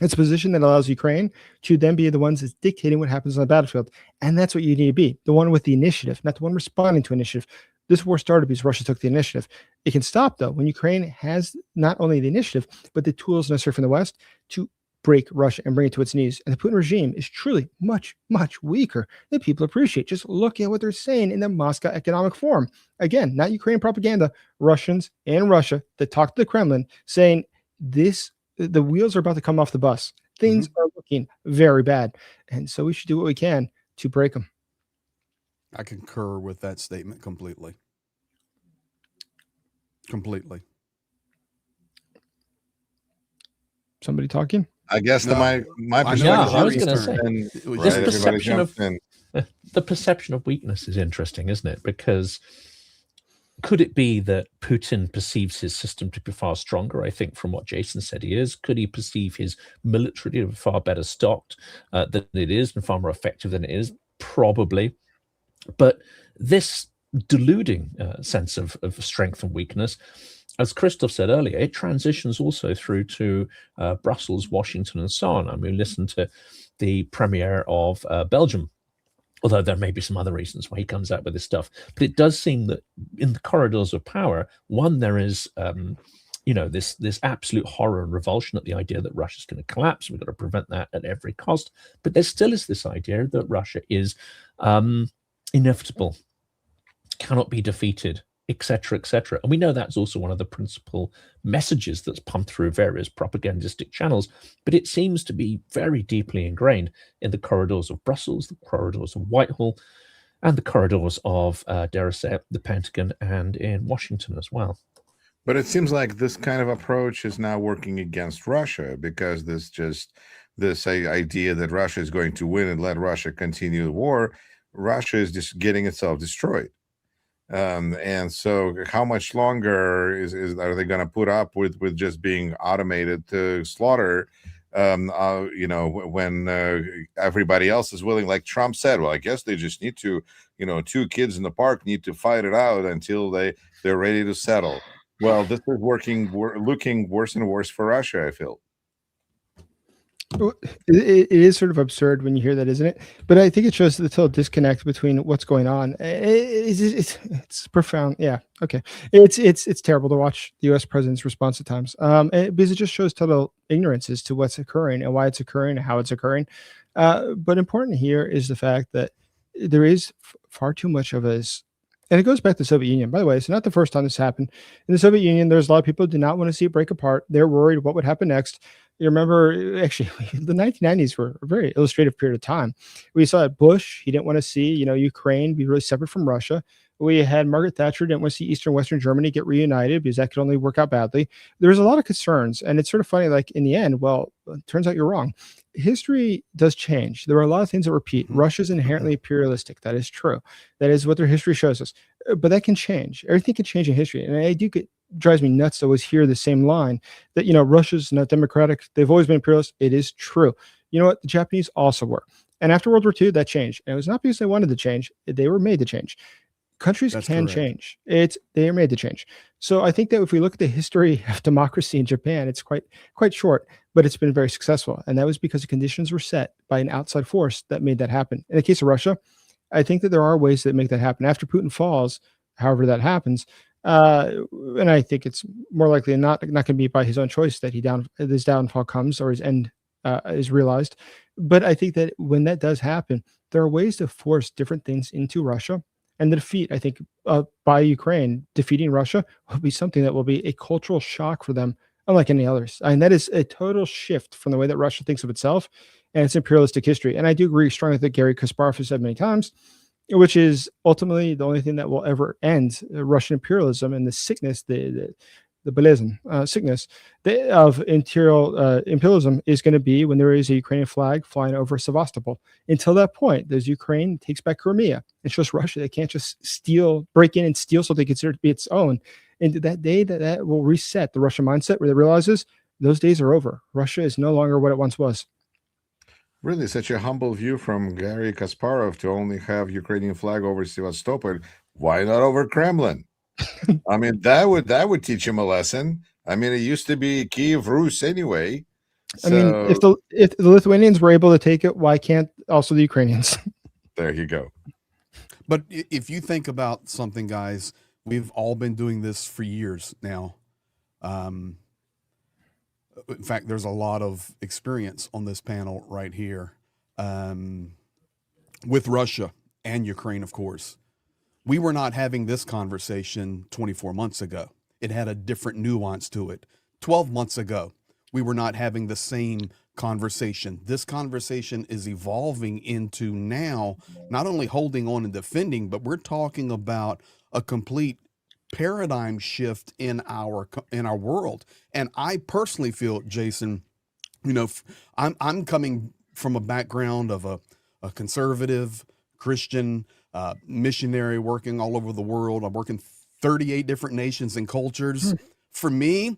It's a position that allows Ukraine to then be the ones that's dictating what happens on the battlefield. And that's what you need to be, the one with the initiative, not the one responding to initiative. This war started because Russia took the initiative. It can stop, though, when Ukraine has not only the initiative, but the tools necessary from the West to break Russia and bring it to its knees. And the Putin regime is truly much, much weaker than people appreciate. Just look at what they're saying in the Moscow Economic Forum. Again, not Ukrainian propaganda, Russians and Russia that talk to the Kremlin saying the wheels are about to come off the bus. Things are looking very bad. And so we should do what we can to break them. I concur with that statement completely. Completely. Somebody talking? I guess No. my I know perspective. Yeah, I was Yuri's going to turn. say, And, It was right, this Yuri's everybody perception of jumps in. the perception of weakness is interesting, isn't it? Because could it be that Putin perceives his system to be far stronger? I think from what Jason said, he is. Could he perceive his military to be far better stocked than it is and far more effective than it is? Probably. But this deluding sense of strength and weakness, as Christoph said earlier, it transitions also through to Brussels, Washington, and so on. I mean, listen to the premier of Belgium, although there may be some other reasons why he comes out with this stuff. But it does seem that in the corridors of power, one, there is, this absolute horror and revulsion at the idea that Russia's going to collapse. We've got to prevent that at every cost. But there still is this idea that Russia is inevitable, cannot be defeated, etc., etc. And we know that's also one of the principal messages that's pumped through various propagandistic channels, but it seems to be very deeply ingrained in the corridors of Brussels, the corridors of Whitehall, and the corridors of, dare I say it, the Pentagon and in Washington as well. But it seems like this kind of approach is now working against Russia, because this idea that Russia is going to win and let Russia continue the war, Russia is just getting itself destroyed. And so how much longer are they going to put up with just being automated to slaughter, when everybody else is willing, like Trump said, well, I guess they just need to, two kids in the park need to fight it out until they're ready to settle. Well, this is looking worse and worse for Russia, I feel. It is sort of absurd when you hear that, isn't it? But I think it shows the total disconnect between what's going on. It's profound. Yeah. Okay. It's terrible to watch the U.S. president's response at times, because it just shows total ignorance as to what's occurring and why it's occurring and how it's occurring. But important here is the fact that there is far too much of us. And it goes back to the Soviet Union. By the way, it's not the first time this happened. In the Soviet Union, there's a lot of people who do not want to see it break apart. They're worried what would happen next. You remember, actually, the 1990s were a very illustrative period of time. We saw at Bush, he didn't want to see, Ukraine be really separate from Russia. We had Margaret Thatcher didn't want to see Eastern Western Germany get reunited because that could only work out badly. There was a lot of concerns, and it's sort of funny, like in the end, well, it turns out you're wrong. History does change. There are a lot of things that repeat. Russia's inherently imperialistic. That is true. That is what their history shows us. But that can change. Everything can change in history. And I do drives me nuts to always hear the same line that, Russia's not democratic. They've always been imperialist. It is true. You know what? The Japanese also were. And after World War II, that changed. And it was not because they wanted to change. They were made to change. Countries can change. They are made to change. So I think that if we look at the history of democracy in Japan, it's quite short, but it's been very successful. And that was because the conditions were set by an outside force that made that happen. In the case of Russia, I think that there are ways that make that happen. After Putin falls, however that happens, and I think it's more likely not going to be by his own choice that his downfall comes or his end is realized. But I think that when that does happen, there are ways to force different things into Russia. And the defeat, I think, by Ukraine, defeating Russia will be something that will be a cultural shock for them, unlike any others. And that is a total shift from the way that Russia thinks of itself and its imperialistic history. And I do agree strongly that Gary Kasparov has said many times, which is ultimately the only thing that will ever end Russian imperialism and the sickness, the belism, sickness of imperialism is going to be when there is a Ukrainian flag flying over Sevastopol. Until that point, there's Ukraine takes back Crimea. It shows Russia they can't just break in and steal something considered to be its own. And that day that will reset the Russian mindset where they realizes those days are over. Russia is no longer what it once was. Really, such a humble view from Gary Kasparov to only have Ukrainian flag over Sevastopol. Why not over Kremlin? I mean, that would teach him a lesson. I mean, it used to be Kiev Rus anyway. So, I mean, if the Lithuanians were able to take it, why can't also the Ukrainians? There you go. But if you think about something, guys, we've all been doing this for years now. In fact, there's a lot of experience on this panel right here with Russia and Ukraine, of course. We were not having this conversation 24 months ago. It had a different nuance to it. 12 months ago, we were not having the same conversation. This conversation is evolving into now not only holding on and defending, but we're talking about a complete paradigm shift in our world. And I personally feel, Jason, you know, I'm coming from a background of a conservative Christian missionary working all over the world. I'm working 38 different nations and cultures. For me,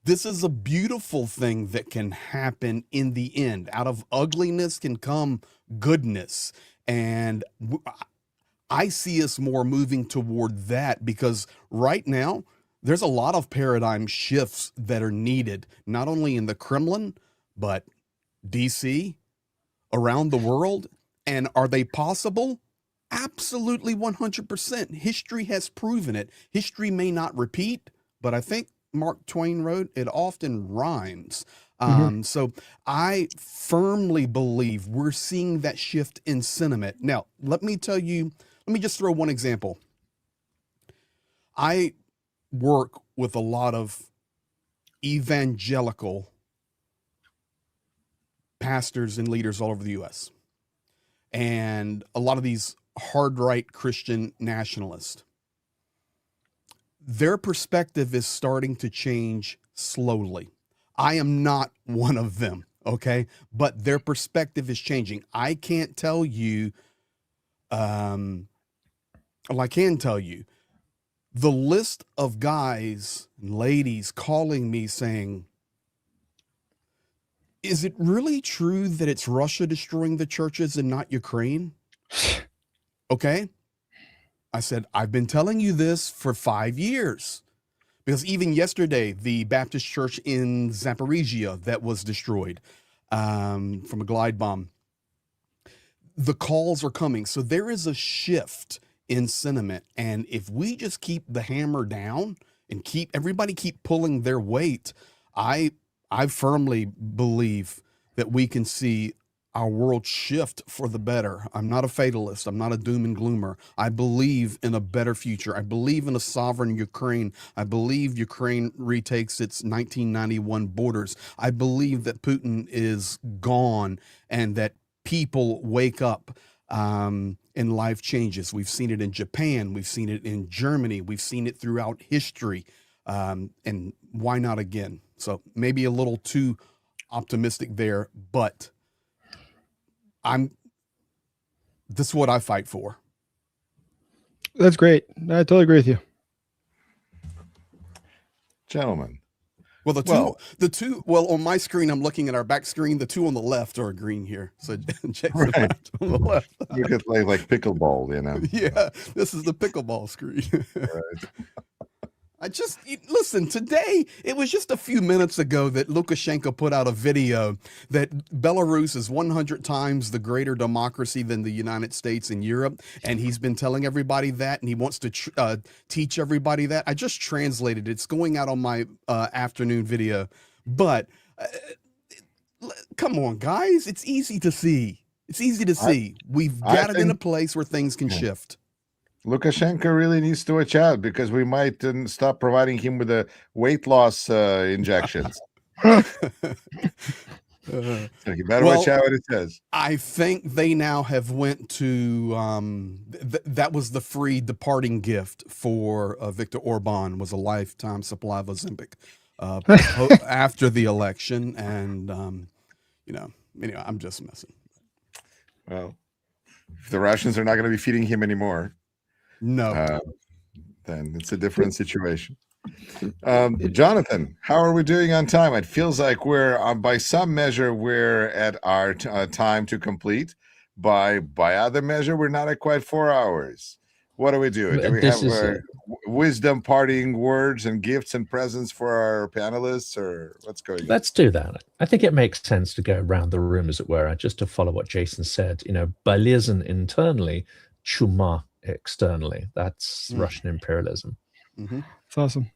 this is a beautiful thing that can happen in the end. Out of ugliness can come goodness. And I see us more moving toward that, because right now there's a lot of paradigm shifts that are needed, not only in the Kremlin, but DC, around the world. And are they possible? Absolutely 100%. History has proven it. History may not repeat, but I think Mark Twain wrote, it often rhymes. So I firmly believe we're seeing that shift in sentiment. Now, let me just throw one example. I work with a lot of evangelical pastors and leaders all over the U.S. and a lot of these hard right Christian nationalists. Their perspective is starting to change slowly. I am not one of them, okay? But their perspective is changing. I can't tell you, well, I can tell you, the list of guys and ladies calling me saying, is it really true that it's Russia destroying the churches and not Ukraine? Okay. I said, I've been telling you this for 5 years, because even yesterday, the Baptist church in Zaporizhia that was destroyed from a glide bomb, the calls are coming. So there is a shift in sentiment. And if we just keep the hammer down and everybody keep pulling their weight, I firmly believe that we can see our world shift for the better. I'm not a fatalist. I'm not a doom and gloomer. I believe in a better future. I believe in a sovereign Ukraine. I believe Ukraine retakes its 1991 borders. I believe that Putin is gone and that people wake up and life changes. We've seen it in Japan. We've seen it in Germany. We've seen it throughout history. And why not again? So maybe a little too optimistic there, but this is what I fight for. That's great. I totally agree with you. Gentlemen. Well, the two, on my screen, I'm looking at our back screen. The two on the left are green here. So check the left on the left. You could play like pickleball, you know? Yeah, this is the pickleball screen. Right. Listen, today, it was just a few minutes ago that Lukashenko put out a video that Belarus is 100 times the greater democracy than the United States and Europe. And he's been telling everybody that, and he wants to teach everybody that. I just translated it. It's going out on my afternoon video. But come on, guys. It's easy to see. It's easy to see. We've got it in a place where things can shift. Lukashenko really needs to watch out, because we might stop providing him with the weight loss injections. So you better watch out what it says. I think they now have went to that was the free departing gift for Viktor Orban, was a lifetime supply of Ozempic after the election, and anyway, I'm just messing. Well, if the Russians are not going to be feeding him anymore, no, then it's a different situation. Jonathan, how are we doing on time? It feels like we're by some measure we're at our time to complete. By other measure, we're not at quite 4 hours. What are we doing? Do we have wisdom parting words and gifts and presents for our panelists, or what's going on? Let's do that. I think it makes sense to go around the room, as it were, just to follow what Jason said. Bolezn internally, chuma externally. That's Russian imperialism. It's awesome.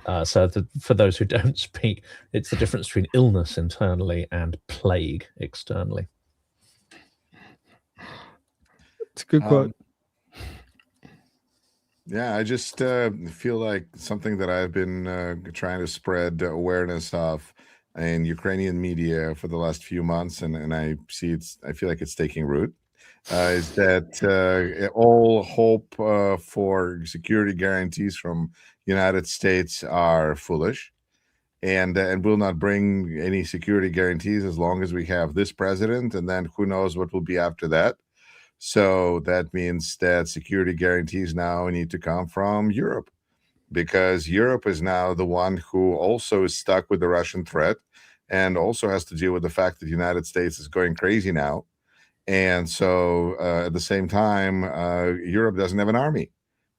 For those who don't speak, it's the difference between illness internally and plague externally. It's a good quote. Yeah, I just feel like something that I've been trying to spread awareness of, in Ukrainian media for the last few months, and I feel like it's taking root, is that all hope for security guarantees from United States are foolish, and will not bring any security guarantees as long as we have this president, and then who knows what will be after that. So that means that security guarantees now need to come from Europe, because Europe is now the one who also is stuck with the Russian threat and also has to deal with the fact that the United States is going crazy now. And so at the same time, Europe doesn't have an army.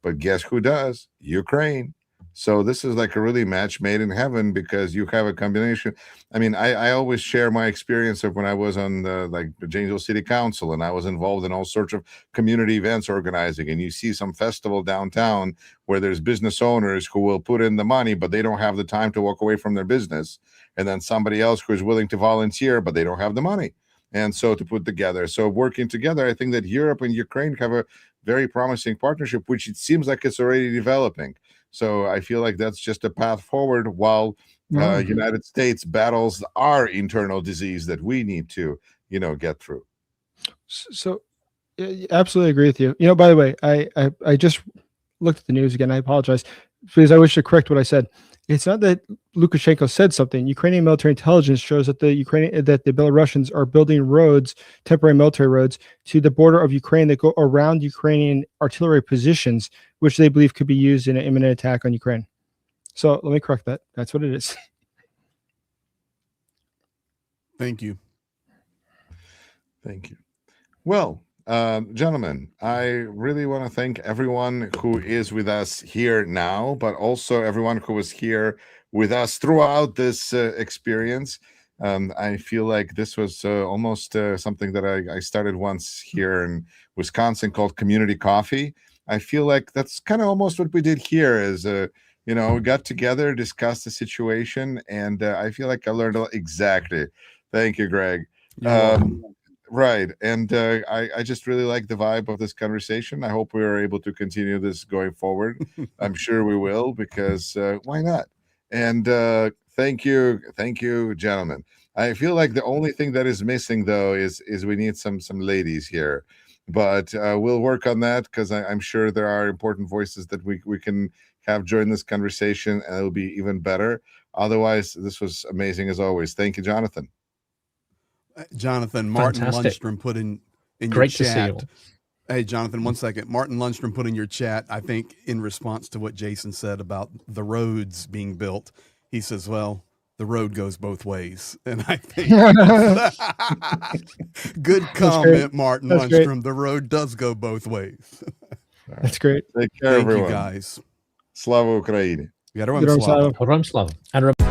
But guess who does? Ukraine. So this is like a really match made in heaven, because you have a combination. I mean, I always share my experience of when I was on the Janesville City Council, and I was involved in all sorts of community events organizing. And you see some festival downtown where there's business owners who will put in the money, but they don't have the time to walk away from their business. And then somebody else who is willing to volunteer, but they don't have the money. And so to put together, so working together, I think that Europe and Ukraine have a very promising partnership, which it seems like it's already developing. So I feel like that's just a path forward, while United States battles our internal disease that we need to, get through. So absolutely agree with you. By the way, I just looked at the news again. I apologize, because I wish to correct what I said. It's not that Lukashenko said something. Ukrainian military intelligence shows that the Belarusians are building roads, temporary military roads, to the border of Ukraine that go around Ukrainian artillery positions, which they believe could be used in an imminent attack on Ukraine. So let me correct that. That's what it is. Thank you. Thank you. Well, gentlemen, I really want to thank everyone who is with us here now, but also everyone who was here with us throughout this experience. I feel like this was almost something that I started once here in Wisconsin called Community Coffee. I feel like that's kind of almost what we did here is, we got together, discussed the situation, and I feel like I learned exactly. Thank you, Greg. Right. And I just really like the vibe of this conversation. I hope we are able to continue this going forward. I'm sure we will, because why not? And thank you, gentlemen. I feel like the only thing that is missing, though, is we need some ladies here. But we'll work on that, because I'm sure there are important voices that we can have join this conversation, and it'll be even better. Otherwise, this was amazing as always. Thank you, Jonathan. Jonathan, Martin Fantastic. Lundstrom put in Great your to see chat. you all. Hey, Jonathan, 1 second. Martin Lundstrom put in your chat, I think, in response to what Jason said about the roads being built. He says, well, the road goes both ways. And I think good comment, Martin That's Lundstrom. great. The road does go both ways. That's great. Take care, Thank everyone. you, guys. Slava Ukraini. Herojam Herojam Slava. Herojam Slava. And